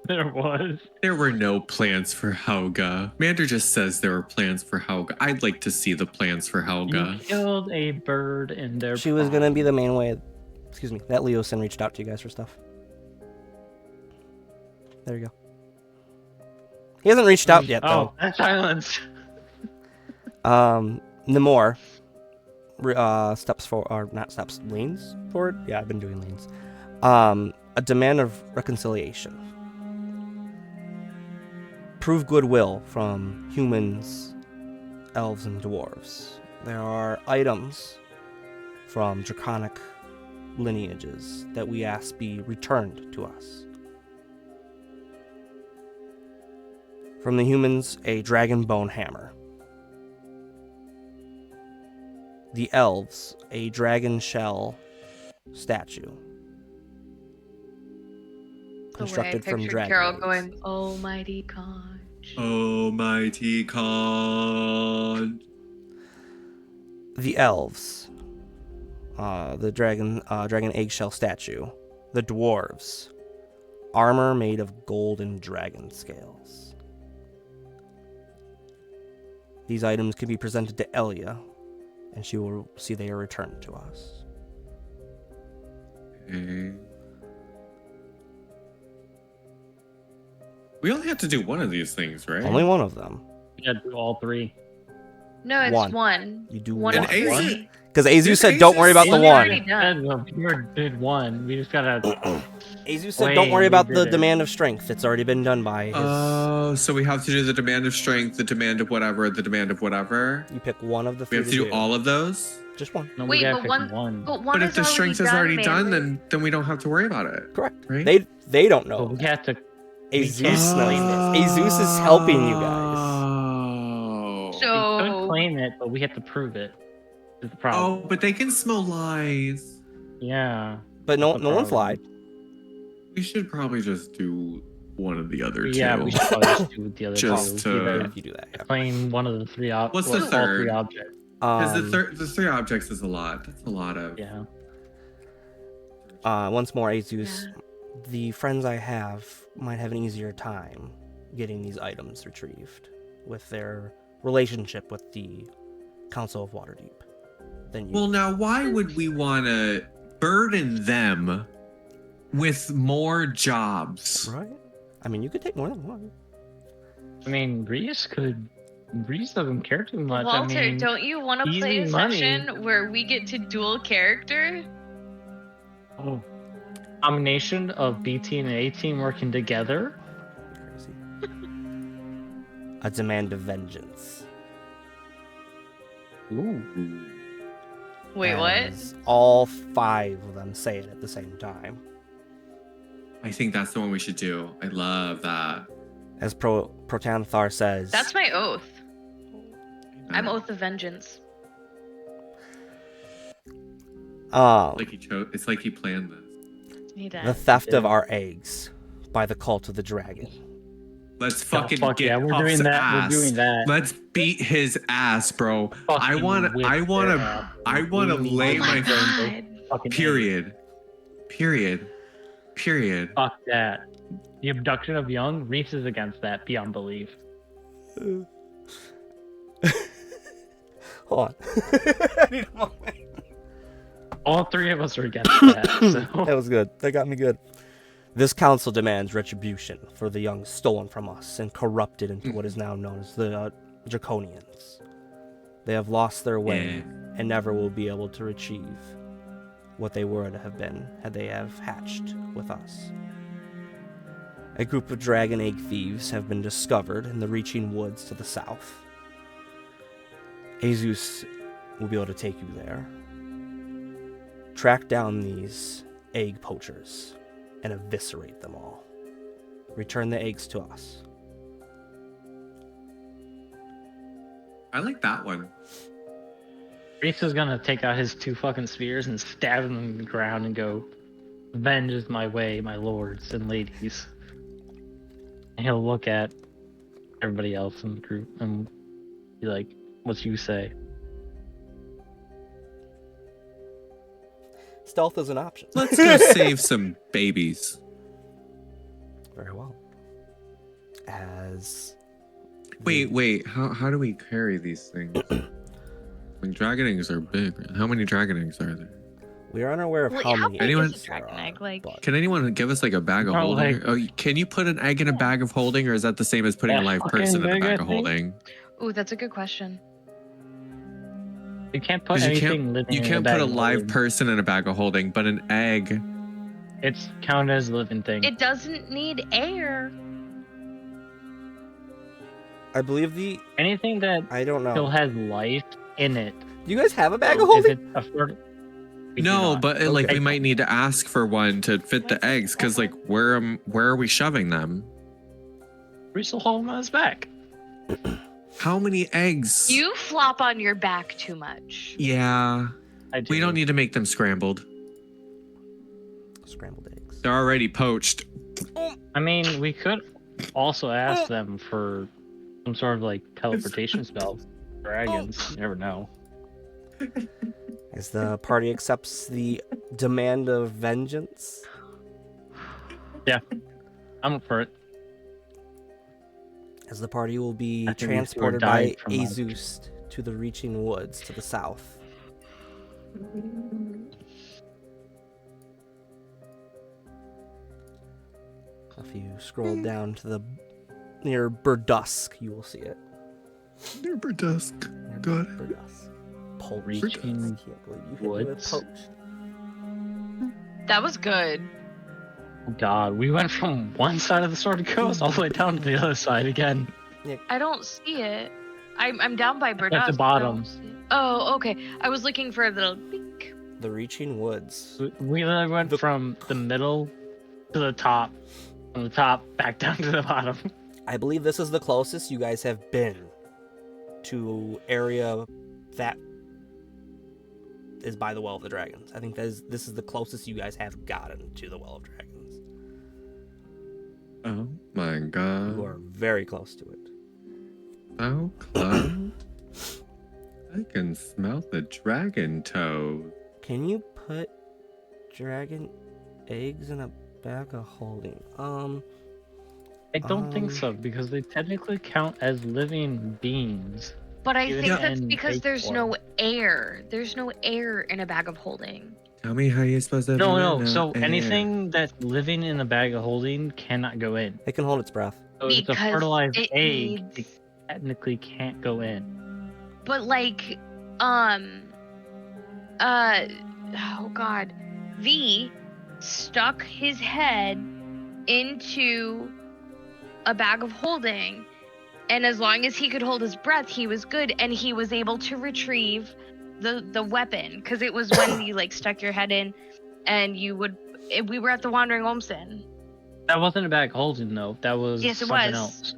There was. There were no plans for Helga. Mander just says there were plans for Helga. I'd like to see the plans for Helga. You killed a bird in their she was pond. gonna be the main way. Excuse me. That Leosin reached out to you guys for stuff. There you go. He hasn't reached out yet, Oh, that silence. though. Namor steps forward, or not steps, leans forward. Yeah, I've been doing leans. A demand of reconciliation. Prove goodwill from humans, elves, and dwarves. There are items from draconic lineages that we ask be returned to us. From the humans, a dragon bone hammer. The elves, a dragon shell statue. Constructed the way I from pictured dragon Carol eggs. going, "Almighty conch." Almighty conch. The elves, the dragon eggshell statue. The dwarves, armor made of gold and dragon scales. These items can be presented to Elia, and she will see they are returned to us. Okay. We only have to do one of these things, right? Only one of them. You gotta do all 3. No, it's One. one. You do One one. of And three. Azus- Because Azu Did said, "Don't worry Azus about the say- We one." already done. We already did 1. We just gotta. Azu said, Wait, "Don't worry we about did the it. demand of strength. It's already been done by his." Oh, so we have to do the demand of strength, the demand of whatever, the demand of whatever. You pick one of the We three. have to do all of those. Just one. No, Wait, we gotta but pick one, but one But if is the strength is already done, then we don't have to worry about it. Correct. Right? They don't know. But we have to. Azus can't knows claim this. Azus is helping you guys. Oh. We So could claim it, but we have to prove it. Is the problem? Oh, but they can smell lies. Yeah. But no That's the one's problem. lied. We should probably just do one of the other two. Yeah, we should probably just do the other Just two. to- Either If you do that, yeah. claim one of the 3 objects. What's the All third? 3 objects. Because the 3 objects is a lot. That's a lot of. Yeah. Once more, Azus, the friends I have might have an easier time getting these items retrieved with their relationship with the Council of Waterdeep than you. Well, now, why would we want to burden them with more jobs? Right? I mean, you could take more than one. I mean, Reese doesn't care too much. Walter, I mean, don't you want to play a easy money. session where we get to dual character? oh, combination of B team and A team working together. Crazy. A demand of vengeance. Ooh. Wait, what? As all 5 of them say it at the same time. I think that's the one we should do. I love that. As Protanthar says, That's my oath. I'm oath of vengeance. It's like he planned this. He does. the theft of our eggs by the cult of the dragon. Let's fucking fuck get yeah, we're Puff's doing that. ass. We're doing that. Let's beat his ass, bro. I Fucking want whip to their ass. I want to We lay need Oh my my god. fucking period. Fuck that. The abduction of young, Reese is against that beyond belief. Hold on. I need a moment. All 3 of us are against that. So. That was good. That got me good. This council demands retribution for the young stolen from us and corrupted into what is now known as the Draconians. They have lost their way and never will be able to achieve what they were to have been had they have hatched with us. A group of dragon egg thieves have been discovered in the reaching woods to the south. Azus will be able to take you there. Track down these egg poachers and eviscerate them all. Return the eggs to us. I like that one. Reese is gonna take out his 2 fucking spears and stab them in the ground and go, "Venge is my way, my lords and ladies." And he'll look at everybody else in the group and be like, "What you say?" Stealth is an option. Let's go save some babies. Very well. As Wait. How do we carry these things? Like, dragon eggs are big. How many dragon eggs are there? we are unaware of Well, how how many big Anyone- is a dragon egg? Like, but Can anyone give us like a bag of Oh, holding? like- Can you put an egg in a bag of holding, or is that the same as putting a Yeah, live fucking person in a big, bag I of think. holding? ooh, that's a good question. You can't put 'Cause anything living you in can't a put bag a of live holding. person in a bag of holding, but an egg It's counted as a living thing. It doesn't need air. I believe Anything that I don't know. still has life in it. Do you guys have a bag So of holding? If it's a we do No, not. but like Okay. we might need to ask for one to fit the eggs, because like where are we shoving them? We still hold him on his back. How many eggs? You flop on your back too much. Yeah, I do. we don't need to make them scrambled. Scrambled eggs. They're already poached. I mean, we could also ask them for some sort of like teleportation spell. Dragons, you never know. As the party accepts the demand of vengeance. I'm up for it. As the party will be I think these two are transported by dying from my- Ezust to the reaching woods to the south. If you scroll down to the near Burdusk, you will see it. Never dusk. Near Got it. Burdusk. Poached. Reaching I can't believe you hit me with woods. poached. That was good. God, we went from one side of the Sword Coast all the way down to the other side again. I don't see it. I'm down by Burdusk. At the but I bottom. don't see it. Oh, okay. I was looking for a little pink. The reaching woods. We literally went from the middle to the top, from the top back down to the bottom. I believe this is the closest you guys have been to area that is by the Well of the Dragons. I think this is the closest you guys have gotten to the Well of Dragons. Oh my god. You are very close to it. So close. I can smell the dragon toad. Can you put dragon eggs in a bag of holding? I don't think so, because they technically count as living beings. But I Even think that's in because big there's no form. air. There's no air in a bag of holding. Tell me how you're supposed to No. So anything that's living in a bag of holding cannot go in. It can hold its breath. So if it's a Because fertilized it egg, needs- it technically can't go in. But like, oh god, V stuck his head into a bag of holding, and as long as he could hold his breath, he was good, and he was able to retrieve the weapon, because it was when you like stuck your head in, and we were at the Wandering Homestead. That wasn't a bag holding though. That was Yes, it something was. else.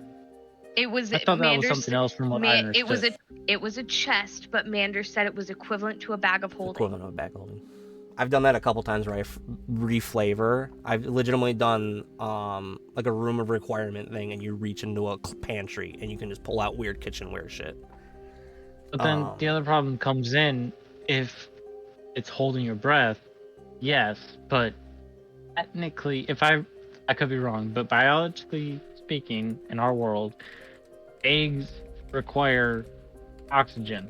It was. I thought that was Mander something else from what I understood. It was a chest, but Mander said it was equivalent to a bag of holding. Equivalent of a bag of holding. I've done that a couple times where I reflavor. I've legitimately done like a room of requirement thing, and you reach into a pantry and you can just pull out weird kitchenware shit. But then the other problem comes in if it's holding your breath. Yes, but technically, if I could be wrong, but biologically speaking, in our world, eggs require oxygen.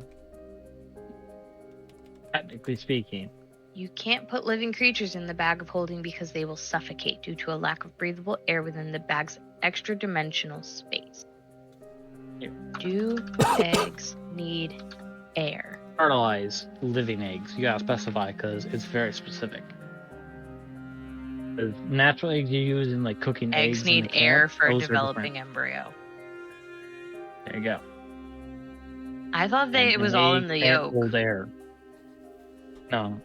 Technically speaking. You can't put living creatures in the bag of holding because they will suffocate due to a lack of breathable air within the bag's extra dimensional space. Do eggs need air? Fertilize living eggs. You gotta specify because it's very specific. The natural eggs you use in like cooking eggs Eggs in need the air camp, for a those are developing different. embryo. There you go. I thought And it was an all egg in the can't yolk. hold air. No.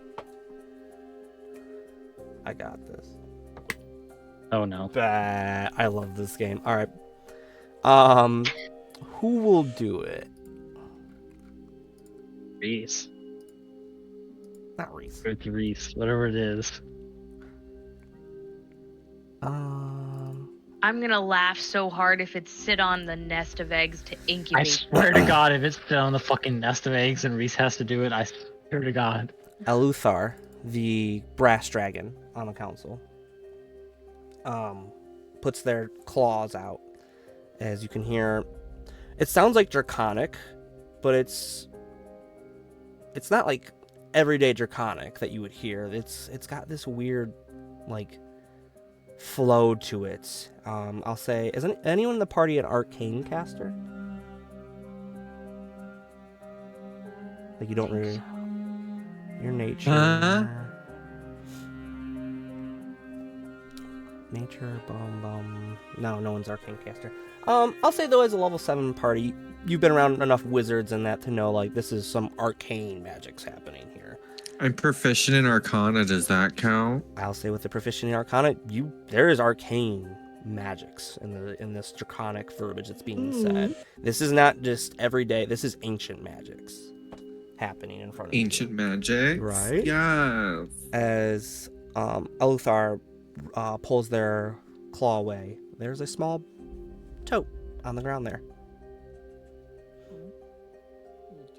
I got this. Oh no. Bah, I love this game. All right. Who will do it? Reese. Not Reese. With Reese, whatever it is. I'm gonna laugh so hard if it's sit on the nest of eggs to I incubate. swear to God, if it's still on the fucking nest of eggs and Reese has to do it, I swear to God. Eluthar, the brass dragon on the council, puts their claws out. As you can hear, it sounds like draconic, but it's not like everyday draconic that you would hear. It's got this weird like flow to it. I'll say, is anyone in the party an arcane caster? Like you don't really your nature. Huh? Nature, No, no one's arcane caster. I'll say though, as a level 7 party, you've been around enough wizards and that to know like this is some arcane magics happening here. I'm proficient in Arcana. Does that count? I'll say with the proficient in Arcana, there is arcane magics in this draconic verbiage that's being said. This is not just everyday. This is ancient magics happening in front of Ancient you. magic, Right? Yeah. As Eluthar pulls their claw away, there's a small tote on the ground there.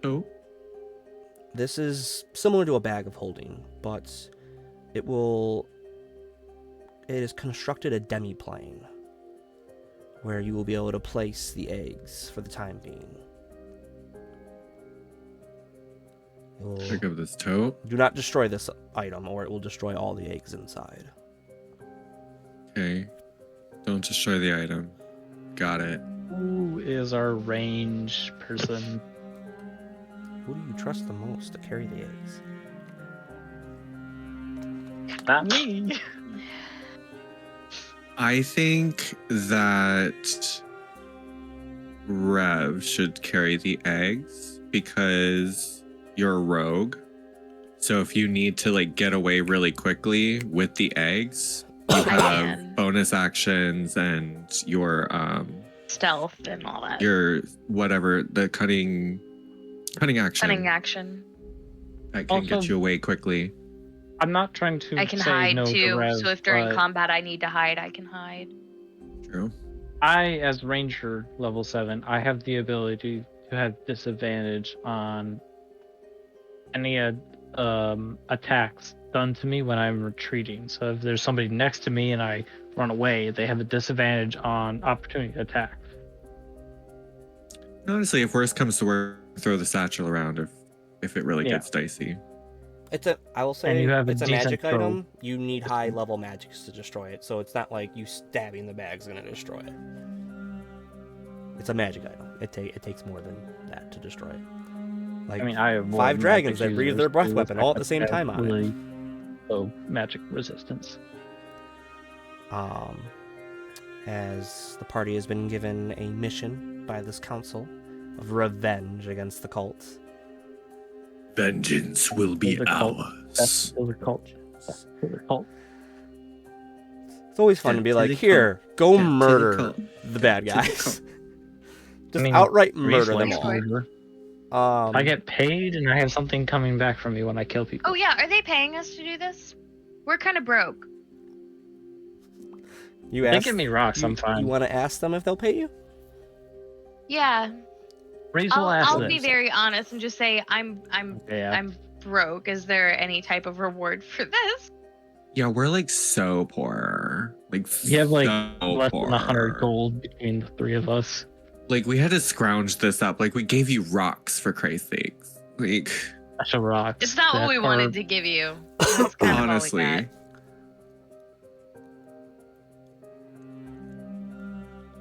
Oh. This is similar to a bag of holding, but it is constructed a demi-plane where you will be able to place the eggs for the time being. Pick up this tote. Do not destroy this item or it will destroy all the eggs inside. Okay. Don't destroy the item. Got it. Who is our range person? Who do you trust the most to carry the eggs? Not me. I think that Rev should carry the eggs because you're a rogue. So if you need to like get away really quickly with the eggs, you have bonus actions and your Stealth and all that. your whatever the cutting action Cunning action. that can get Also- you away quickly. I'm not trying to I can say hide no to too. Rev, So if during but combat I need to hide, I can hide. True. I, as Ranger level 7, I have the ability to have disadvantage on any attacks done to me when I'm retreating. So if there's somebody next to me and I run away, they have a disadvantage on opportunity attacks. Honestly, if worst comes to worst, throw the satchel around if it really Yeah. gets dicey. I will say And you have a it's a decent magic throw. item. You need high level magics to destroy it, so it's not like you stabbing the bag's gonna destroy it. It's a magic item. It takes more than that to destroy it. Like I mean, I have more 5 dragons magic that breathe users their breath who weapon all at the have same time on it. really low magic resistance. As the party has been given a mission by this council of revenge against the cults. Vengeance will be The cult. That's ours. the cult. That's the cult. It's always fun to be like, here, go murder the bad Get to the guys. cult. Just I mean, outright murder them Riesling all. I get paid and I have something coming back from me when I kill people. Oh yeah, are they paying us to do this? We're kind of broke. You They ask, give me rocks, I'm fine. You want to ask them if they'll pay you? Yeah, Reasonable I'll ask be this. very honest and just say I'm Yeah. broke. Is there any type of reward for this? Yeah, we're like so poor. Like We have like so less poor. than 100 gold between the three of us. Like we had to scrounge this up. Like we gave you rocks for Christ's sakes. Like Special rocks. It's not what that we are- wanted to give you. It's kind of all we honestly. got.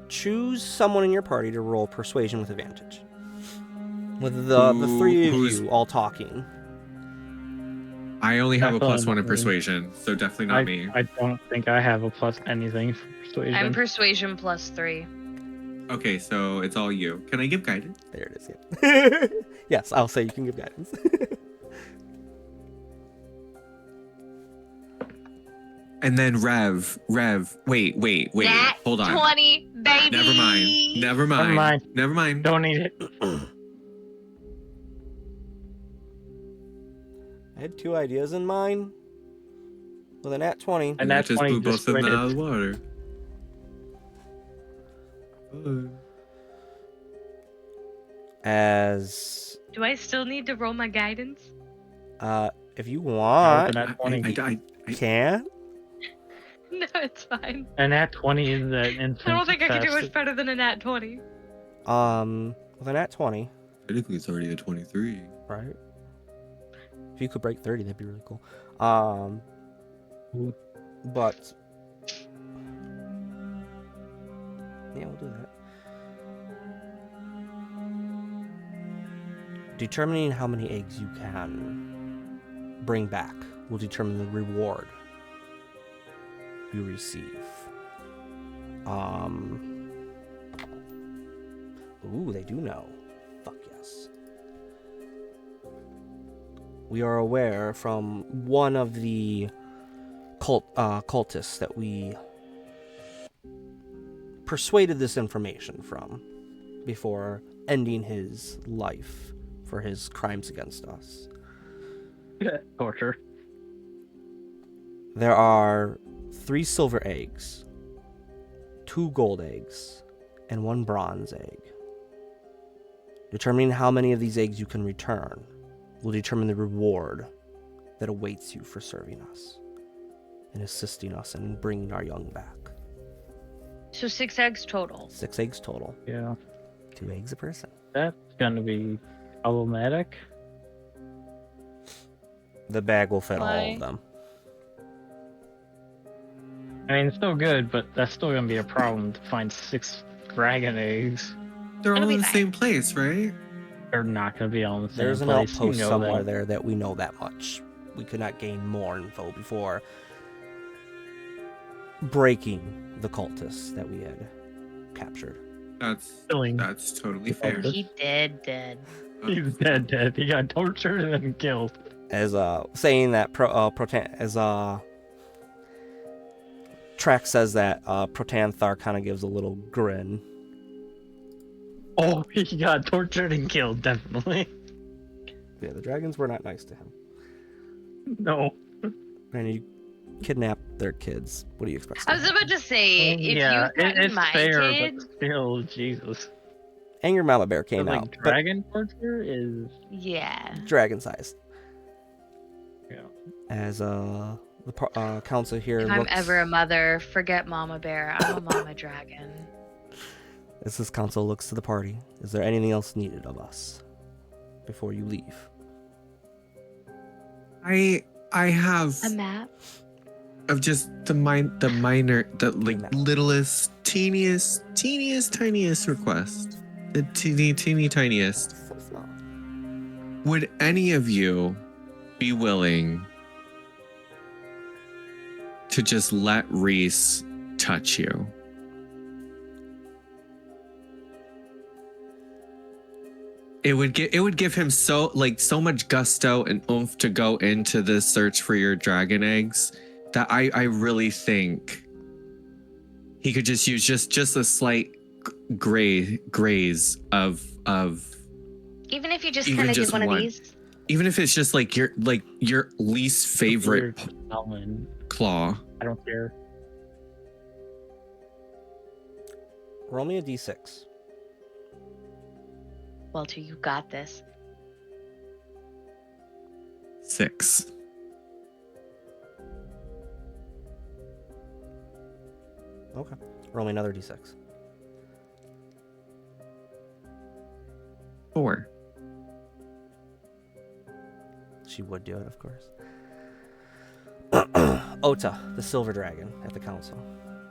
Choose someone in your party to roll persuasion with advantage. With the three of who's- you all talking. I only have a Definitely +1 in not me. persuasion, so definitely not me. I don't think I have a plus anything for persuasion. I'm persuasion +3. Okay, so it's all you. Can I give guidance? There it is. Yeah. Yes, I'll say you can give guidance. And then Rev. Wait. Nat Hold on. 20, baby. Never mind. Don't need it. I had 2 ideas in mind. With a nat 20. And I that just 20 blew both of them destroyed out of it. the water. As Do I still need to roll my guidance? if you And want, that 20, you can. No, it's fine. and that 20 is that instant I don't think I can do success. much better than a nat 20. With a nat 20, Technically, it's already a 23. right? If you could break 30, that'd be really cool. But yeah, we'll do that. Determining how many eggs you can bring back will determine the reward you receive. Ooh, they do know. Fuck yes. We are aware from one of the cultists that we persuaded this information from before ending his life for his crimes against us. Torture. There are 3 silver eggs, 2 gold eggs, and 1 bronze egg. Determining how many of these eggs you can return will determine the reward that awaits you for serving us and assisting us in bringing our young back. So 6 eggs total. 6 eggs total. Yeah. 2 eggs a person. That's gonna be problematic. The bag will fit all Why? of them. I mean, it's still good, but that's still gonna be a problem to find 6 dragon eggs. They're all It'll in be the fine. same place, right? They're not gonna be all in the same There's an place. outpost you know somewhere that. there that we know that much. We could not gain more info before breaking the cultists that we had captured. Killing. That's totally fair. He did. He's dead. He got tortured and then killed. As saying that Trax says that Protanthar kind of gives a little grin. Oh, he got tortured and killed, definitely. Yeah, the dragons were not nice to him. No. And you kidnap their kids. What do you expect? I was about to say, if yeah, you threaten it's my fair, kid, but still, Jesus. Angry Mama Bear came Like, out, dragon torture is... yeah. but dragon sized. Yeah. As the council here If I'm looks, ever a mother, forget Mama Bear. I'm a Mama Dragon. as this council looks to the party, is there anything else needed of us before you leave? I have A map. of just the littlest, tiniest request. The teeny tiniest. So small. Would any of you be willing to just let Reese touch you? It would give him so much gusto and oomph to go into this search for your dragon eggs that I really think he could just use just a slight graze of Even if you just Even kind of just give one one. of these. even if it's just like your least favorite Alan, claw. I don't care. Roll me a d6. Walter, you got this. 6. Okay. Roll me another d6. 4. She would do it, of course. Ota, the silver dragon at the council,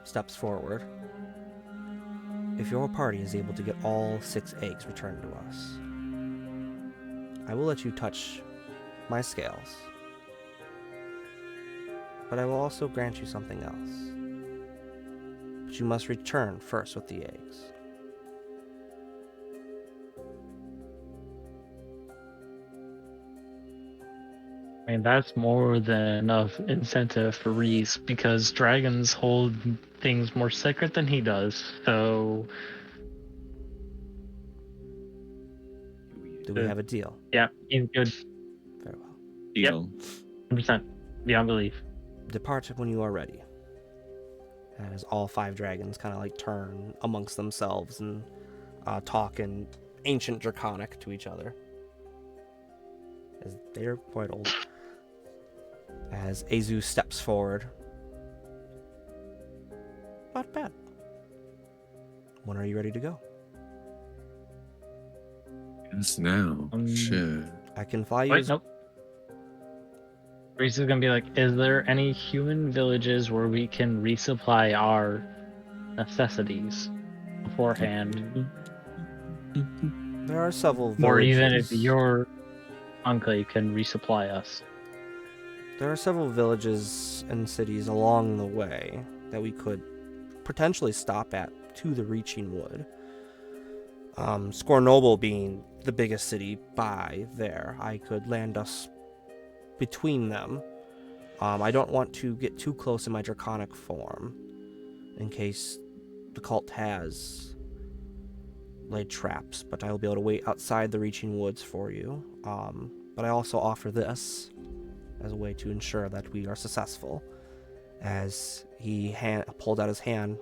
steps forward. If your party is able to get all 6 eggs returned to us, I will let you touch my scales. But I will also grant you something else. But you must return first with the eggs. I mean, that's more than enough incentive for Reese because dragons hold things more sacred than he does. So, Do we have a deal? yeah, he's good. Very well. Deal. 100%. Beyond belief. Depart when you are ready. As all 5 dragons kind of like turn amongst themselves and talk in ancient draconic to each other. As they're quite old. As Ezust steps forward. Not bad. When are you ready to go? Yes, now. Shit. I can fly you. Wait, nope. Reese is gonna be like, is there any human villages where we can resupply our necessities beforehand? There are several Or even villages. if your enclave can resupply us. There are several villages and cities along the way that we could potentially stop at to the Reaching Wood. Scornoble being the biggest city by there. I could land us between them. I don't want to get too close in my draconic form in case the cult has laid traps, but I will be able to wait outside the Reaching Woods for you. But I also offer this as a way to ensure that we are successful. As he pulled out his hand,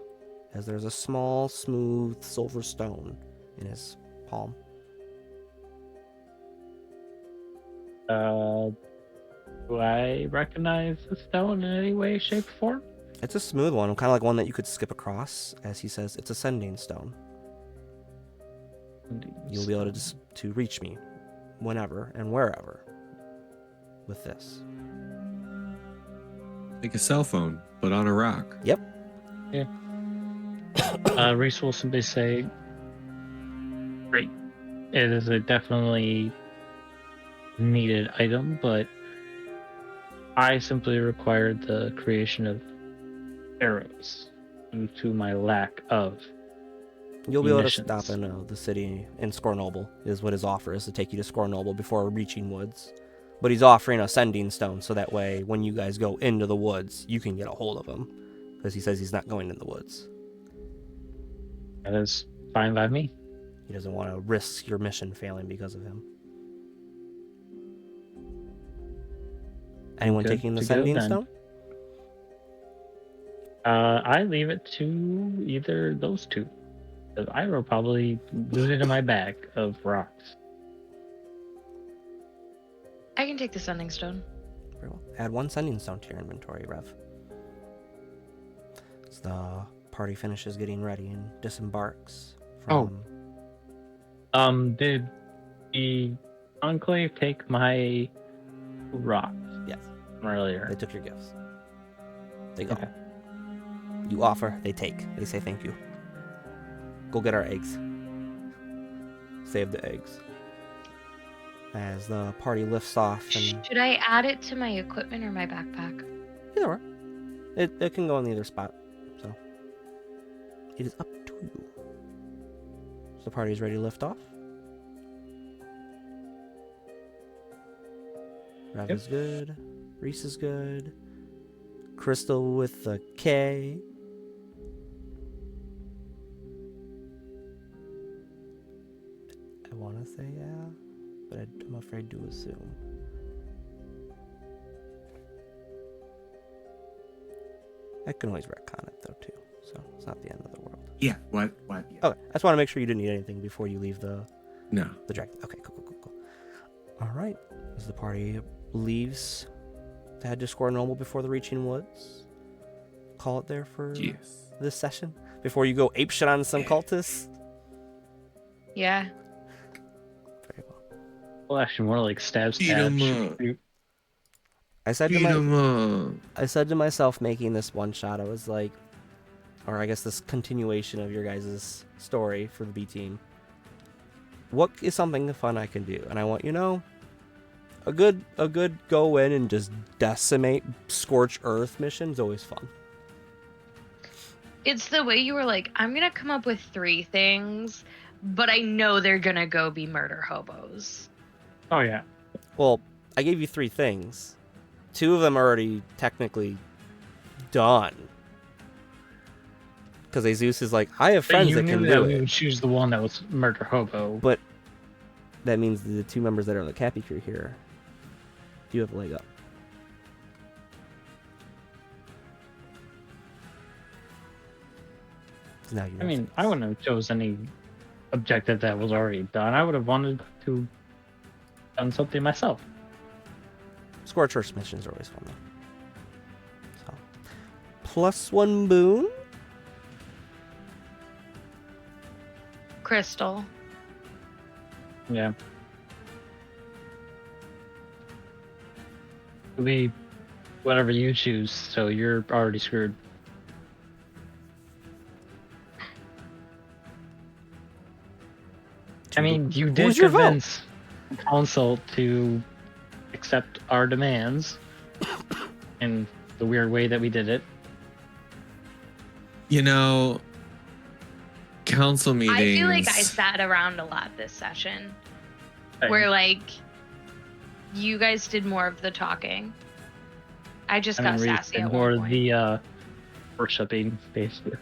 as there's a small, smooth silver stone in his palm. Do I recognize the stone in any way, shape, or form? It's a smooth one, kind of like one that you could skip across. As he says, it's a sending stone. You'll be able to reach me whenever and wherever with this. Like a cell phone, but on a rock. Yep. Yeah. Reese will simply say, great. It is a definitely needed item, but I simply required the creation of arrows due to my lack of You'll be able to munitions. stop in the city in Scornoble, is what his offer is, to take you to Scornoble before Reaching Woods. But he's offering a sending stone, so that way, when you guys go into the woods, you can get a hold of him. Because he says he's not going in the woods. That is fine by me. He doesn't want to risk your mission failing because of him. Anyone Good taking the to go sending then. stone? I leave it to either those two. 'Cause I will probably lose it in my bag of rocks. I can take the sending stone. Very well. Add one sending stone to your inventory, Rev. As the party finishes getting ready and disembarks from... Did the Enclave take my rocks Yes, from earlier? they took your gifts. They go. Okay. You offer, they take. They say thank you. Go get our eggs. Save the eggs. As the party lifts off and... Should I add it to my equipment or my backpack? Either or. It can go in either spot. So it is up to you. So the party is ready to lift off. Rev Yep. is good. Reese is good. Crystal with the K. I want to say yeah, but I'm afraid to assume. I can always retcon it though too, so it's not the end of the world. Yeah. What? Yeah. Okay, I just want to make sure you didn't need anything before you leave the No. dragon. Okay, cool. All right, as the party leaves to head to Scornoble before the Reaching Woods, call it there for Yes. this session before you go apeshit on some cultists. Yeah. Very well. Well, actually, more like stab, Eat stab, 'em shoot, up. shoot. I said Beat 'em up. I said to myself, making this one shot, I was like, or I guess this continuation of your guys' story for the B team. What is something fun I can do? And I want, a good go in and just decimate scorch earth mission is always fun. It's the way you were like, I'm gonna come up with 3 things, but I know they're gonna go be murder hobos. Oh yeah. Well, I gave you 3 things. 2 of them are already technically done. Because Ezust is like, I have But friends you that knew can that do we it. would choose the one that was murder hobo. But that means the 2 members that are on the Cappy crew here do have a leg up. So now you know I mean, things. I wouldn't have chose any objective that was already done. I would have wanted to done something myself. Scorch Earth missions are always fun though. So, +1 boon. Crystal. Yeah. It'll be whatever you choose, so you're already screwed. I mean, you did Who's your vote? convince council to accept our demands. in the weird way that we did it. You know, council meetings. I feel like I sat around a lot this session, Same. where like you guys did more of the talking. I just got Reese sassy did at more one of point. the worshiping, basically.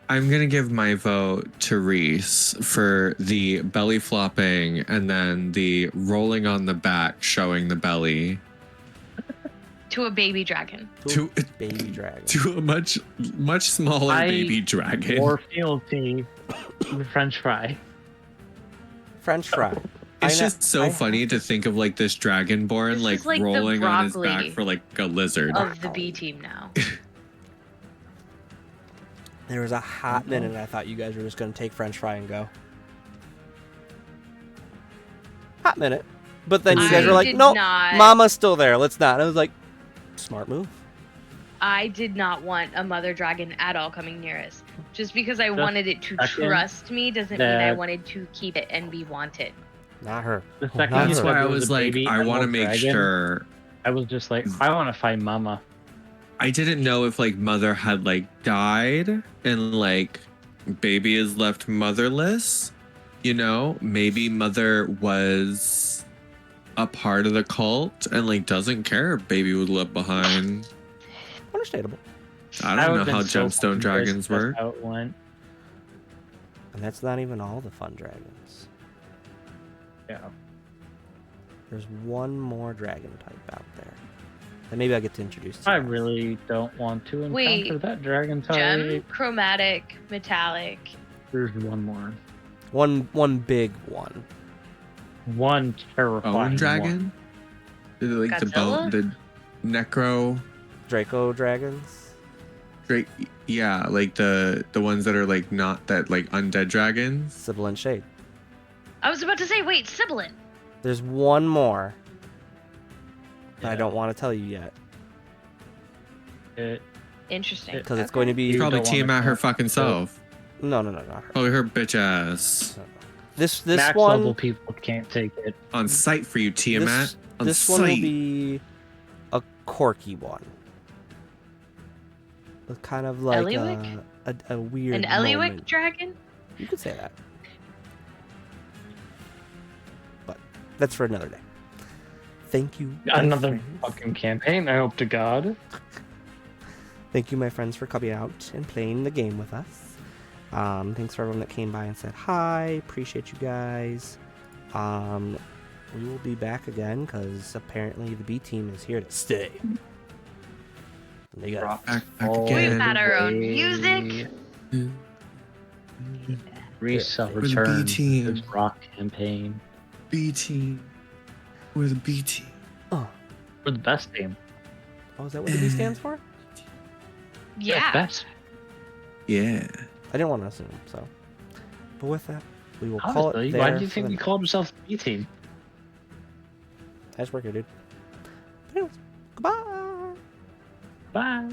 I'm gonna give my vote to Reese for the belly flopping and then the rolling on the back showing the belly To a baby dragon. to Baby dragon. to a much smaller I baby dragon. More fealty to the French fry. French fry. It's I know- just so I funny have to think of like this dragonborn This like is like the rolling on his broccoli back for like a lizard. Of the B team now. There was a hot minute I thought you guys were just going to take French fry and go. Hot minute. But then you guys I were like, did nope, not- Mama's still there. Let's not. And I was like, smart move. I did not want a mother dragon at all coming near us. Just because I The wanted it to second trust me doesn't mean I that- wanted to keep it and be wanted. Not her. The Oh, second not That's you her. said why I there was a like, baby I want to emerald make dragon, sure. I was just like, I want to find Mama. I didn't know if like mother had like died and like baby is left motherless. You know, maybe mother was a part of the cult and like doesn't care if baby was left behind. Understandable. I don't know how gemstone dragons work. How it went. And that's not even all the fun dragons. Yeah. There's one more dragon type out there. And maybe I'll get to introduce to I you guys. really don't want to encounter Wait, that dragon Gem, type. chromatic, metallic. There's one more. One big one. One terrifying Bone dragon? Is it like the bone, Godzilla? the necro Draco dragons. Drake? Yeah, like the ones that are like not that like undead dragons. Sibilant Shade. I was about to say, wait, Sibilant. There's one more that I Yeah. don't want to tell you yet. It, Interesting. Because it's going to be... You Probably don't wanna Tiamat her count. fucking self. No, not her. Probably her bitch ass. This max one... level people can't take it. On site for you, Tiamat. On This site. one will be a quirky one. With kind of like Eliwick? a weird An Eliwick moment. dragon? You could say that. But that's for another day. Thank you. my Another friends. fucking campaign, I hope to God. Thank you, my friends, for coming out and playing the game with us. Thanks for everyone that came by and said hi. Appreciate you guys. We will be back again because apparently the B team is here to stay. And they got Back Oh, again. We've had our own music. Reese the B return team. this rock campaign. B team. We're the B team. oh, We're the best team. is that what the B stands for? Yeah. Best. Yeah. I didn't want to assume. So, but with that, we will call it Honestly, there. why do you for think the we night. called ourselves the B team? Nice work here, dude. But anyways, goodbye. Bye.